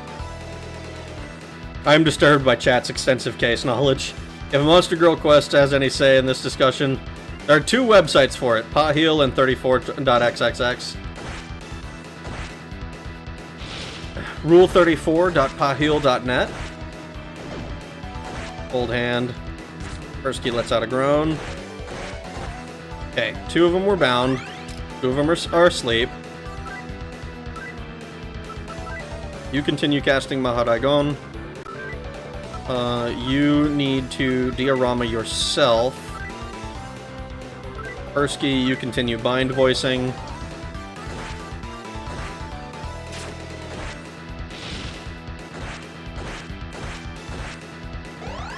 I am disturbed by chat's extensive case knowledge. If a Monster Girl quest has any say in this discussion, there are two websites for it, Potheel and 34.xxx. Rule34.potheel.net. Old hand. Persky lets out a groan. Okay, two of them were bound. Two of them are asleep. You continue casting Maharaigon. You need to diorama yourself. Persky, you continue bind voicing.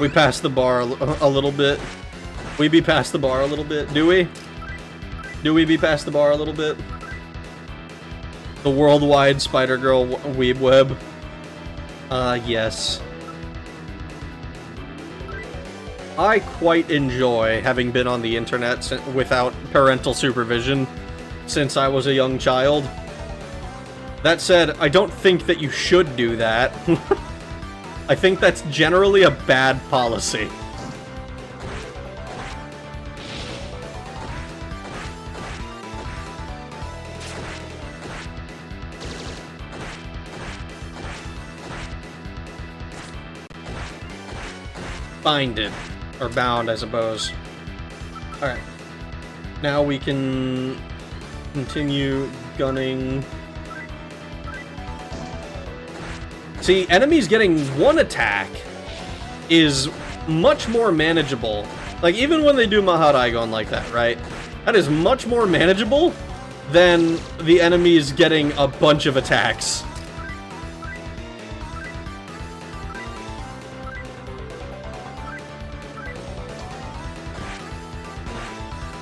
We passed the bar a little bit. We be past the bar a little bit, do we? Do we be past the bar a little bit? The worldwide Spider-Girl weeb web. Yes. I quite enjoy having been on the internet without parental supervision, since I was a young child. That said, I don't think that you should do that. I think that's generally a bad policy. Binded. Or bound, I suppose. Alright. Now we can continue gunning. See, enemies getting one attack is much more manageable. Like, even when they do Maharaigon like that, right? That is much more manageable than the enemies getting a bunch of attacks.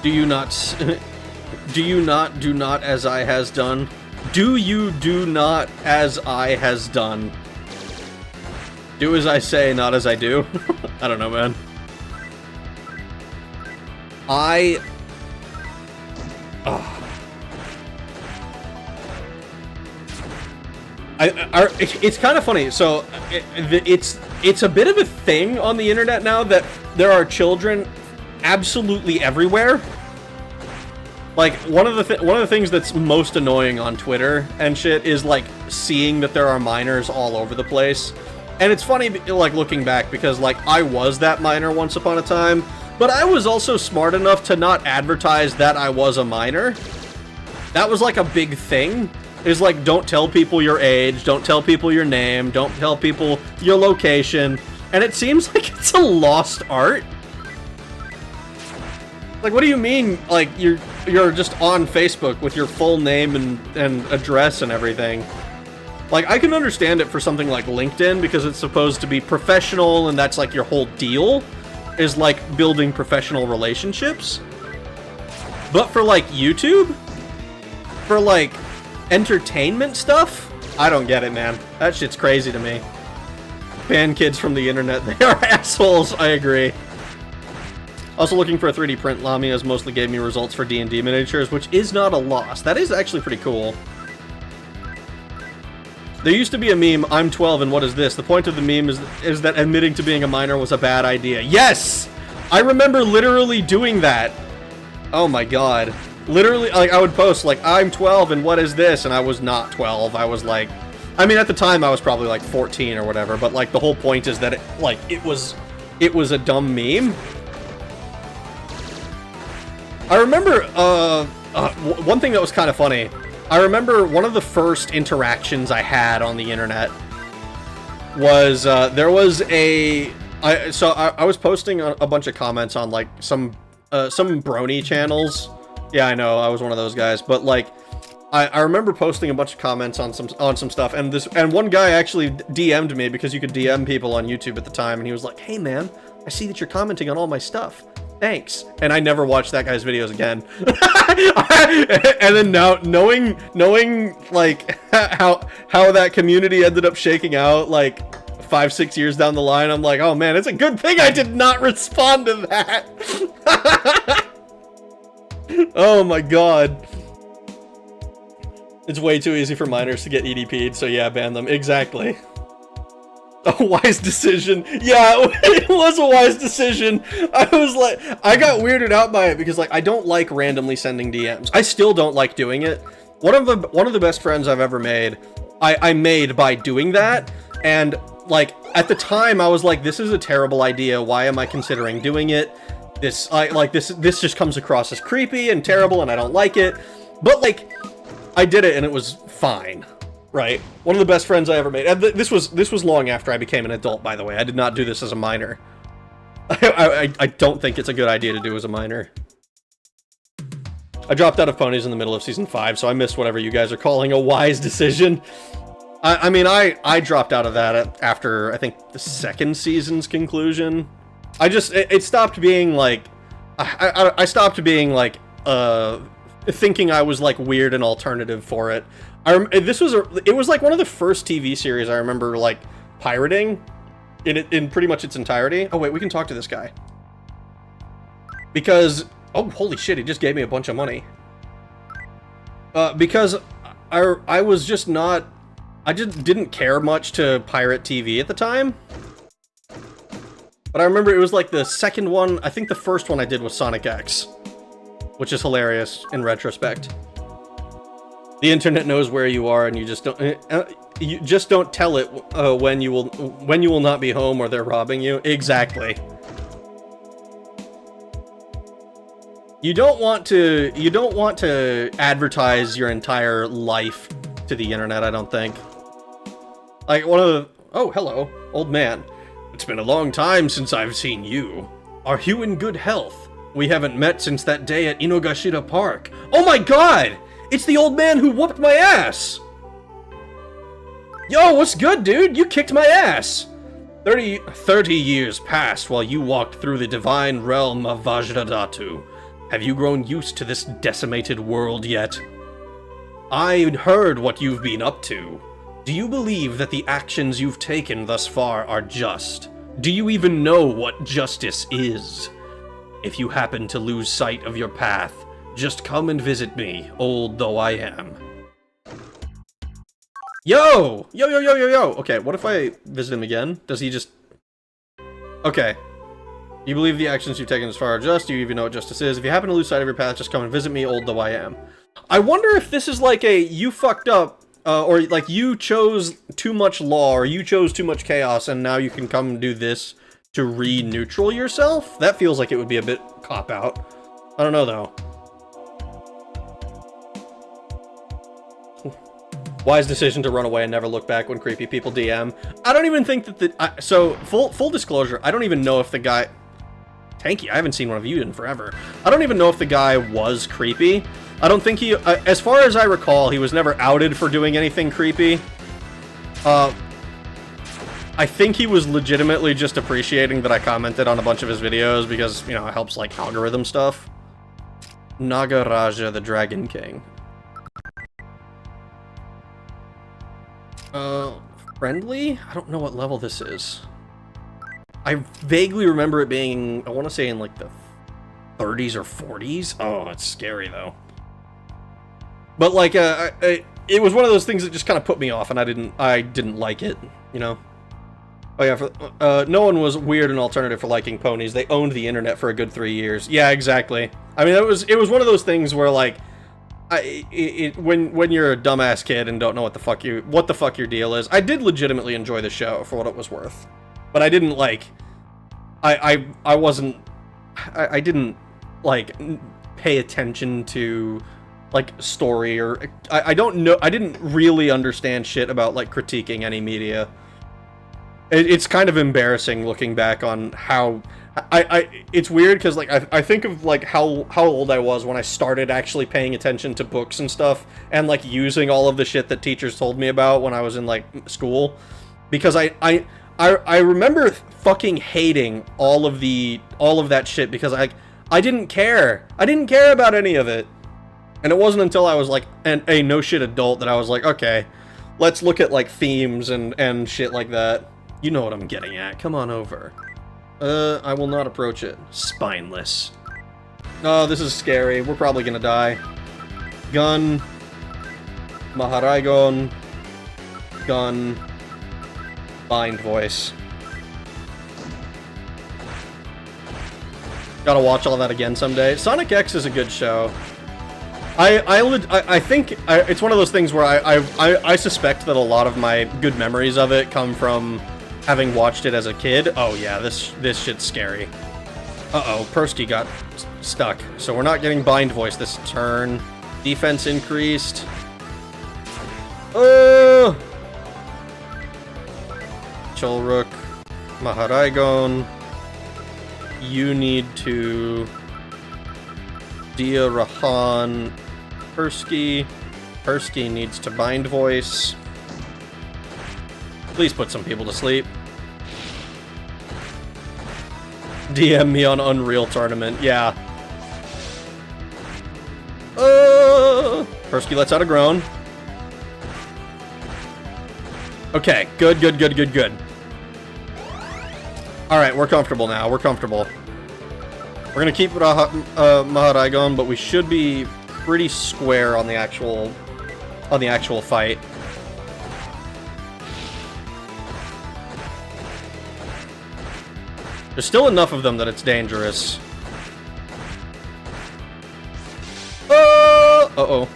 Do you not do not as I has done? Do you do not as I has done? Do as I say, not as I do? I don't know, man. It's kind of funny. So it's a bit of a thing on the internet now that there are children absolutely everywhere. Like, one of the things that's most annoying on Twitter and shit is, like, seeing that there are minors all over the place. And it's funny, like, looking back, because, like, I was that minor once upon a time, but I was also smart enough to not advertise that I was a minor. That was, like, a big thing. Is like, don't tell people your age, don't tell people your name, don't tell people your location. And it seems like it's a lost art. Like, what do you mean, like, you're just on Facebook with your full name and address and everything? Like, I can understand it for something like LinkedIn, because it's supposed to be professional, and that's, like, your whole deal, is, like, building professional relationships. But for, like, YouTube? For, like, entertainment stuff? I don't get it, man. That shit's crazy to me. Ban kids from the internet. They are assholes, I agree. Also looking for a 3D print. Lamia's mostly gave me results for D&D miniatures, which is not a loss. That is actually pretty cool. There used to be a meme, I'm 12 and what is this? The point of the meme is that admitting to being a minor was a bad idea. Yes! I remember literally doing that. Oh my god. Literally, like, I would post, like, I'm 12 and what is this? And I was not 12. I was like, I mean, at the time I was probably like 14 or whatever, but like the whole point is that it was a dumb meme. I remember, one thing that was kind of funny. I remember one of the first interactions I had on the internet was, there was I was posting a bunch of comments on, like, some brony channels. Yeah, I know, I was one of those guys, but, like, I remember posting a bunch of comments on some stuff, and one guy actually DM'd me, because you could DM people on YouTube at the time, and he was like, hey man, I see that you're commenting on all my stuff. Thanks. And I never watched that guy's videos again. And then now, knowing like how that community ended up shaking out, like 5-6 years down the line, I'm like, oh man, it's a good thing I did not respond to that. Oh my god. It's way too easy for minors to get EDP'd, so yeah, ban them. Exactly. A wise decision. Yeah, it was a wise decision. I was like, I got weirded out by it because, like, I don't like randomly sending DMs. I still don't like doing it. One of the best friends I've ever made, I made by doing that, and, like, at the time I was like, this is a terrible idea. Why am I considering doing it? This just comes across as creepy and terrible, and I don't like it. But, like, I did it and it was fine. Right? One of the best friends I ever made. And this was long after I became an adult, by the way. I did not do this as a minor. I don't think it's a good idea to do as a minor. I dropped out of Ponies in the middle of Season 5, so I missed whatever you guys are calling a wise decision. I mean, I dropped out of that after, I think, the second season's conclusion. It stopped being, like... I stopped being, like, thinking I was, like, weird and alternative for it. It was like one of the first TV series I remember, like, pirating in pretty much its entirety. Oh wait, we can talk to this guy. Because, oh holy shit, he just gave me a bunch of money. Because I was just not... I just didn't care much to pirate TV at the time. But I remember it was like the second one, I think the first one I did was Sonic X. Which is hilarious in retrospect. The internet knows where you are and you just don't tell it when you will not be home or they're robbing you. Exactly. You don't want to advertise your entire life to the internet, I don't think. Like one of the... Oh, hello, old man. It's been a long time since I've seen you. Are you in good health? We haven't met since that day at Inogashira Park. Oh my god! It's the old man who whooped my ass! Yo, what's good, dude? You kicked my ass! 30 years passed while you walked through the divine realm of Vajradhatu. Have you grown used to this decimated world yet? I heard what you've been up to. Do you believe that the actions you've taken thus far are just? Do you even know what justice is? If you happen to lose sight of your path, just come and visit me, old though I am. Yo! Yo! Okay, what if I visit him again? Does he just... Okay. You believe the actions you've taken as far are just? Do you even know what justice is? If you happen to lose sight of your path, just come and visit me, old though I am. I wonder if this is like a, you fucked up, or like you chose too much law, or you chose too much chaos, and now you can come and do this to re-neutral yourself? That feels like it would be a bit cop-out. I don't know, though. Wise decision to run away and never look back when creepy people DM. I don't even think that so, full disclosure, I don't even know if the guy... Tanky, I haven't seen one of you in forever. I don't even know if the guy was creepy. I don't think he... as far as I recall, he was never outed for doing anything creepy. I think he was legitimately just appreciating that I commented on a bunch of his videos because, you know, it helps, like, algorithm stuff. Nagaraja, the Dragon King. Friendly? I don't know what level this is. I vaguely remember it being, I want to say in, like, the 30s or 40s. Oh, it's scary, though. But, like, it was one of those things that just kind of put me off, and I didn't like it, you know? Oh yeah, no one was weird and alternative for liking ponies. They owned the internet for a good 3 years. Yeah, exactly. I mean, it was one of those things where, like, when you're a dumbass kid and don't know what the fuck your deal is. I did legitimately enjoy the show for what it was worth, but I didn't like. I didn't like pay attention to like story or I don't know. I didn't really understand shit about like critiquing any media. It's kind of embarrassing looking back on how it's weird because like I think of like how old I was when I started actually paying attention to books and stuff and like using all of the shit that teachers told me about when I was in like school, because I remember fucking hating all of that shit because I didn't care about any of it, and it wasn't until I was like a no shit adult that I was like, okay, let's look at like themes and shit like that. You know what I'm getting at. Come on over. I will not approach it. Spineless. Oh, this is scary. We're probably gonna die. Gun. Maharaigon. Gun. Bind voice. Gotta watch all that again someday. Sonic X is a good show. I think it's one of those things where I suspect that a lot of my good memories of it come from having watched it as a kid. Oh yeah, this shit's scary. Uh-oh, Persky got stuck. So we're not getting bind voice this turn. Defense increased. Cholrook. Maharaigon. You need to... Dia Rahan. Persky. Persky needs to bind voice. Please put some people to sleep. DM me on Unreal Tournament, yeah. Persky lets out a groan. Okay, good. Alright, we're comfortable now, we're comfortable. We're gonna keep Maharaigon, but we should be pretty square on the actual fight. There's still enough of them that it's dangerous. Oh! Uh-oh.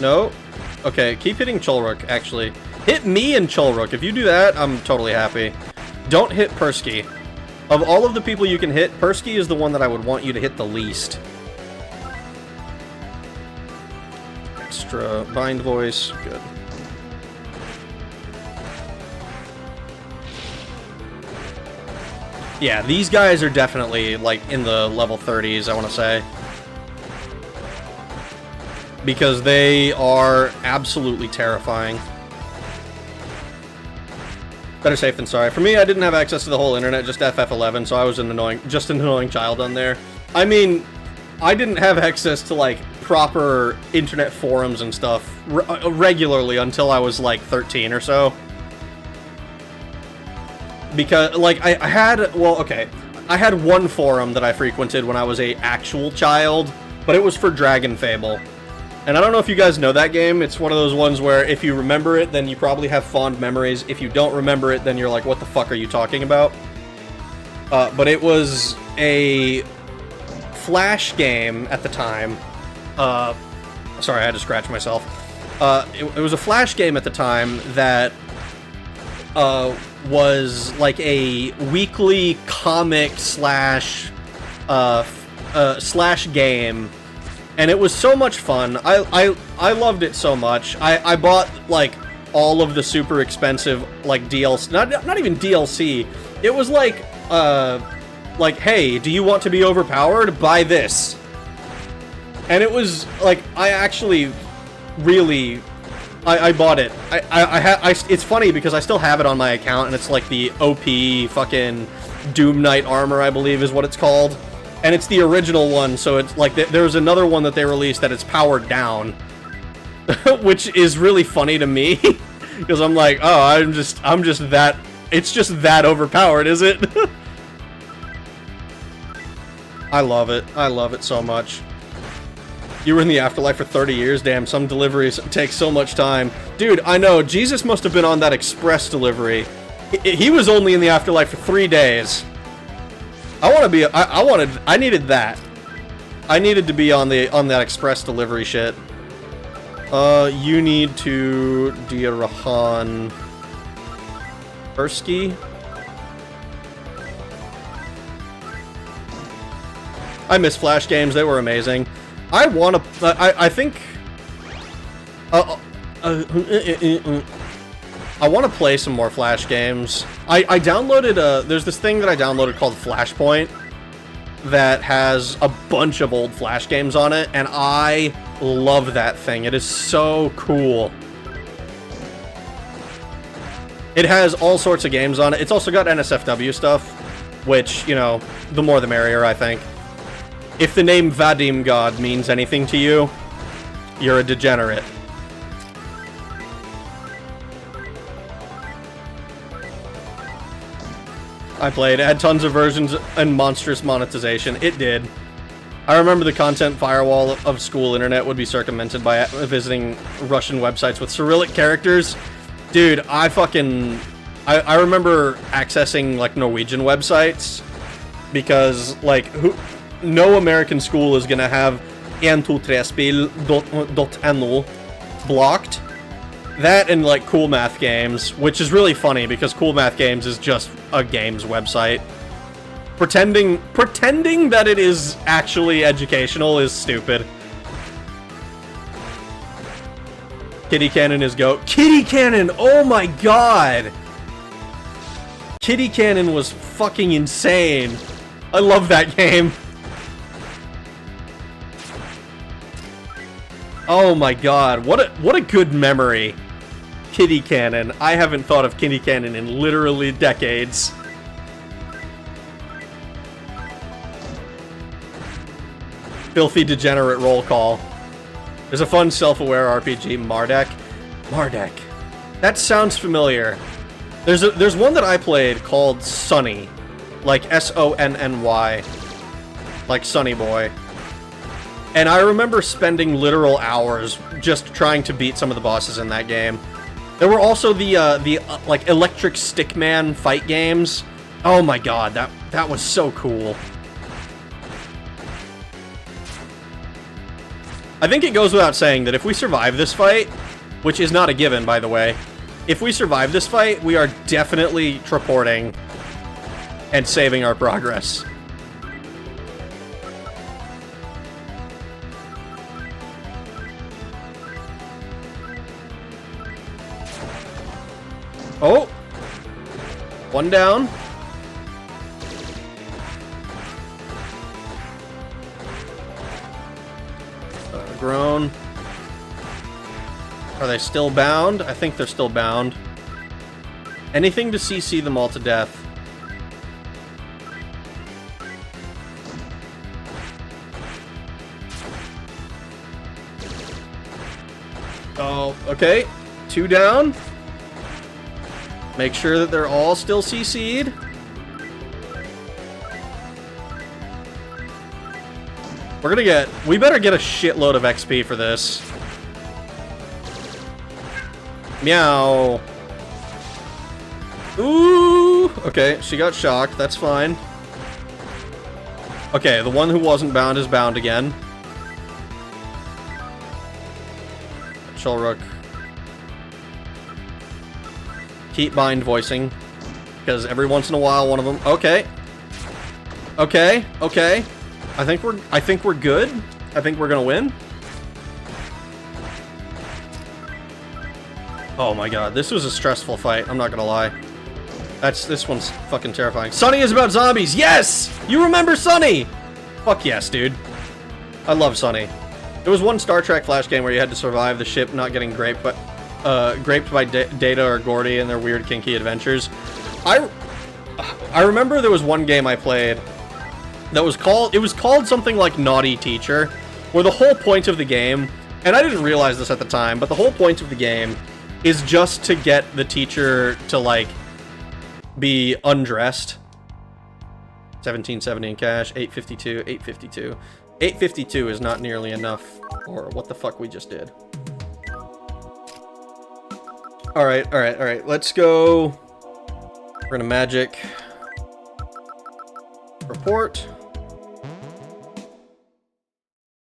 No? Okay, keep hitting Cholrook, actually. Hit me and Cholrook. If you do that, I'm totally happy. Don't hit Persky. Of all of the people you can hit, Persky is the one that I would want you to hit the least. Extra bind voice. Good. Yeah, these guys are definitely, like, in the level 30s, I want to say. Because they are absolutely terrifying. Better safe than sorry. For me, I didn't have access to the whole internet, just FF11, so I was an annoying child on there. I mean, I didn't have access to, like, proper internet forums and stuff regularly until I was, like, 13 or so. Because, like, I had one forum that I frequented when I was a actual child, but it was for Dragon Fable. And I don't know if you guys know that game. It's one of those ones where if you remember it, then you probably have fond memories. If you don't remember it, then you're like, what the fuck are you talking about? But it was a Flash game at the time. Sorry, I had to scratch myself. It was a Flash game at the time that was like a weekly comic slash game, and it was so much fun. I loved it so much. I bought like all of the super expensive like DLC, not even DLC. It was like hey, do you want to be overpowered? Buy this. And it was like I actually really I bought it. It's funny because I still have it on my account, and it's like the OP fucking Doom Knight armor, I believe is what it's called. And it's the original one, so it's like there's another one that they released that it's powered down. Which is really funny to me. Because I'm like, oh, I'm just that, it's just that overpowered, is it? I love it. I love it so much. You were in the afterlife for 30 years? Damn, some deliveries take so much time. Dude, I know, Jesus must have been on that express delivery. He was only in the afterlife for 3 days. I needed that. I needed to be on that express delivery shit. You need to Diarahan Persky. I miss Flash games, they were amazing. I think I want to play some more Flash games. I downloaded there's this thing that I downloaded called Flashpoint that has a bunch of old Flash games on it, and I love that thing. It is so cool. It has all sorts of games on it. It's also got NSFW stuff, which, you know, the more the merrier, I think. If the name Vadim God means anything to you, you're a degenerate. I played. It had tons of versions and monstrous monetization. It did. I remember the content firewall of school internet would be circumvented by visiting Russian websites with Cyrillic characters. Dude, I remember accessing, like, Norwegian websites because, like, no American school is gonna have 123spil.no blocked. That and, like, Cool Math Games, which is really funny because Cool Math Games is just a games website. Pretending that it is actually educational is stupid. Kitty Cannon is GOAT. Kitty Cannon! Oh my god! Kitty Cannon was fucking insane. I love that game. Oh my god, what a good memory. Kitty Cannon. I haven't thought of Kitty Cannon in literally decades. Filthy degenerate roll call. There's a fun self-aware RPG, Mardek. Mardek. That sounds familiar. There's one that I played called Sunny. Like S-O-N-N-Y. Like Sunny Boy. And I remember spending literal hours just trying to beat some of the bosses in that game. There were also the like electric stickman fight games. Oh my god, that was so cool. I think it goes without saying that if we survive this fight, which is not a given, by the way, if we survive this fight, we are definitely teleporting and saving our progress. Oh! One down. Grown. Are they still bound? I think they're still bound. Anything to CC them all to death. Oh, okay. 2 down. Make sure that they're all still CC'd. We better get a shitload of XP for this. Meow. Ooh! Okay, she got shocked, that's fine. Okay, the one who wasn't bound is bound again. Shulrook. Keep bind voicing. Because every once in a while one of them... Okay. Okay, okay. I think we're good. I think we're gonna win. Oh my god, this was a stressful fight, I'm not gonna lie. This one's fucking terrifying. Sunny is about zombies! Yes! You remember Sunny! Fuck yes, dude. I love Sunny. There was one Star Trek Flash game where you had to survive the ship not getting graped by Data or Gordy and their weird kinky adventures. I remember there was one game I played that was called something like Naughty Teacher, where the whole point of the game, and I didn't realize this at the time, but the whole point of the game is just to get the teacher to, like, be undressed. 1770 in cash, 852, 852. 852 is not nearly enough for what the fuck we just did. Alright, let's go. We're gonna magic. Report.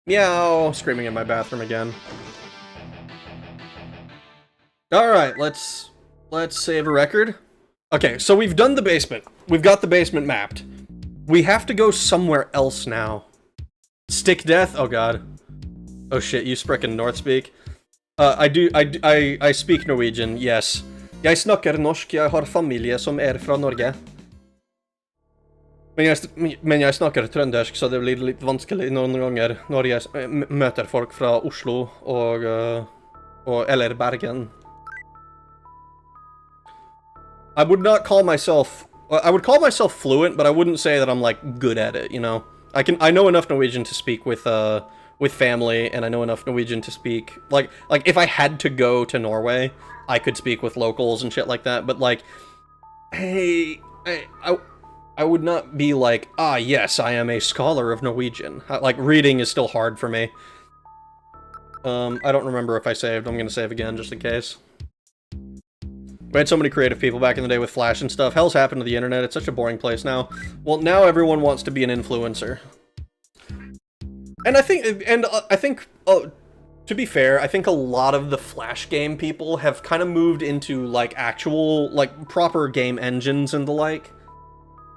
Meow! Screaming in my bathroom again. Alright, let's save a record. Okay, so we've done the basement. We've got the basement mapped. We have to go somewhere else now. Stick death? Oh god. Oh shit, you sprechen Northspeak. I speak Norwegian, yes. Jeg snakker norsk, jeg har familie som fra Norge. Men jeg snakker trøndersk, så det blir litt vanskelig noen ganger når jeg møter folk fra Oslo eller Bergen. I would call myself fluent, but I wouldn't say that I'm like good at it, you know. I know enough Norwegian to speak with family, and I know enough Norwegian to speak like if I had to go to Norway, I could speak with locals and shit like that, but like, hey, I would not be like, ah, yes, I am a scholar of Norwegian. Like, reading is still hard for me. I don't remember if I saved. I'm gonna save again, just in case. We had so many creative people back in the day with Flash and stuff. Hell's happened to the internet. It's such a boring place now. Well, now everyone wants to be an influencer. And I think, to be fair, I think a lot of the Flash game people have kind of moved into, like, actual, like, proper game engines and the like.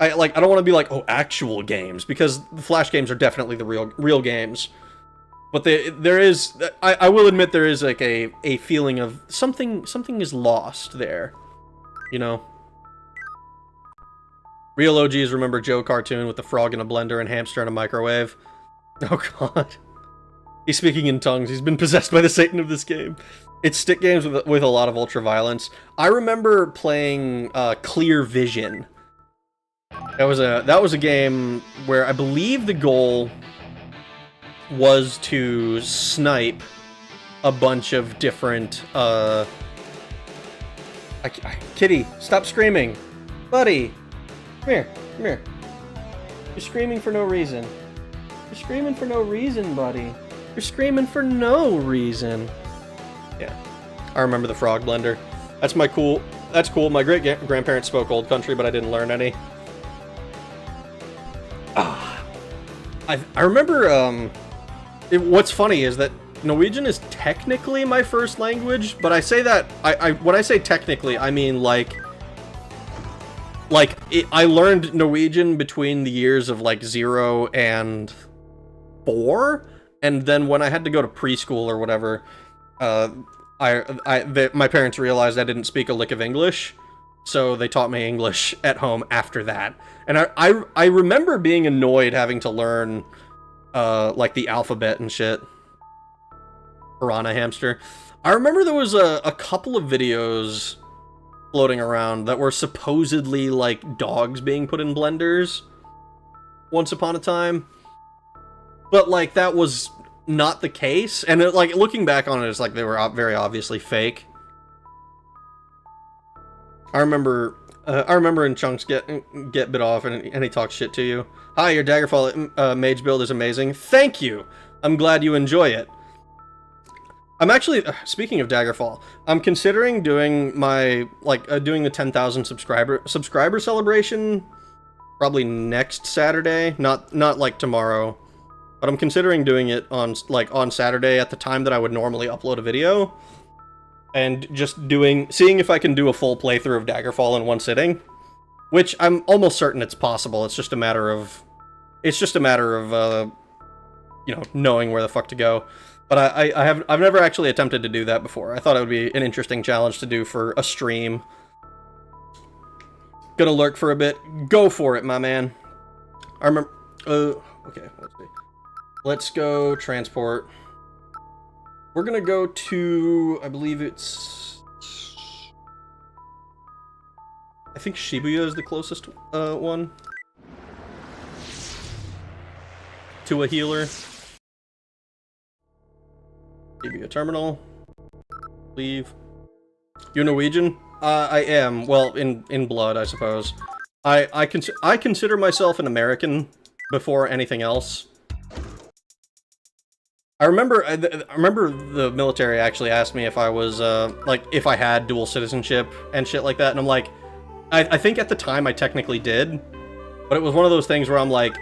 I don't want to be like, oh, actual games, because the Flash games are definitely the real games. But there is, I will admit there is, like, a feeling of something is lost there, you know? Real OGs remember Joe cartoon with the frog in a blender and hamster in a microwave. Oh god. He's speaking in tongues. He's been possessed by the Satan of this game. It's stick games with a lot of ultra-violence. I remember playing Clear Vision. That was a game where I believe the goal was to snipe a bunch of different, Kitty, stop screaming. Buddy, come here, come here. You're screaming for no reason. You're screaming for no reason, buddy. You're screaming for no reason. Yeah. I remember the frog blender. That's cool. My great-grandparents spoke Old Country, but I didn't learn any. I remember, what's funny is that Norwegian is technically my first language, but I say that, when I say technically, I mean like I learned Norwegian between the years of like 0 and 4, and then when I had to go to preschool or whatever, my parents realized I didn't speak a lick of English, so they taught me English at home after that. And I remember being annoyed having to learn, like, the alphabet and shit. Piranha hamster. I remember there was a couple of videos floating around that were supposedly, like, dogs being put in blenders once upon a time. But, like, that was not the case. And, like, looking back on it, it's like they were very obviously fake. I remember in Chunks get bit off and he talks shit to you. Hi, your Daggerfall mage build is amazing. Thank you! I'm glad you enjoy it. I'm actually, speaking of Daggerfall, I'm considering doing my, doing the 10,000 subscriber celebration probably next Saturday. Not like tomorrow. But I'm considering doing it on Saturday at the time that I would normally upload a video. And just seeing if I can do a full playthrough of Daggerfall in one sitting, which I'm almost certain it's possible. It's just a matter of, you know, knowing where the fuck to go. But I've never actually attempted to do that before. I thought it would be an interesting challenge to do for a stream. Gonna lurk for a bit. Go for it, my man. I remember. Okay, let's see. Let's go transport. We're gonna go to, I believe it's... I think Shibuya is the closest one. To a healer. Shibuya terminal. Leave. You're Norwegian? I am. Well, in blood, I suppose. I consider myself an American before anything else. I remember the military actually asked me if I was, if I had dual citizenship and shit like that, and I'm like, I think at the time I technically did, but it was one of those things where I'm like,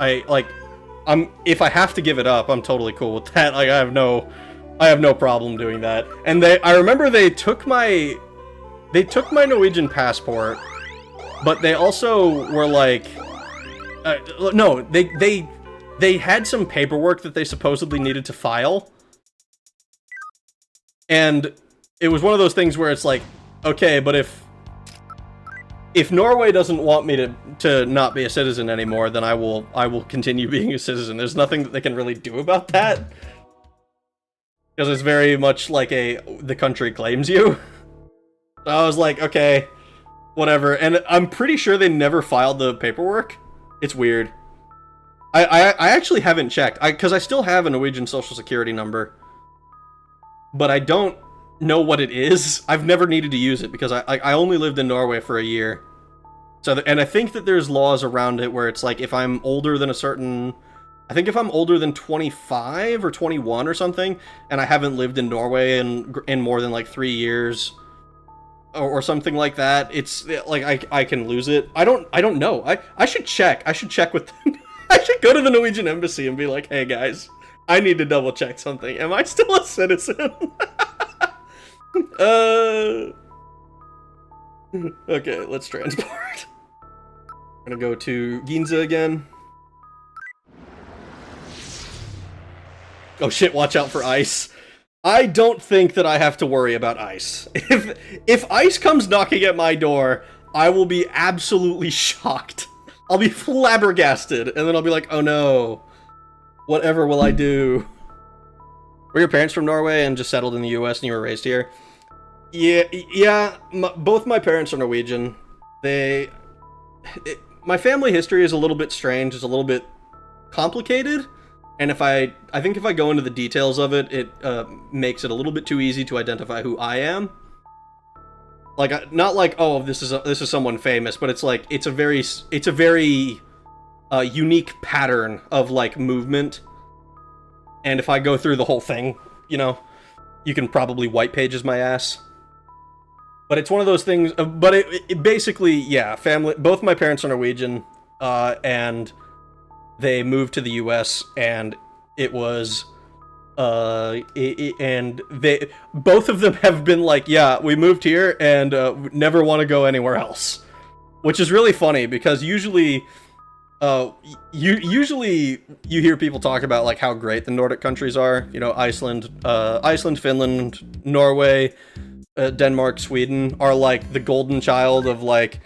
if I have to give it up, I'm totally cool with that. Like, I have no problem doing that. And I remember they took my Norwegian passport, but they also were like, no, they had some paperwork that they supposedly needed to file. And it was one of those things where it's like, okay, but if Norway doesn't want me to not be a citizen anymore, then I will continue being a citizen. There's nothing that they can really do about that. Because it's very much like the country claims you. So I was like, okay, whatever. And I'm pretty sure they never filed the paperwork. It's weird. I actually haven't checked, because I still have a Norwegian social security number, but I don't know what it is. I've never needed to use it, because I only lived in Norway for a year. So, and I think that there's laws around it where it's like, if I'm older than a certain... I think if I'm older than 25 or 21 or something, and I haven't lived in Norway in more than like 3 years, or something like that, it's like I can lose it. I don't know. I should check. I should check with them. I should go to the Norwegian embassy and be like, hey guys, I need to double check something. Am I still a citizen? Okay, let's transport. I'm gonna go to Ginza again. Oh shit, watch out for ice. I don't think that I have to worry about ice. If ice comes knocking at my door, I will be absolutely shocked. I'll be flabbergasted, and then I'll be like, oh no, whatever will I do? Were your parents from Norway and just settled in the US and you were raised here? Yeah, both my parents are Norwegian. My family history is a little bit strange, it's a little bit complicated, and I think if I go into the details of it, it makes it a little bit too easy to identify who I am. Like, not like, oh, this is someone famous, but it's like, it's a very unique pattern of, like, movement. And if I go through the whole thing, you know, you can probably white pages my ass. But it's one of those things, but it basically, yeah, family, both my parents are Norwegian, and they moved to the US, and it was, and they, both of them have been like, yeah, we moved here, and, never want to go anywhere else. Which is really funny, because usually, usually you hear people talk about, like, how great the Nordic countries are, you know, Iceland, Finland, Norway, Denmark, Sweden are like the golden child of like,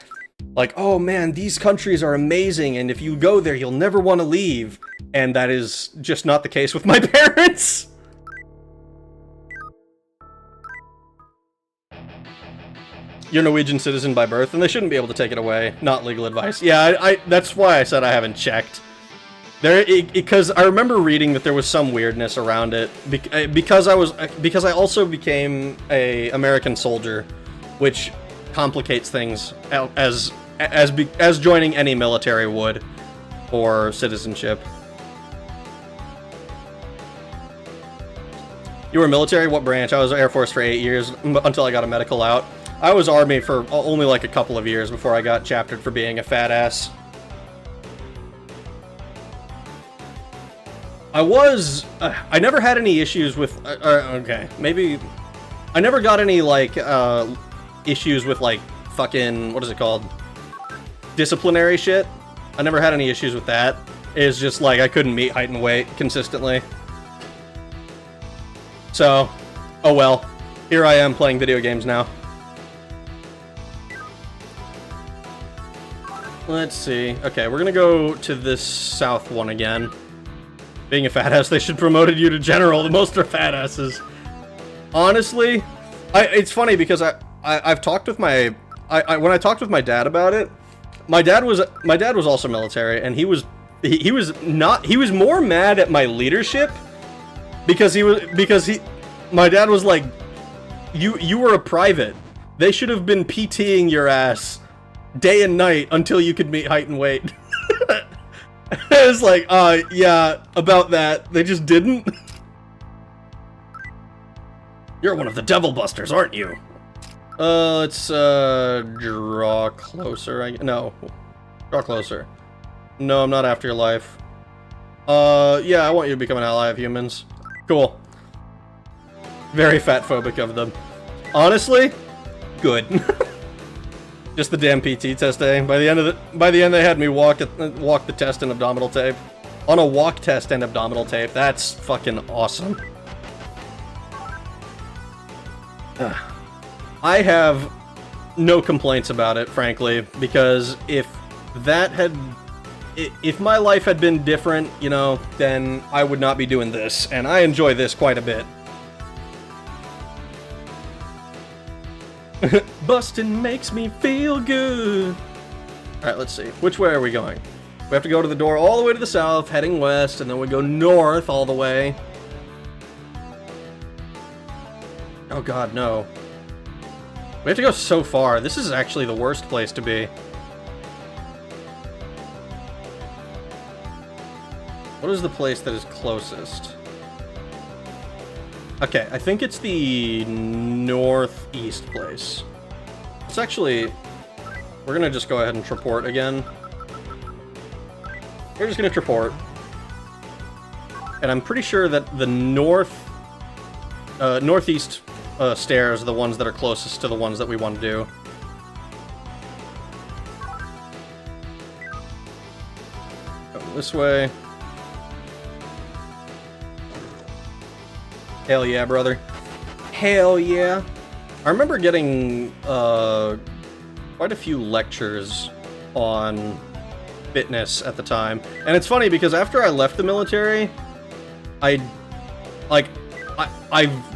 oh man, these countries are amazing, and if you go there, you'll never want to leave. And that is just not the case with my parents. You're Norwegian citizen by birth, and they shouldn't be able to take it away. Not legal advice. Yeah, I that's why I said I haven't checked. Because I remember reading that there was some weirdness around it, because I also became a American soldier, which complicates things as joining any military would, or citizenship. You were military? What branch? I was Air Force for 8 years until I got a medical out. I was Army for only like a couple of years before I got chaptered for being a fat ass. I never had any issues with, okay, maybe, I never got any, like, issues with, like, fucking, what is it called? Disciplinary shit. I never had any issues with that. It's just, like, I couldn't meet height and weight consistently. So, oh well. Here I am playing video games now. Let's see. Okay, we're gonna go to this south one again. Being a fat ass, they should promoted you to general. The most are fat asses. Honestly, it's funny because I've talked with my when I talked with my dad about it. My dad was also military, and he was more mad at my leadership because my dad was like, you were a private. They should have been PTing your ass day and night until you could meet height and weight. I was like, yeah, about that. They just didn't. You're one of the Devil Busters, aren't you? Let's, draw closer, no. Draw closer. No, I'm not after your life. Yeah, I want you to become an ally of humans. Cool. Very fat-phobic of them. Honestly, good. Just the damn PT test, eh? By the end they had me walk the test in abdominal tape. On a walk test and abdominal tape. That's fucking awesome. I have no complaints about it, frankly, because if my life had been different, you know, then I would not be doing this, and I enjoy this quite a bit. Bustin' makes me feel good. Alright, let's see. Which way are we going? We have to go to the door all the way to the south, heading west, and then we go north all the way. Oh god, no. We have to go so far. This is actually the worst place to be. What is the place that is closest? Okay, I think it's the northeast place. It's actually... We're gonna just go ahead and treport again. We're just gonna treport. And I'm pretty sure that the northeast stairs are the ones that are closest to the ones that we want to do. Go this way. Hell yeah, brother. Hell yeah. I remember getting quite a few lectures on fitness at the time. And it's funny because after I left the military, I've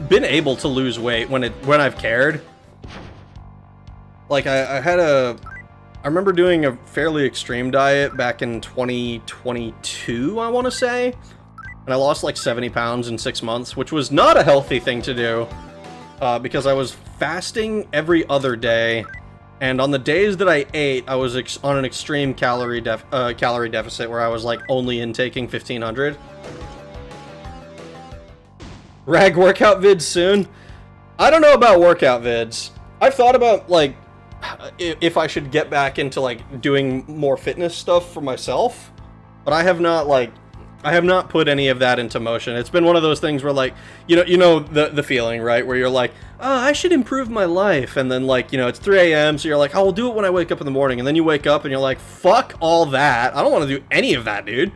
been able to lose weight when I've cared. Like I remember doing a fairly extreme diet back in 2022, I want to say. And I lost like 70 pounds in 6 months, which was not a healthy thing to do, because I was fasting every other day And on the days that I ate, I was on an extreme calorie deficit where I was like only intaking 1,500. Rag workout vids soon? I don't know about workout vids. I've thought about like if I should get back into like doing more fitness stuff for myself, but I have not put any of that into motion. It's been one of those things where like, you know the feeling, right? Where you're like, oh, I should improve my life. And then like, it's 3 a.m. So you're like, oh, I'll do it when I wake up in the morning. And then you wake up and you're like, fuck all that. I don't want to do any of that, dude.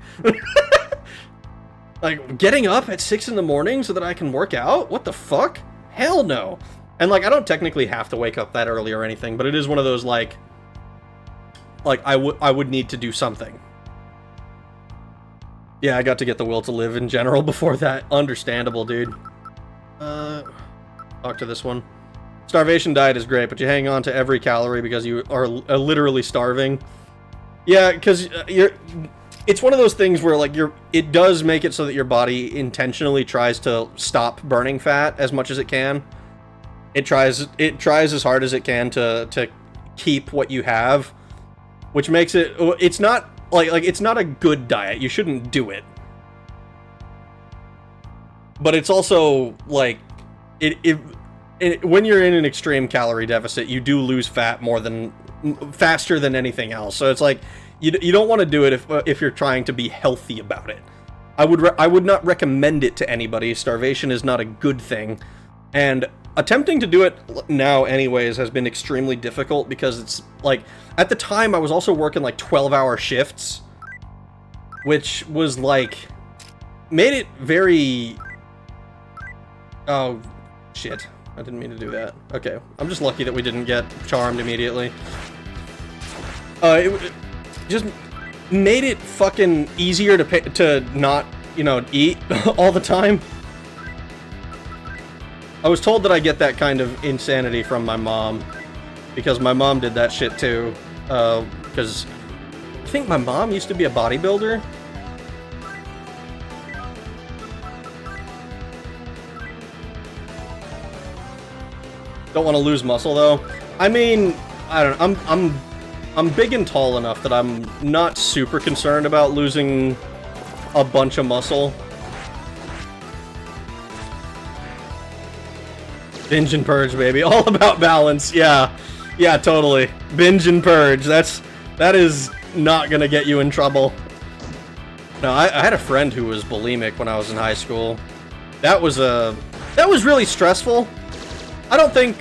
Like getting up at 6 in the morning so that I can work out? What the fuck? Hell no. And like, I don't technically have to wake up that early or anything, but it is one of those like I would need to do something. Yeah, I got to get the will to live in general before that. Understandable, dude. Talk to this one. Starvation diet is great, but you hang on to every calorie because you are literally starving. Yeah, because it's one of those things where like it does make it so that your body intentionally tries to stop burning fat as much as it can. It tries as hard as it can to keep what you have, which makes it's not like it's not a good diet. You shouldn't do it. But it's also like when you're in an extreme calorie deficit, you do lose fat faster than anything else. So it's like you don't want to do it if you're trying to be healthy about it. I would not recommend it to anybody. Starvation is not a good thing, and attempting to do it now anyways has been extremely difficult because it's like at the time I was also working like 12-hour shifts, which was like made it very... Oh shit, I didn't mean to do that. Okay, I'm just lucky that we didn't get charmed immediately. It just made it fucking easier to not, eat all the time. I was told that I get that kind of insanity from my mom, because my mom did that shit too, because I think my mom used to be a bodybuilder. Don't want to lose muscle though. I mean, I don't know, I'm big and tall enough that I'm not super concerned about losing a bunch of muscle. Binge and purge, baby. All about balance. Yeah. Yeah, totally. Binge and purge. That is not gonna get you in trouble. No, I had a friend who was bulimic when I was in high school. That was really stressful. I don't think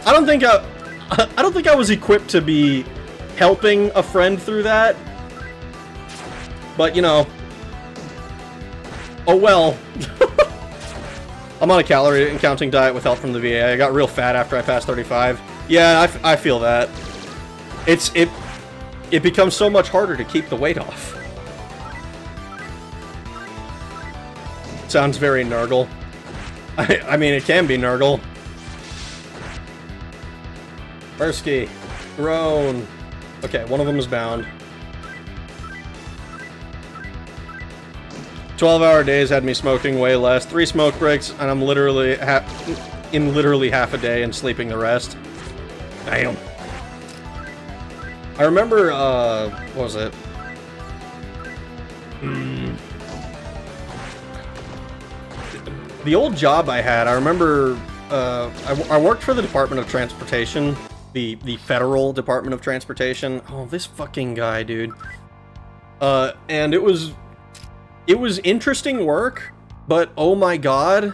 I was equipped to be helping a friend through that. But, oh well. I'm on a calorie and counting diet with help from the VA. I got real fat after I passed 35. Yeah, I feel that. It becomes so much harder to keep the weight off. Sounds very Nurgle. I mean, it can be Nurgle. Bursky. Groan. Okay, one of them is bound. 12-hour days had me smoking way less. 3 smoke breaks, and I'm literally half a day and sleeping the rest. Damn. I remember, what was it? The old job I had, I remember, I worked for the Department of Transportation, the Federal Department of Transportation. Oh, this fucking guy, dude. And it was interesting work, but oh my god,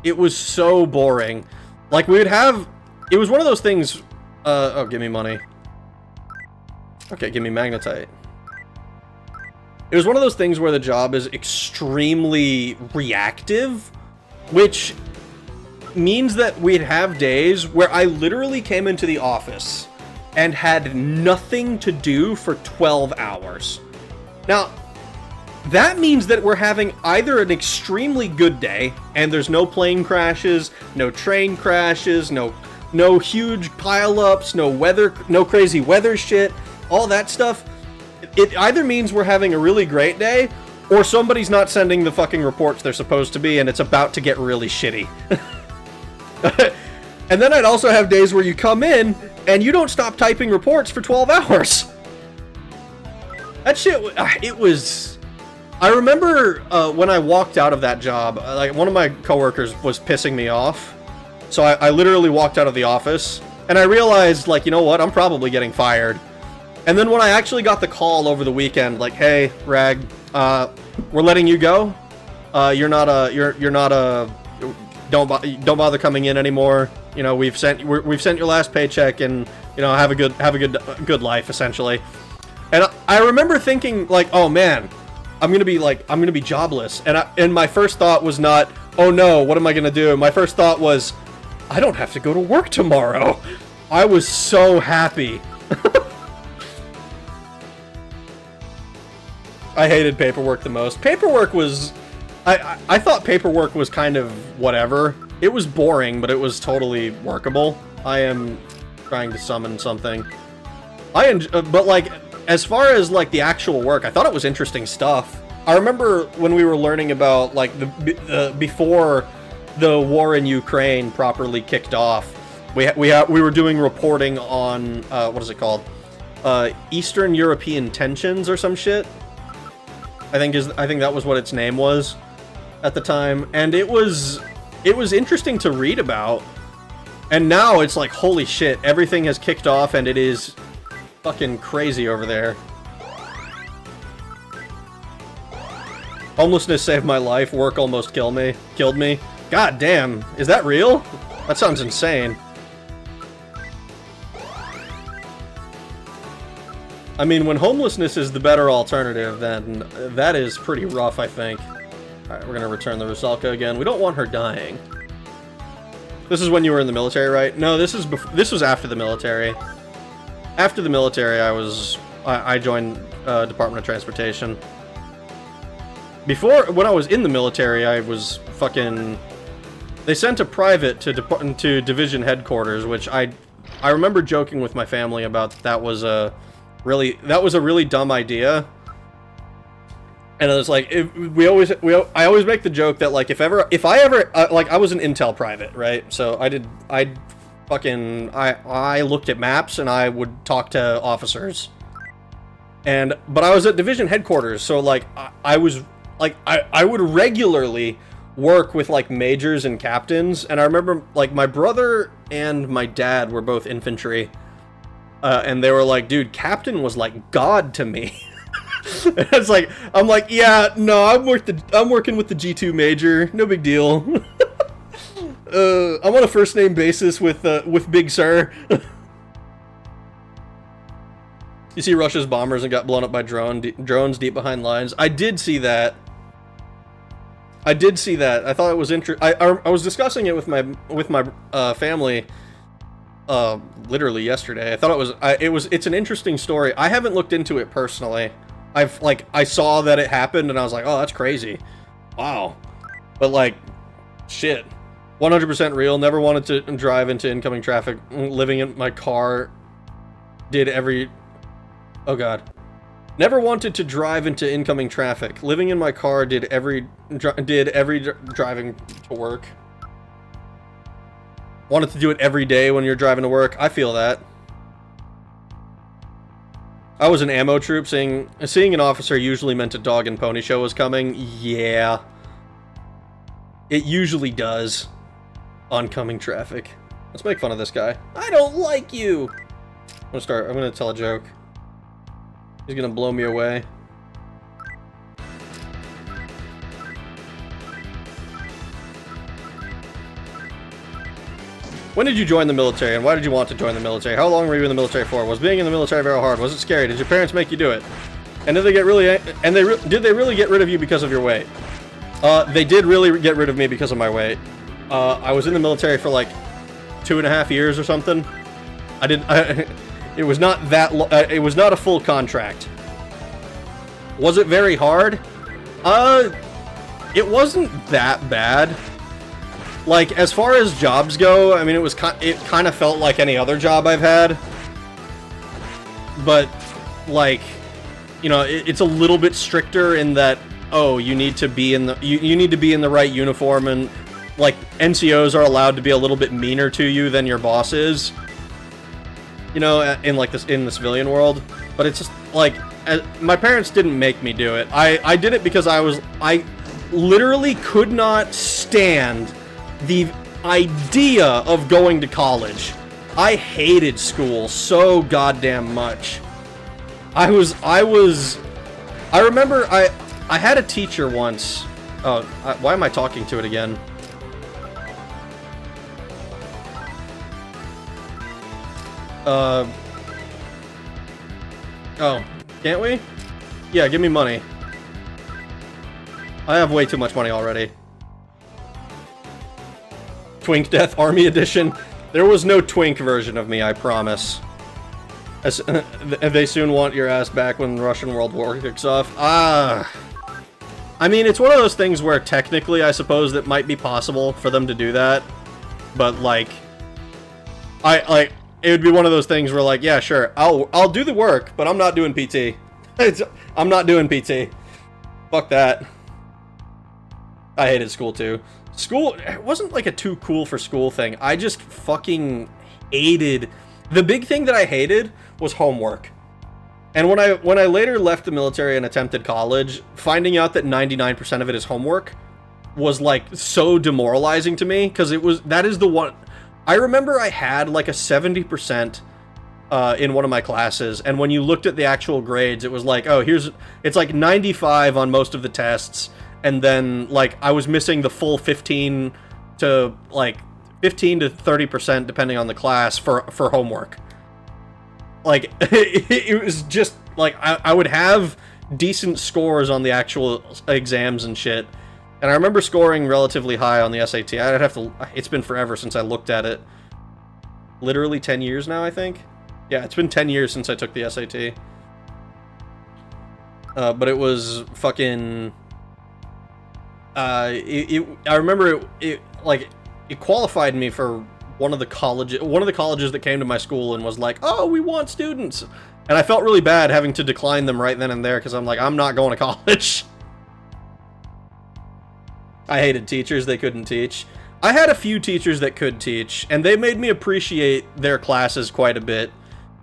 it was so boring. Like, it was one of those things, oh, give me money. Okay, give me magnetite. It was one of those things where the job is extremely reactive, which means that we'd have days where I literally came into the office and had nothing to do for 12 hours. Now, that means that we're having either an extremely good day, and there's no plane crashes, no train crashes, no huge pileups, no crazy weather shit, all that stuff. It either means we're having a really great day, or somebody's not sending the fucking reports they're supposed to be, and it's about to get really shitty. And then I'd also have days where you come in and you don't stop typing reports for 12 hours. That shit, it was... I remember when I walked out of that job, like one of my coworkers was pissing me off. So I literally walked out of the office and I realized, like, you know what, I'm probably getting fired. And then when I actually got the call over the weekend, like, hey, Rag, we're letting you go. You're not a, don't bother coming in anymore. You know, we've sent your last paycheck, and you know, have a good life, essentially. And I remember thinking, like, oh man, I'm gonna be jobless. And my first thought was not, oh no, what am I gonna do? My first thought was, I don't have to go to work tomorrow. I was so happy. I hated paperwork the most. Paperwork was, I thought paperwork was kind of whatever. It was boring, but it was totally workable. I am trying to summon something. But like, as far as like the actual work, I thought it was interesting stuff. I remember when we were learning about like before the war in Ukraine properly kicked off, we were doing reporting on what is it called? Eastern European tensions or some shit. I think that was what its name was at the time, and it was interesting to read about. And now it's like, holy shit, everything has kicked off and it is fucking crazy over there. Homelessness saved my life, work almost killed me. God damn, is that real? That sounds insane. I mean, when homelessness is the better alternative, then that is pretty rough, I think. Alright, we're gonna return the Rusalka again. We don't want her dying. This is when you were in the military, right? No, this was after the military. After the military, I joined Department of Transportation. Before, when I was in the military, I was fucking... They sent a private to division headquarters, which I remember joking with my family about. That was a really dumb idea. And it was like, I always make the joke that like, if I ever like, I was an intel private, right? So I looked at maps and I would talk to officers. But I was at division headquarters, so like, I would regularly work with like majors and captains. And I remember like my brother and my dad were both infantry. And they were like, dude, captain was like God to me. It's like, I'm like, yeah, no, I'm working with the G2 major, no big deal. I'm on a first name basis with Big Sir. You see Russia's bombers and got blown up by drones deep behind lines. I did see that. I thought it was interesting. I was discussing it with my family. Literally yesterday. I thought it's an interesting story. I haven't looked into it personally. I saw that it happened and I was like, oh, that's crazy. Wow. But like, shit. 100% real. Never wanted to drive into incoming traffic. Living in my car did every... Oh god. Never wanted to drive into incoming traffic. Living in my car did every driving to work. Wanted to do it every day when you're driving to work. I feel that. I was an ammo troop. Seeing an officer usually meant a dog and pony show was coming. Yeah. It usually does. Oncoming traffic. Let's make fun of this guy. I don't like you! I'm gonna tell a joke. He's gonna blow me away. When did you join the military, and why did you want to join the military? How long were you in the military for? Was being in the military very hard? Was it scary? Did your parents make you do it? And did they really get rid of you because of your weight? They did really get rid of me because of my weight. I was in the military for like 2.5 years or something. It was not that. It was not a full contract. Was it very hard? It wasn't that bad. Like, as far as jobs go, I mean, it kind of felt like any other job I've had. But, like, you know, it's a little bit stricter in that, oh, you need to be in the, you need to be in the right uniform, and like, NCOs are allowed to be a little bit meaner to you than your boss is. You know, in the civilian world. But it's just, like, my parents didn't make me do it. I did it because I literally could not stand the idea of going to college. I hated school so goddamn much. I remember I had a teacher once. Why am I talking to it again? Oh, can't we? Yeah, give me money. I have way too much money already. Twink Death Army Edition. There was no Twink version of me, I promise. They soon want your ass back when the Russian World War kicks off. I mean, it's one of those things where technically, I suppose, that might be possible for them to do that. But, like, it would be one of those things where, like, yeah, sure, I'll do the work, but I'm not doing PT. I'm not doing PT. Fuck that. I hated school too. School, it wasn't like a too cool for school thing. I just fucking hated. The big thing that I hated was homework. And when I later left the military and attempted college, finding out that 99% of it is homework was like so demoralizing to me, because that is the one. I remember I had like a 70% in one of my classes, and when you looked at the actual grades, it was like, oh, it's like 95 on most of the tests, and then like I was missing the full 15 to 30% depending on the class for homework. Like it was just like I would have decent scores on the actual exams and shit. And I remember scoring relatively high on the SAT. I'd have to. It's been forever since I looked at it. Literally 10 years now, I think. Yeah, it's been 10 years since I took the SAT. But it was fucking. I remember it qualified me for one of the colleges that came to my school and was like, oh, we want students. And I felt really bad having to decline them right then and there, because I'm like, I'm not going to college. I hated teachers, they couldn't teach. I had a few teachers that could teach, and they made me appreciate their classes quite a bit,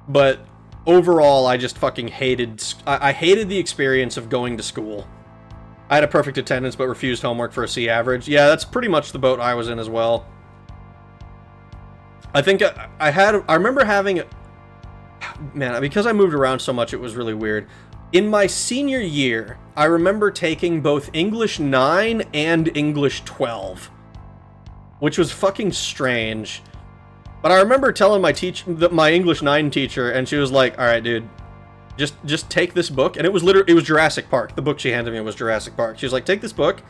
but overall, I just fucking hated, I hated the experience of going to school. I had a perfect attendance, but refused homework for a C average. Yeah, that's pretty much the boat I was in as well. I think I remember having, man, because I moved around so much, it was really weird. In my senior year, I remember taking both English 9 and English 12, which was fucking strange. But I remember telling my English 9 teacher, and she was like, "All right, dude, just take this book." And it was Jurassic Park. The book she handed me was Jurassic Park. She was like, "Take this book.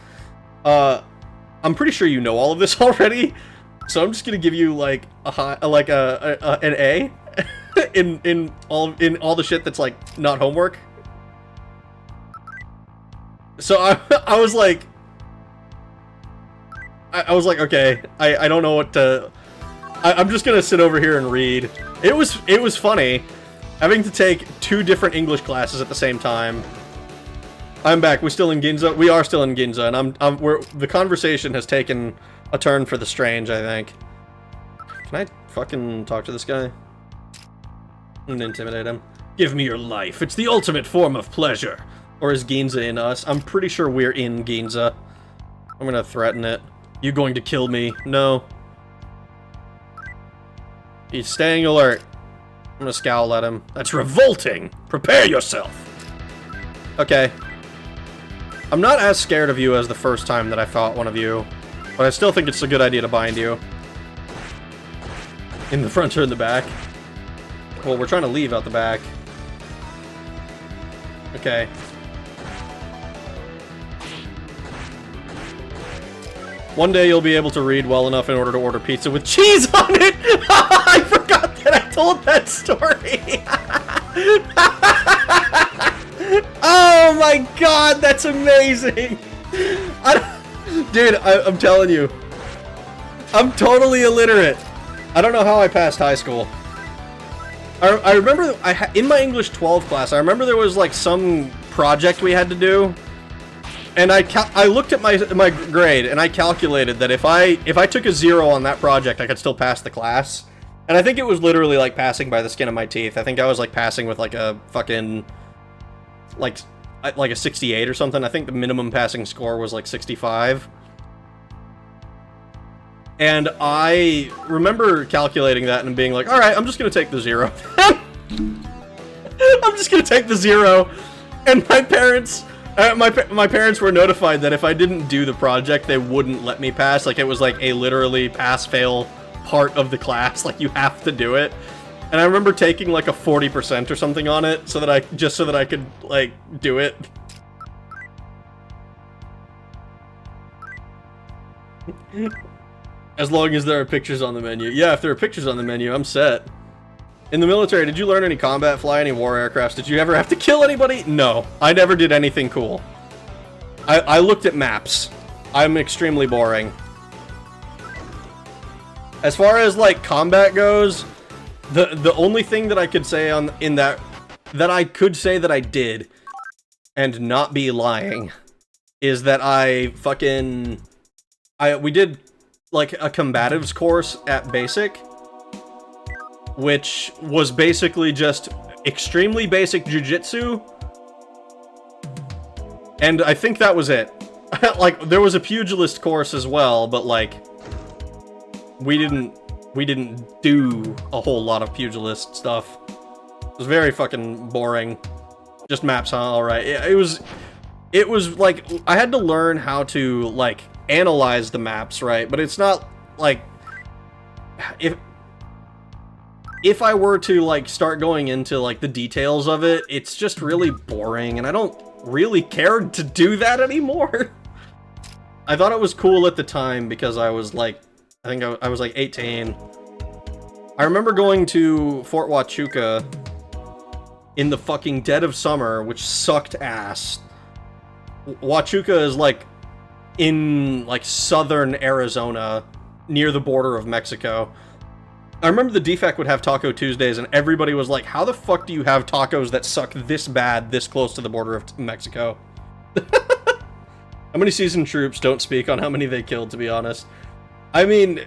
I'm pretty sure you know all of this already, so I'm just gonna give you like an A in all the shit that's like not homework." So I was like, okay, I don't know what to. I'm just gonna sit over here and read. It was funny having to take 2 different English classes at the same time. I'm back. We're still in Ginza. We are still in Ginza, and the conversation has taken a turn for the strange, I think. Can I fucking talk to this guy? I'm gonna intimidate him. Give me your life. It's the ultimate form of pleasure. Or is Ginza in us? I'm pretty sure we're in Ginza. I'm gonna threaten it. You going to kill me? No. He's staying alert. I'm gonna scowl at him. That's revolting! Prepare yourself! Okay. I'm not as scared of you as the first time that I fought one of you, but I still think it's a good idea to bind you. In the front or in the back? Well, we're trying to leave out the back. Okay. One day you'll be able to read well enough in order to order pizza with cheese on it! I forgot that I told that story! Oh my god, that's amazing! Dude, I'm telling you. I'm totally illiterate. I don't know how I passed high school. I remember, in my English 12 class, I remember there was like some project we had to do. And I looked at my grade, and I calculated that if I took a 0 on that project, I could still pass the class. And I think it was literally like passing by the skin of my teeth. I think I was like passing with like a fucking like a 68 or something. I think the minimum passing score was like 65. And I remember calculating that and being like, all right, I'm just gonna take the 0. I'm just gonna take the 0. And my parents. My parents were notified that if I didn't do the project, they wouldn't let me pass. Like, it was like a literally pass-fail part of the class. Like, you have to do it. And I remember taking like a 40% or something on it so that I could like do it. As long as there are pictures on the menu. Yeah, if there are pictures on the menu, I'm set. In the military, did you learn any combat, fly any war aircrafts? Did you ever have to kill anybody? No, I never did anything cool. I looked at maps. I'm extremely boring. As far as like combat goes, the only thing that I could say that I could say that I did and not be lying is that we did like a combatives course at basic, which was basically just extremely basic jiu-jitsu, and I think that was it. Like, there was a pugilist course as well, but like, we didn't do a whole lot of pugilist stuff. It was very fucking boring. Just maps, huh? Alright. It was like, I had to learn how to, like, analyze the maps, right? But it's not, like, if I were to, like, start going into, like, the details of it, it's just really boring, and I don't really care to do that anymore. I thought it was cool at the time because I was, like, I think I was, like, 18. I remember going to Fort Huachuca in the fucking dead of summer, which sucked ass. Huachuca is, like, in, like, southern Arizona, near the border of Mexico. I remember the defect would have Taco Tuesdays, and everybody was like, how the fuck do you have tacos that suck this bad this close to the border of Mexico? How many seasoned troops don't speak on how many they killed, to be honest? I mean,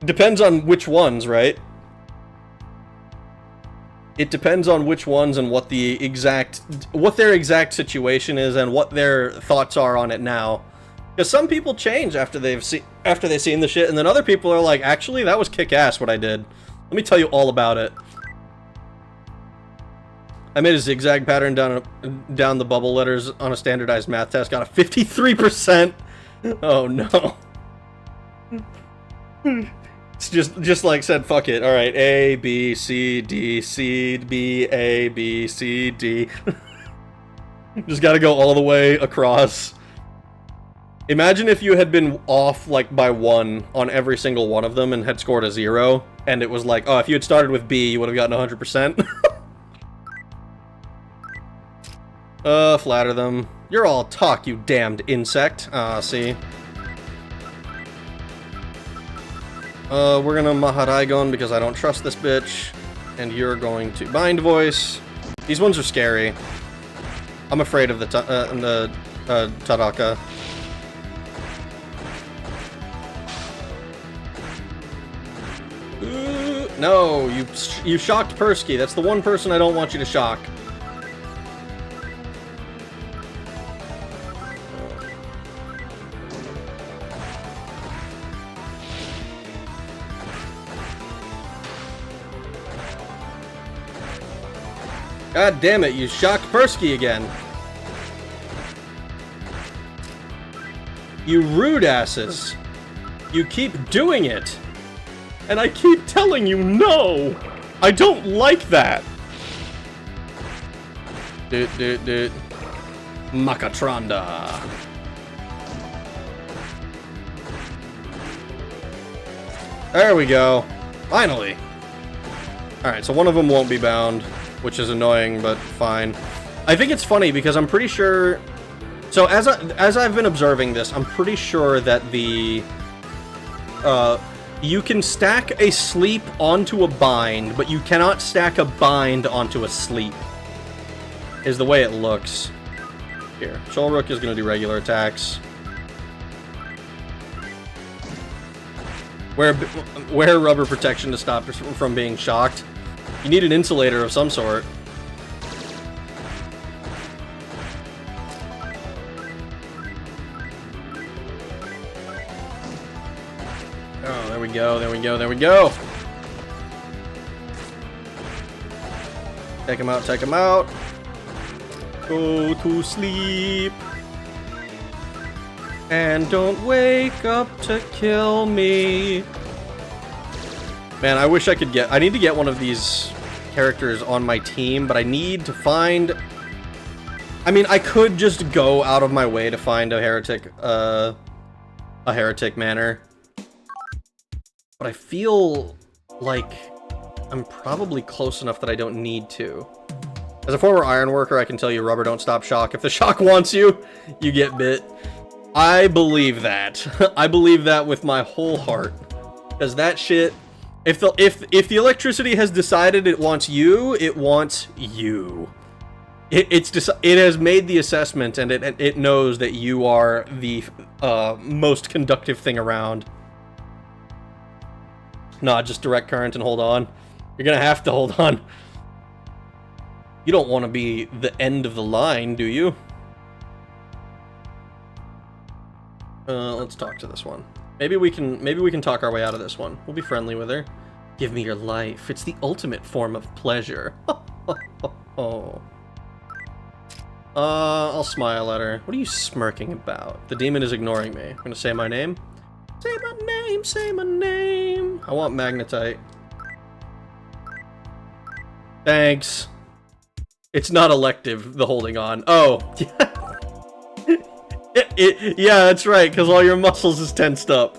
depends on which ones, right? It depends on which ones and what their exact situation is and what their thoughts are on it now. Because some people change after they've seen the shit, and then other people are like, actually, that was kick-ass what I did. Let me tell you all about it. I made a zigzag pattern down the bubble letters on a standardized math test. Got a 53%. Oh no. It's just like said, fuck it. All right, A, B, C, D, C, B, A, B, C, D. Just gotta go all the way across. Imagine if you had been off, like, by 1 on every single one of them and had scored a 0, and it was like, oh, if you had started with B, you would have gotten 100%. Flatter them. You're all talk, you damned insect. See. We're gonna Maharaigon because I don't trust this bitch. And you're going to Bind Voice. These ones are scary. I'm afraid of the Taraka. No, you shocked Persky. That's the one person I don't want you to shock. God damn it, you shocked Persky again. You rude asses. You keep doing it. And I keep telling you no! I don't like that! Makatronda. There we go. Finally. Alright, so one of them won't be bound, which is annoying, but fine. I think it's funny because I'm pretty sure... So as I've been observing this, I'm pretty sure that the... you can stack a sleep onto a bind, but you cannot stack a bind onto a sleep. Is the way it looks. Here, Shulrook is going to do regular attacks. Wear rubber protection to stop from being shocked. You need an insulator of some sort. Oh, there we go, there we go, there we go! Take him out, take him out. Go to sleep. And don't wake up to kill me. Man, I wish I could get... I need to get one of these characters on my team, but I need to find... I mean, I could just go out of my way to find a heretic manor. But I feel like I'm probably close enough that I don't need to. As a former iron worker, I can tell you rubber don't stop shock. If the shock wants you, you get bit. I believe that. I believe that with my whole heart. Because that shit... If the electricity has decided it wants you, it wants you. It has made the assessment, and it knows that you are the most conductive thing around. Nah, just direct current and hold on. You're gonna have to hold on. You don't want to be the end of the line, do you? Let's talk to this one. Maybe we can talk our way out of this one. We'll be friendly with her. Give me your life. It's the ultimate form of pleasure. Oh. I'll smile at her. What are you smirking about? The demon is ignoring me. I'm gonna say my name. Say my name, say my name. I want magnetite. Thanks. It's not elective, the holding on. Oh. Yeah, that's right, because all your muscles is tensed up.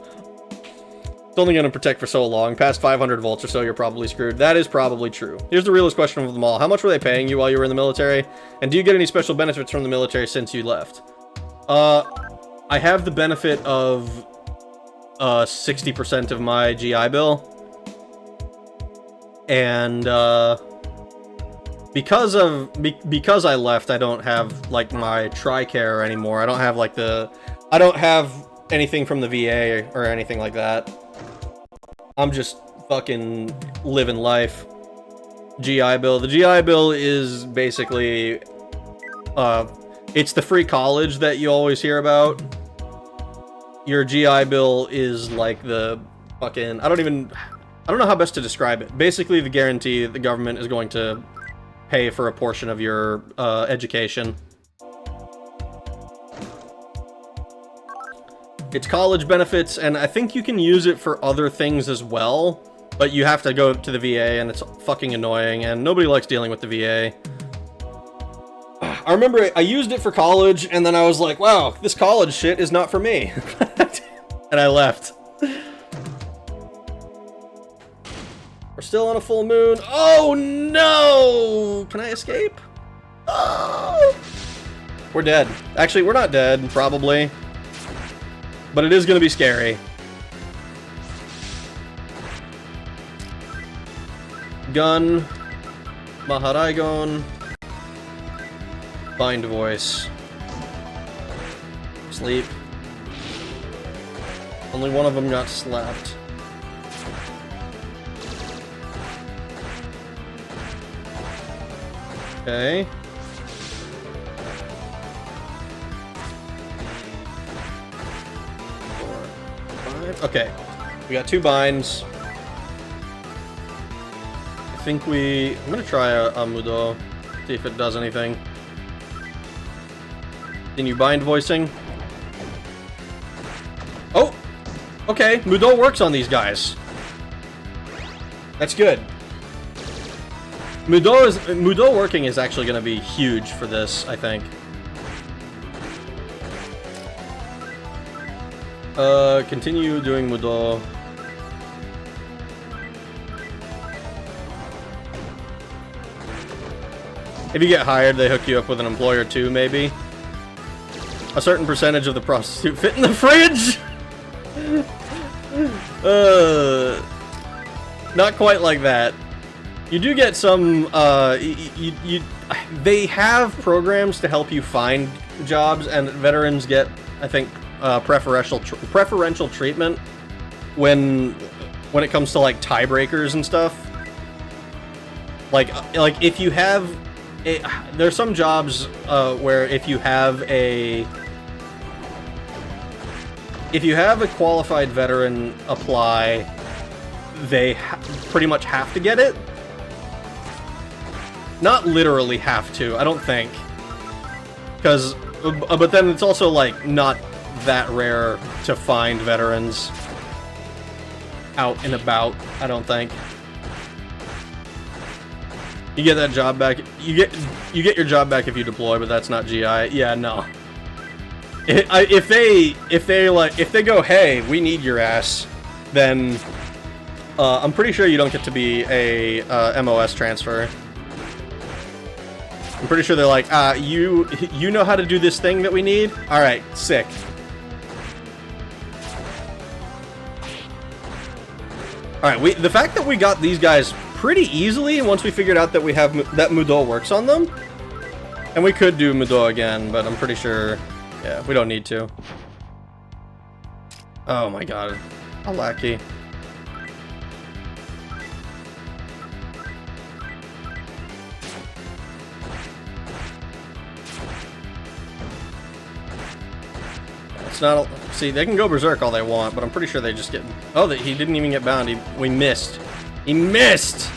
It's only going to protect for so long. Past 500 volts or so, you're probably screwed. That is probably true. Here's the realest question of them all. How much were they paying you while you were in the military? And do you get any special benefits from the military since you left? I have the benefit of 60% of my GI bill. And because I left, I don't have like my TRICARE anymore. I don't have like I don't have anything from the VA or anything like that. I'm just fucking living life. GI Bill. The GI Bill is basically it's the free college that you always hear about. Your GI Bill is like the fucking I don't know how best to describe it. Basically the guarantee that the government is going to pay for a portion of your education. It's college benefits, and I think you can use it for other things as well, but you have to go to the VA, and it's fucking annoying, and nobody likes dealing with the VA. I remember I used it for college, and then I was like, wow, this college shit is not for me. And I left. We're still on a full moon. Oh no! Can I escape? Oh! We're dead. Actually, we're not dead, probably. But it is going to be scary. Gun. Maharaigon. Bind voice. Sleep. Only one of them got slapped. Okay. Okay, we got 2 binds. I think I'm gonna try a Mudo, see if it does anything. Continue bind voicing. Oh! Okay, Mudo works on these guys. That's good. Mudo working is actually gonna be huge for this, I think. Continue doing Mudo. If you get hired, they hook you up with an employer too, maybe. A certain percentage of the prostitute fit in the fridge! Not quite like that. You do get some, they have programs to help you find jobs, and veterans get, I think, preferential treatment when it comes to, like, tiebreakers and stuff. Like if you have, there's some jobs, where if you have a qualified veteran apply, they pretty much have to get it. Not literally have to, I don't think. Because, but then it's also, like, not that rare to find veterans out and about, I don't think. You get that job back, you get your job back if you deploy, but that's not GI. Yeah, no. If they go, hey, we need your ass, then I'm pretty sure you don't get to be a MOS transfer. I'm pretty sure they're like, you know how to do this thing that we need? Alright, sick. Alright, the fact that we got these guys pretty easily once we figured out that we have that Mudo works on them. And we could do Mudo again, but I'm pretty sure, yeah, we don't need to. Oh my god, how lackey. It's not, see, they can go berserk all they want, but I'm pretty sure they just get, oh, he didn't even get bound, we missed. He missed!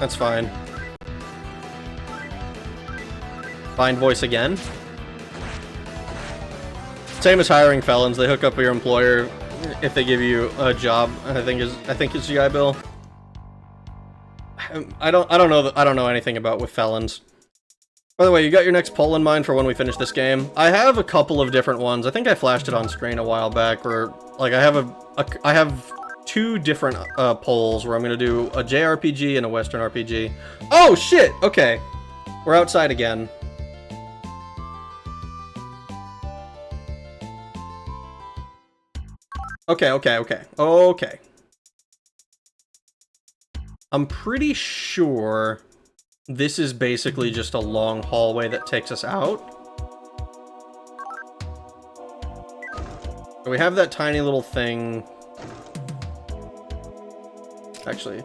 That's fine. Find voice again. Same as hiring felons, they hook up your employer if they give you a job. I think it's GI Bill. I don't know anything about with felons. By the way, you got your next poll in mind for when we finish this game? I have a couple of different ones. I think I flashed it on screen a while back, or like I have two different polls where I'm gonna do a JRPG and a Western RPG. Oh shit! Okay, we're outside again. Okay. I'm pretty sure this is basically just a long hallway that takes us out. So we have that tiny little thing. Actually,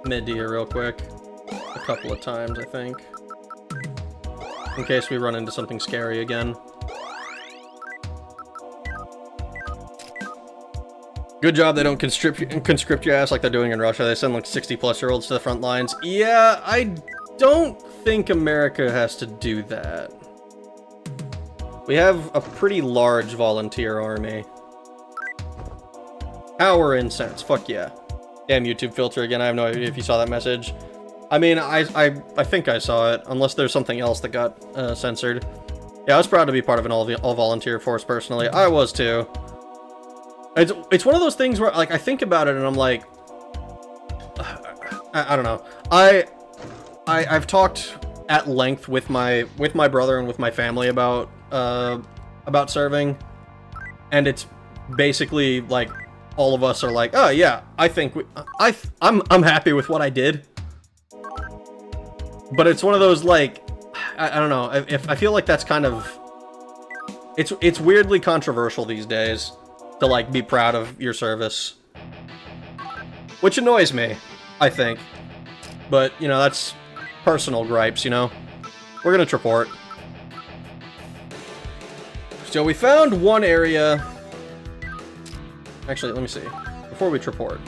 mid here real quick. A couple of times, I think. In case we run into something scary again. Good job they don't conscript your ass like they're doing in Russia. They send like 60-plus-year-olds to the front lines. Yeah, I don't think America has to do that. We have a pretty large volunteer army. Power incense, fuck yeah. Damn YouTube filter again, I have no idea if you saw that message. I mean, I think I saw it, unless there's something else that got censored. Yeah, I was proud to be part of an all-volunteer force, personally. I was too. It's one of those things where, like, I think about it and I'm like, I don't know. I've talked at length with my brother and with my family about serving, and it's basically like all of us are like, oh yeah, I think I'm happy with what I did. But it's one of those, like, I don't know. If I feel like that's kind of, it's weirdly controversial these days to, like, be proud of your service, which annoys me, I think. But, you know, that's personal gripes, you know? We're gonna report. So we found one area. Actually, let me see. Before we report.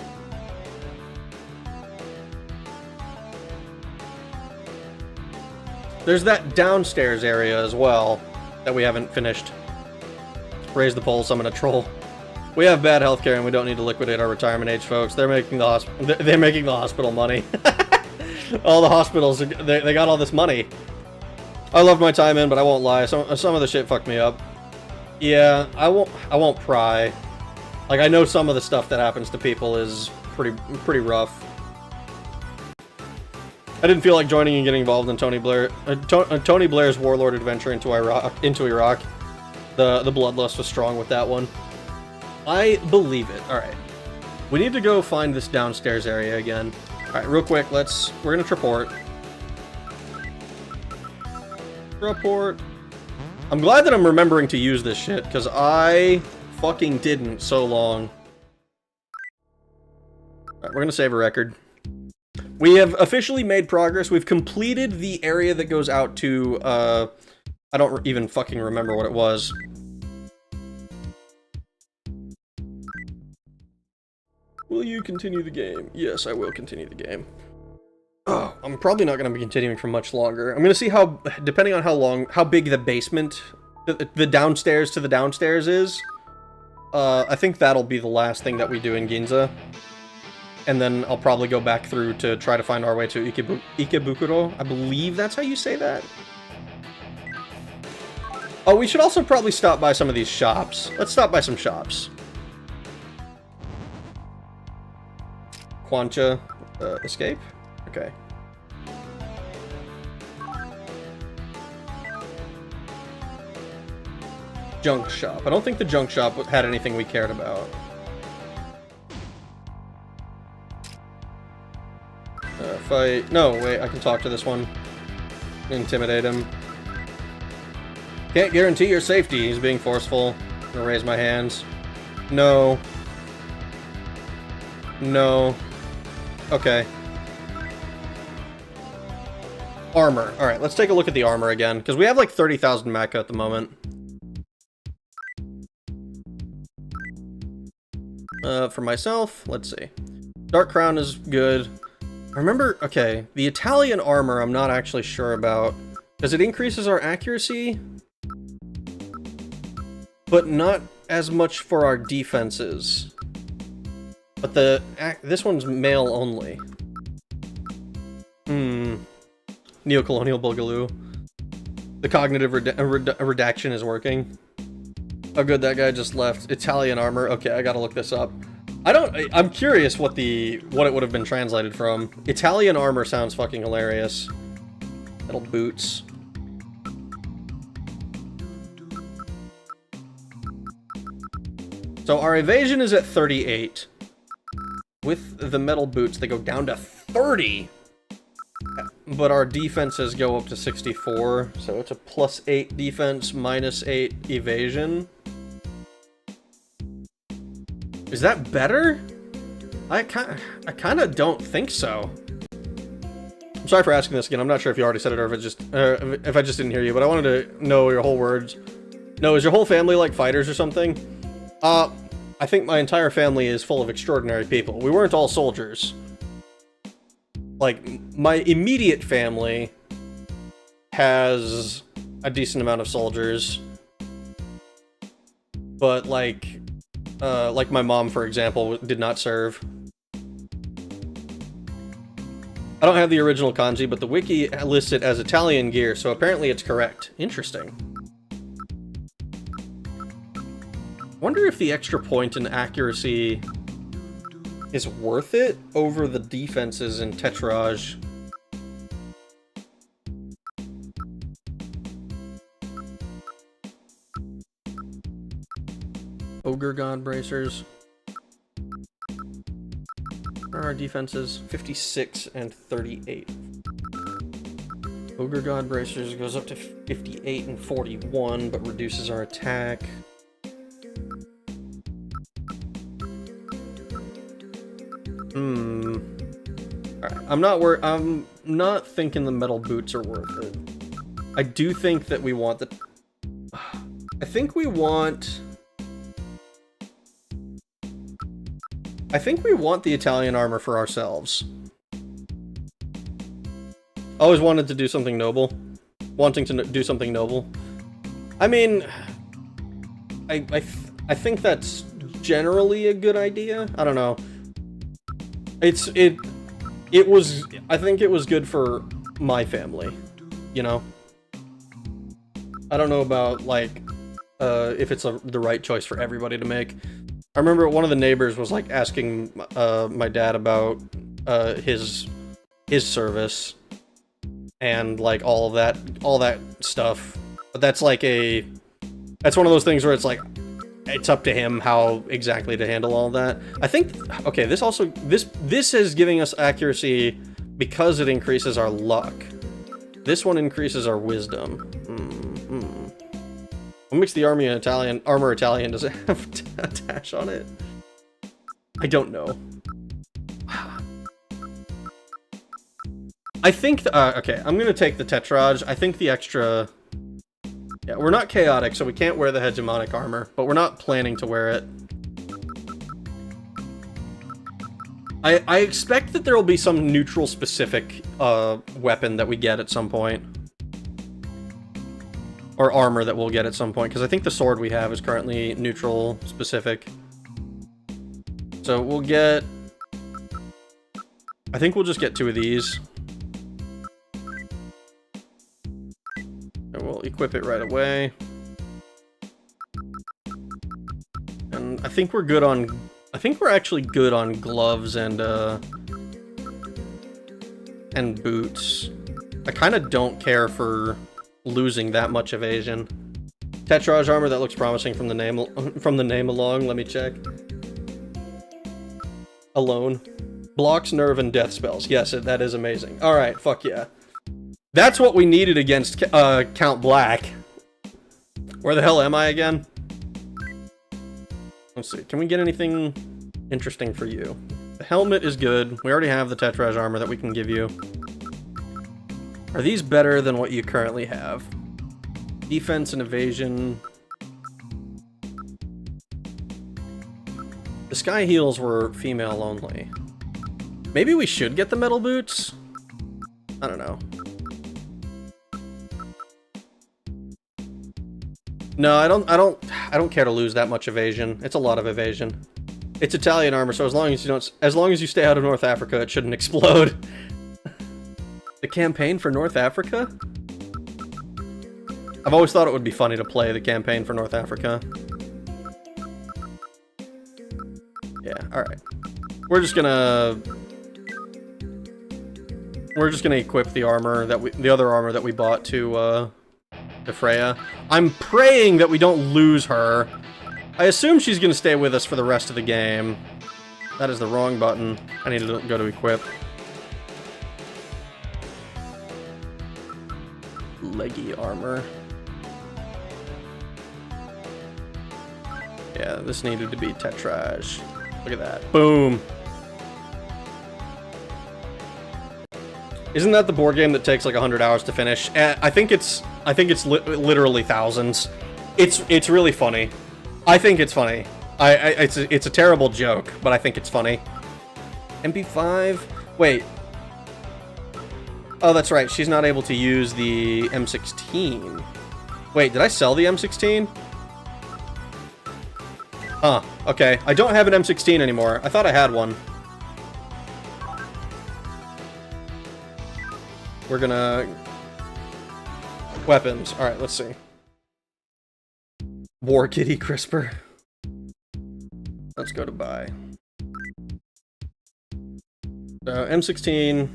There's that downstairs area as well that we haven't finished. Raise the pole, summon a troll. We have bad healthcare and we don't need to liquidate our retirement age, folks. They're making the hospital money. All the hospitals, they got all this money. I loved my time in, but I won't lie. Some of the shit fucked me up. Yeah, I won't pry. Like, I know some of the stuff that happens to people is pretty rough. I didn't feel like joining and getting involved in Tony Blair's warlord adventure into Iraq. The bloodlust was strong with that one. I believe it. All right. We need to go find this downstairs area again. Alright, real quick, we're gonna report. Report. I'm glad that I'm remembering to use this shit, because I fucking didn't so long. Alright, we're gonna save a record. We have officially made progress. We've completed the area that goes out to, I don't even fucking remember what it was. Will you continue the game? Yes, I will continue the game. Oh, I'm probably not going to be continuing for much longer. I'm going to see how, depending on how big the basement, the downstairs to the downstairs is. I think that'll be the last thing that we do in Ginza. And then I'll probably go back through to try to find our way to Ikebukuro. I believe that's how you say that. Oh, we should also probably stop by some of these shops. Let's stop by some shops. Quancha, escape? Okay. Junk shop. I don't think the junk shop had anything we cared about. Fight. No, wait, I can talk to this one. Intimidate him. Can't guarantee your safety. He's being forceful. I'm gonna raise my hands. No. No. Okay. Armor. Alright, let's take a look at the armor again, because we have like 30,000 Maka at the moment. For myself, let's see. Dark Crown is good. Remember, okay, the Italian armor I'm not actually sure about, because it increases our accuracy, but not as much for our defenses. But this one's male only. Neocolonial Boogaloo. The cognitive redaction is working. Oh good, that guy just left. Italian armor. Okay, I gotta look this up. I'm curious what it would have been translated from. Italian armor sounds fucking hilarious. Metal boots. So our evasion is at 38. With the metal boots, they go down to 30! But our defenses go up to 64, so it's a +8 defense, -8 evasion. Is that better? I kind of don't think so. I'm sorry for asking this again. I'm not sure if you already said it or if I just didn't hear you, but I wanted to know your whole words. No, is your whole family like fighters or something? I think my entire family is full of extraordinary people. We weren't all soldiers. Like, my immediate family has a decent amount of soldiers. But, like my mom, for example, did not serve. I don't have the original kanji, but the wiki lists it as Italian gear, so apparently it's correct. Interesting. Wonder if the extra point in accuracy is worth it over the defenses in Tetrage. Ogre God Bracers. Where are our defenses? 56 and 38. Ogre God Bracers goes up to 58 and 41, but reduces our attack. Alright, I'm not thinking the metal boots are worth it. I do think that we want the... I think we want the Italian armor for ourselves. Always wanted to do something noble. Wanting to do something noble. I mean... I think that's generally a good idea. I don't know. I think it was good for my family, you know? I don't know about, like, if it's the right choice for everybody to make. I remember one of the neighbors was, like, asking my dad about his service and, like, all that stuff. But that's, like, that's one of those things where it's like, it's up to him how exactly to handle all that. I think, okay, this also, this is giving us accuracy because it increases our luck. This one increases our wisdom. What makes the armor Italian? Does it have a dash on it? I don't know. I think, okay, I'm gonna take the Tetrage. I think the extra... Yeah, we're not chaotic, so we can't wear the hegemonic armor, but we're not planning to wear it. I expect that there will be some neutral-specific weapon that we get at some point. Or armor that we'll get at some point, because I think the sword we have is currently neutral-specific. So we'll get... I think we'll just get 2 of these. And we'll equip it right away. And I think we're good on... I think we're actually good on gloves and boots. I kind of don't care for losing that much evasion. Tetrage armor, that looks promising from the name alone. Let me check. Alone. Blocks, nerve, and death spells. Yes, that is amazing. Alright, fuck yeah. That's what we needed against Count Black. Where the hell am I again? Let's see, can we get anything interesting for you? The helmet is good. We already have the Tetrage armor that we can give you. Are these better than what you currently have? Defense and evasion. The sky heels were female only. Maybe we should get the metal boots? I don't know. No, I don't care to lose that much evasion. It's a lot of evasion. It's Italian armor, so as long as you stay out of North Africa, it shouldn't explode. The campaign for North Africa? I've always thought it would be funny to play the campaign for North Africa. Yeah, alright. We're just gonna equip the armor the other armor that we bought to Freya. I'm praying that we don't lose her. I assume she's gonna stay with us for the rest of the game. That is the wrong button. I need to go to equip. Leggy armor. Yeah, this needed to be Tetrage. Look at that. Boom. Isn't that the board game that takes like 100 hours to finish? I think it's literally thousands. It's really funny. I think it's funny. It's a terrible joke, but I think it's funny. MP5? Wait. Oh, that's right. She's not able to use the M16. Wait, did I sell the M16? Huh. Okay. I don't have an M16 anymore. I thought I had one. We're gonna... Weapons. Alright, let's see. War Kitty Crisper. Let's go to buy. M16.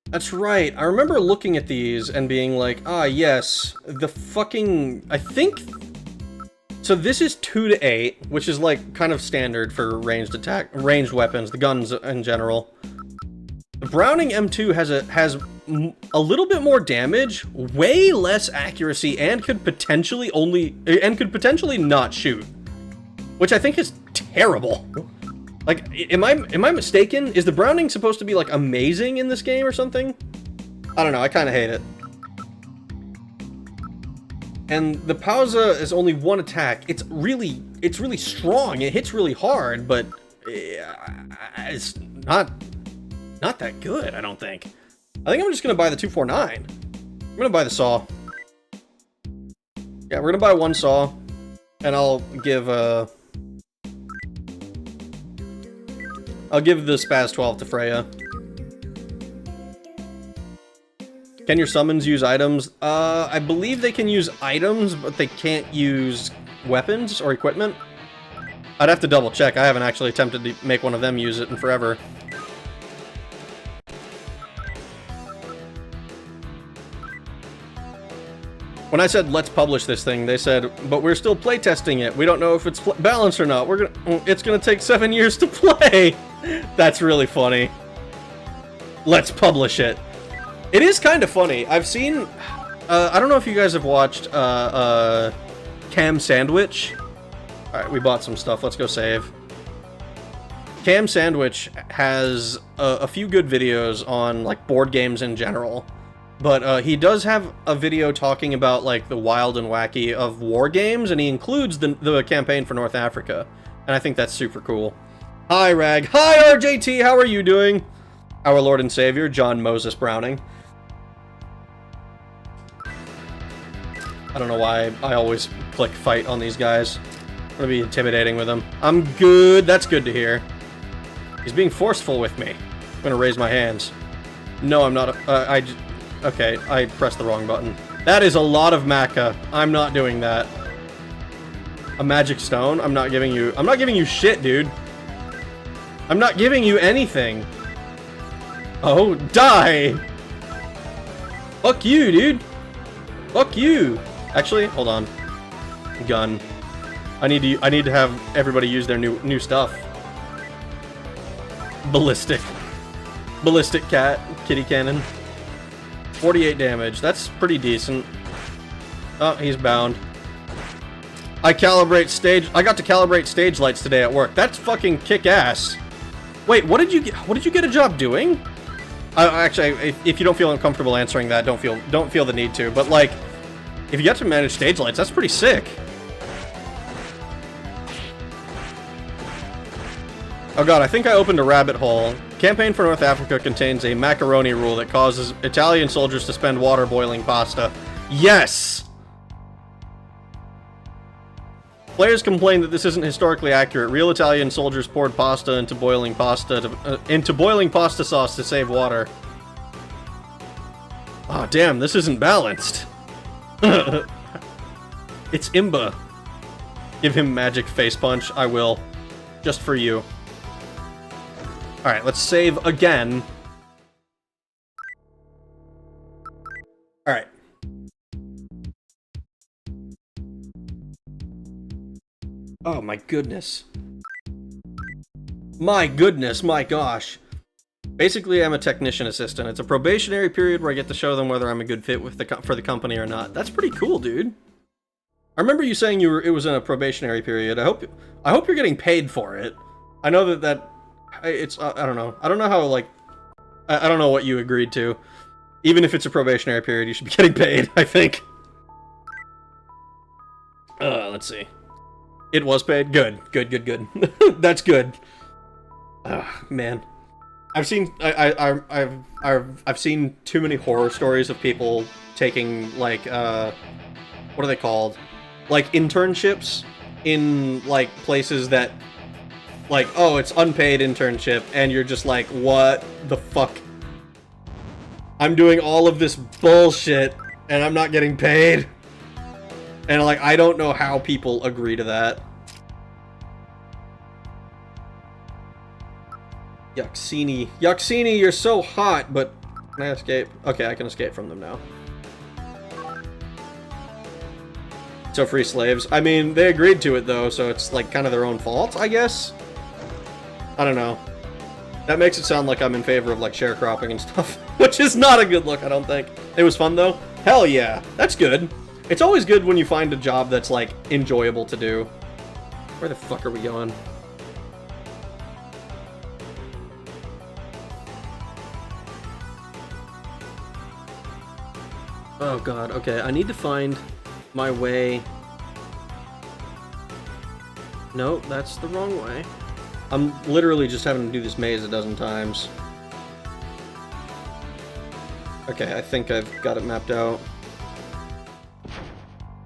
That's right. I remember looking at these and being like, ah, yes, the fucking... I think... So this is 2 to 8, which is like kind of standard for ranged ranged weapons, the guns in general. The Browning M2 has a little bit more damage, way less accuracy, and could potentially not shoot, which I think is terrible. Like, am I mistaken? Is the Browning supposed to be like amazing in this game or something? I don't know. I kind of hate it. And the Pausa is only 1 attack. It's really strong. It hits really hard, but it's not that good, I don't think. I think I'm just gonna buy the 249. I'm gonna buy the saw. Yeah, we're gonna buy 1 saw, and I'll give the Spaz 12 to Freya. Can your summons use items? I believe they can use items, but they can't use weapons or equipment. I'd have to double check. I haven't actually attempted to make one of them use it in forever. When I said let's publish this thing, they said, but we're still playtesting it. We don't know if it's balanced or not. It's gonna take 7 years to play. That's really funny. Let's publish it. It is kind of funny. I've seen, I don't know if you guys have watched Cam Sandwich. All right, we bought some stuff. Let's go save. Cam Sandwich has a few good videos on like board games in general. But he does have a video talking about, like, the wild and wacky of war games, and he includes the campaign for North Africa. And I think that's super cool. Hi, Rag. Hi, RJT! How are you doing? Our Lord and Savior, John Moses Browning. I don't know why I always click fight on these guys. I'm gonna be intimidating with them. I'm good. That's good to hear. He's being forceful with me. I'm gonna raise my hands. No, I'm not. Okay, I pressed the wrong button. That is a lot of maca. I'm not doing that. A magic stone? I'm not giving you shit, dude. I'm not giving you anything. Oh, die! Fuck you, dude. Fuck you. Actually, hold on. Gun. I need to have everybody use their new stuff. Ballistic cat, kitty cannon. 48 damage. That's pretty decent. Oh, he's bound. I got to calibrate stage lights today at work. That's fucking kick-ass. Wait, what did you get a job doing? Actually, if you don't feel uncomfortable answering that, don't feel the need to. But like, if you got to manage stage lights, that's pretty sick. Oh god, I think I opened a rabbit hole. Campaign for North Africa contains a macaroni rule that causes Italian soldiers to spend water boiling pasta. Yes! Players complain that this isn't historically accurate. Real Italian soldiers poured pasta into boiling pasta sauce to save water. Oh damn, this isn't balanced. It's Imba. Give him magic face punch. I will. Just for you. Alright, let's save again. Alright. Oh my goodness. My goodness, my gosh. Basically, I'm a technician assistant. It's a probationary period where I get to show them whether I'm a good fit for the company or not. That's pretty cool, dude. I remember you saying it was in a probationary period. I hope you're getting paid for it. I know that it's I don't know. I don't know how, like, I don't know what you agreed to. Even if it's a probationary period, you should be getting paid, I think. Let's see. It was paid? Good. That's good. Man. I've seen I've seen too many horror stories of people taking, like, what are they called? Like, internships in, like, places that, like, oh, it's unpaid internship, and you're just like, what the fuck? I'm doing all of this bullshit, and I'm not getting paid. And, like, I don't know how people agree to that. Yuxini. Yuxini, you're so hot, but can I escape? Okay, I can escape from them now. So free slaves. I mean, they agreed to it, though, so it's, like, kind of their own fault, I guess? I don't know. That makes it sound like I'm in favor of, like, sharecropping and stuff, which is not a good look, I don't think. It was fun, though? Hell yeah. That's good. It's always good when you find a job that's, like, enjoyable to do. Where the fuck are we going? Oh god, okay, I need to find my way. No, that's the wrong way. I'm literally just having to do this maze a dozen times. Okay, I think I've got it mapped out.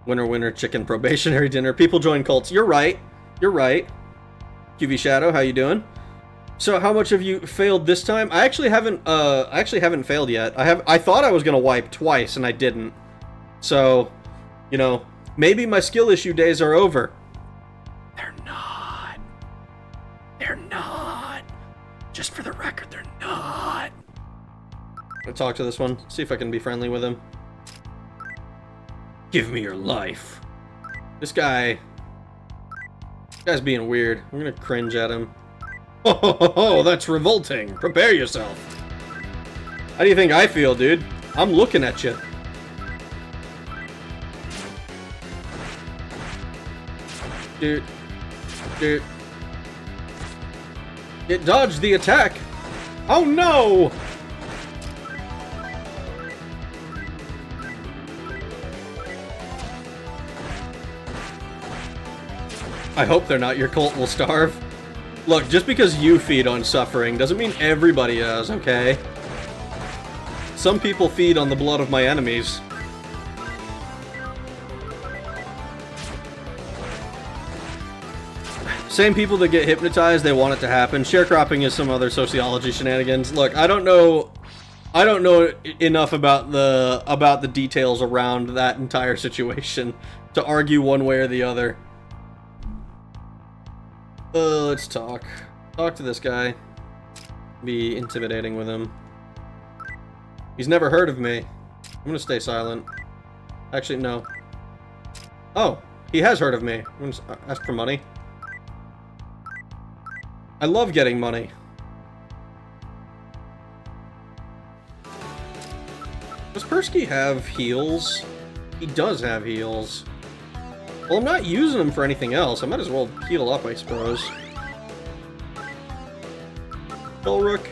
Winner, winner, chicken probationary dinner. People join cults. You're right. You're right. QV Shadow, how you doing? So how much have you failed this time? I actually haven't failed yet. I thought I was gonna wipe twice and I didn't. So, you know, maybe my skill issue days are over. They're not. They're not. Just for the record, they're not. I'll talk to this one. See if I can be friendly with him. Give me your life. This guy's being weird. I'm gonna cringe at him. Oh, that's revolting. Prepare yourself. How do you think I feel, dude? I'm looking at you. Dude. It dodged the attack. Oh no! I hope they're not. Your cult will starve. Look, just because you feed on suffering doesn't mean everybody does, okay? Some people feed on the blood of my enemies. Same people that get hypnotized, they want it to happen. Sharecropping is some other sociology shenanigans. Look, I don't know enough about the details around that entire situation to argue one way or the other. Let's talk. Talk to this guy. Be intimidating with him. He's never heard of me. I'm gonna stay silent. Actually, no. Oh, he has heard of me. I'm gonna ask for money. I love getting money. Does Persky have heals? He does have heals. Well, I'm not using them for anything else. I might as well heal up, I suppose. Cholrook?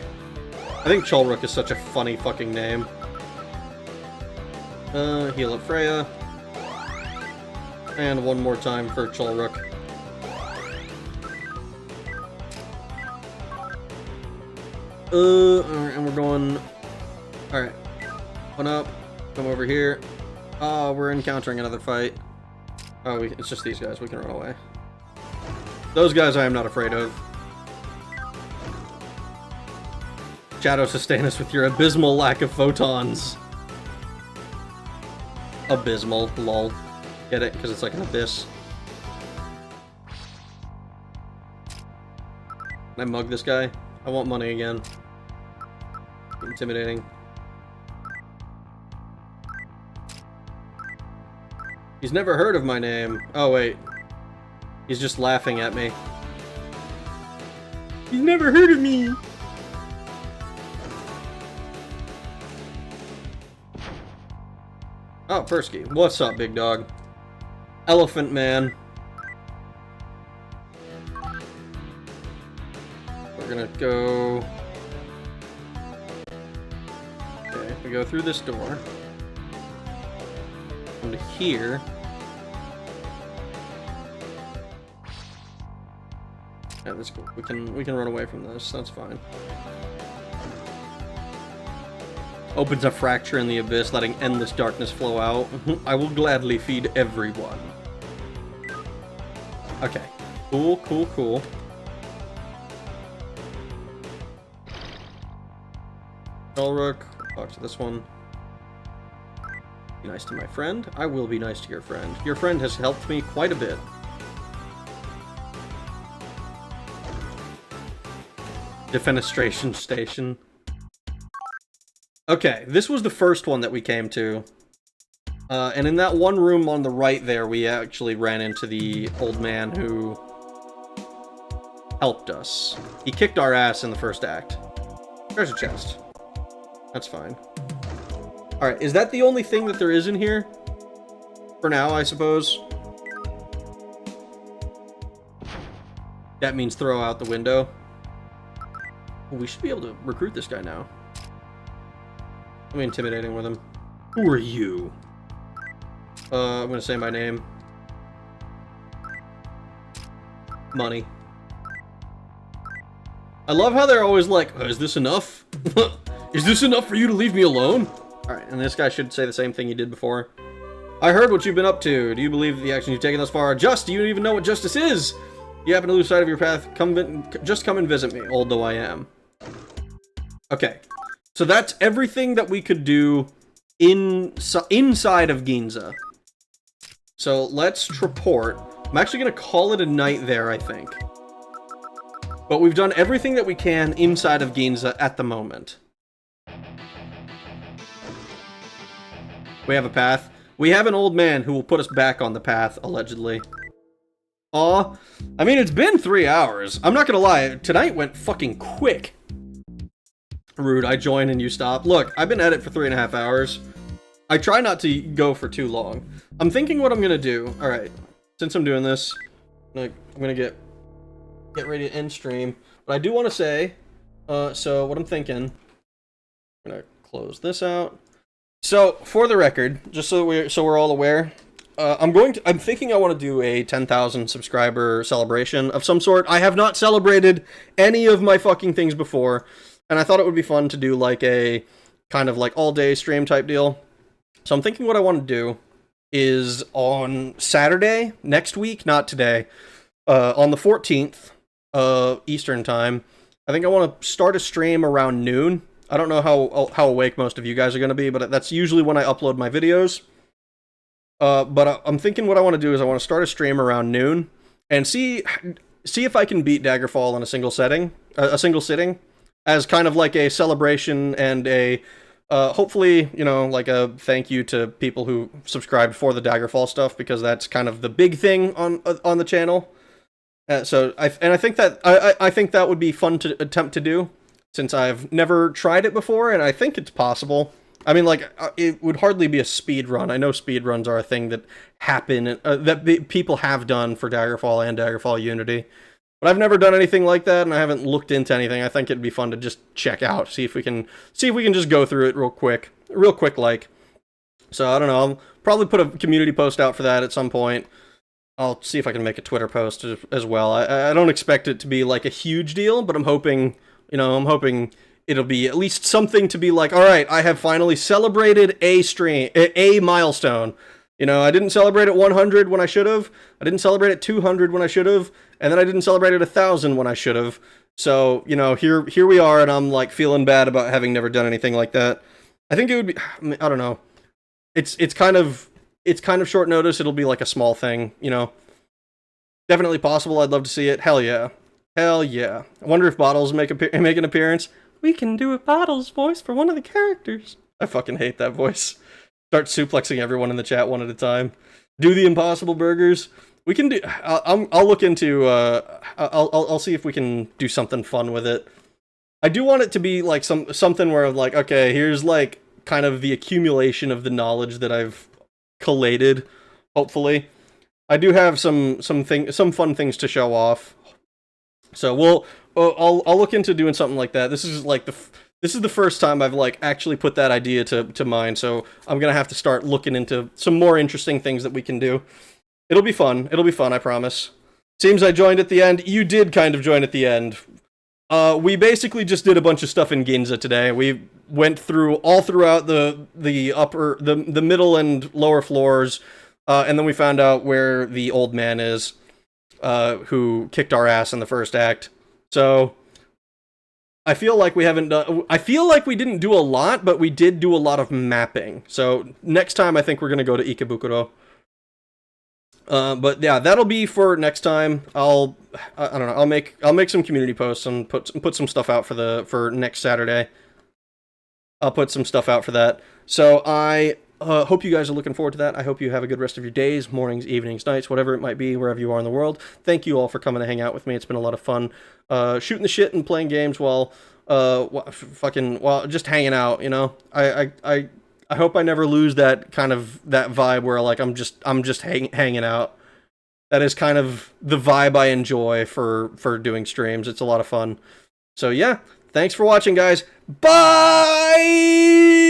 I think Cholrook is such a funny fucking name. Heal up Freya. And one more time for Cholrook. Alright, and we're going... Alright. One up. Come over here. Oh, we're encountering another fight. Oh, it's just these guys. We can run away. Those guys I am not afraid of. Shadow, sustain us with your abysmal lack of photons. Abysmal, lol. Get it? Because it's like an abyss. Can I mug this guy? I want money again. Intimidating. He's never heard of my name. Oh, wait. He's just laughing at me. He's never heard of me! Oh, Persky. What's up, big dog? Elephant Man. We're gonna go... Okay, we go through this door. Come to here. Yeah, that's cool. We can run away from this. That's fine. Opens a fracture in the abyss, letting endless darkness flow out. I will gladly feed everyone. Okay. Cool, cool, cool. Cholrook, talk to this one. Be nice to my friend. I will be nice to your friend. Your friend has helped me quite a bit. Defenestration station. Okay, this was the first one that we came to. And in that one room on the right there, we actually ran into the old man who helped us. He kicked our ass in the first act. There's a chest. That's fine. Alright, is that the only thing that there is in here? For now, I suppose. That means throw out the window. We should be able to recruit this guy now. I'm intimidating with him. Who are you? I'm gonna say my name. Money. I love how they're always like, is this enough? Is this enough for you to leave me alone? Alright, and this guy should say the same thing he did before. I heard what you've been up to. Do you believe that the actions you've taken thus far are just? Do you even know what justice is? You happen to lose sight of your path, just come and visit me, old though I am. Okay. So that's everything that we could do inside of Ginza. So let's report. I'm actually going to call it a night there, I think. But we've done everything that we can inside of Ginza at the moment. We have a path. We have an old man who will put us back on the path, allegedly. Aw. I mean, it's been 3 hours. I'm not gonna lie, tonight went fucking quick. Rude, I join and you stop. Look, I've been at it for 3.5 hours. I try not to go for too long. I'm thinking what I'm gonna do. Alright, since I'm doing this, I'm gonna get ready to end stream. But I do want to say, so what I'm thinking, I'm gonna close this out. So, for the record, just so we're all aware, I'm thinking I want to do a 10,000 subscriber celebration of some sort. I have not celebrated any of my fucking things before, and I thought it would be fun to do like a kind of like all-day stream type deal. So I'm thinking what I want to do is on Saturday, next week, not today, on the 14th, Eastern time, I think I want to start a stream around noon. I don't know how awake most of you guys are going to be, but that's usually when I upload my videos. But I'm thinking what I want to do is I want to start a stream around noon and see if I can beat Daggerfall in a single sitting, as kind of like a celebration and a hopefully, you know, like a thank you to people who subscribed for the Daggerfall stuff, because that's kind of the big thing on the channel. So I think that would be fun to attempt to do, since I've never tried it before, and I think it's possible. I mean, like, it would hardly be a speed run. I know speed runs are a thing that happen, that people have done for Daggerfall and Daggerfall Unity. But I've never done anything like that, and I haven't looked into anything. I think it'd be fun to just check out, see if we can just go through it real quick like. So, I don't know, I'll probably put a community post out for that at some point. I'll see if I can make a Twitter post as well. I don't expect it to be, like, a huge deal, but I'm hoping it'll be at least something to be like, alright, I have finally celebrated a milestone. You know, I didn't celebrate at 100 when I should have, I didn't celebrate at 200 when I should have, and then I didn't celebrate at 1,000 when I should have. So, you know, here we are, and I'm, like, feeling bad about having never done anything like that. I think it would be, I don't know. It's kind of short notice. It'll be like a small thing, you know. Definitely possible. I'd love to see it. Hell yeah. Hell yeah. I wonder if Bottles make an appearance. We can do a Bottles voice for one of the characters. I fucking hate that voice. Start suplexing everyone in the chat one at a time. Do the Impossible Burgers. We can do. I'll look into. I'll see if we can do something fun with it. I do want it to be like something where I'm like, okay, here's like kind of the accumulation of the knowledge that I've collated. Hopefully, I do have some fun things to show off. So I'll look into doing something like that. This is the first time I've like actually put that idea to mind. So I'm gonna have to start looking into some more interesting things that we can do. It'll be fun. I promise. Seems I joined at the end. You did kind of join at the end. We basically just did a bunch of stuff in Ginza today. We went through all throughout the middle and lower floors, and then we found out where the old man is, who kicked our ass in the first act. So I feel like we didn't do a lot, but we did do a lot of mapping. So next time I think we're gonna go to Ikebukuro. But yeah, that'll be for next time. I don't know. I'll make some community posts and put some stuff out for next Saturday. I'll put some stuff out for that. So I hope you guys are looking forward to that. I hope you have a good rest of your days, mornings, evenings, nights, whatever it might be, wherever you are in the world. Thank you all for coming to hang out with me. It's been a lot of fun, shooting the shit and playing games while just hanging out. You know, I hope I never lose that kind of that vibe where like I'm just hanging out. That is kind of the vibe I enjoy for doing streams. It's a lot of fun. So yeah, thanks for watching, guys. Bye.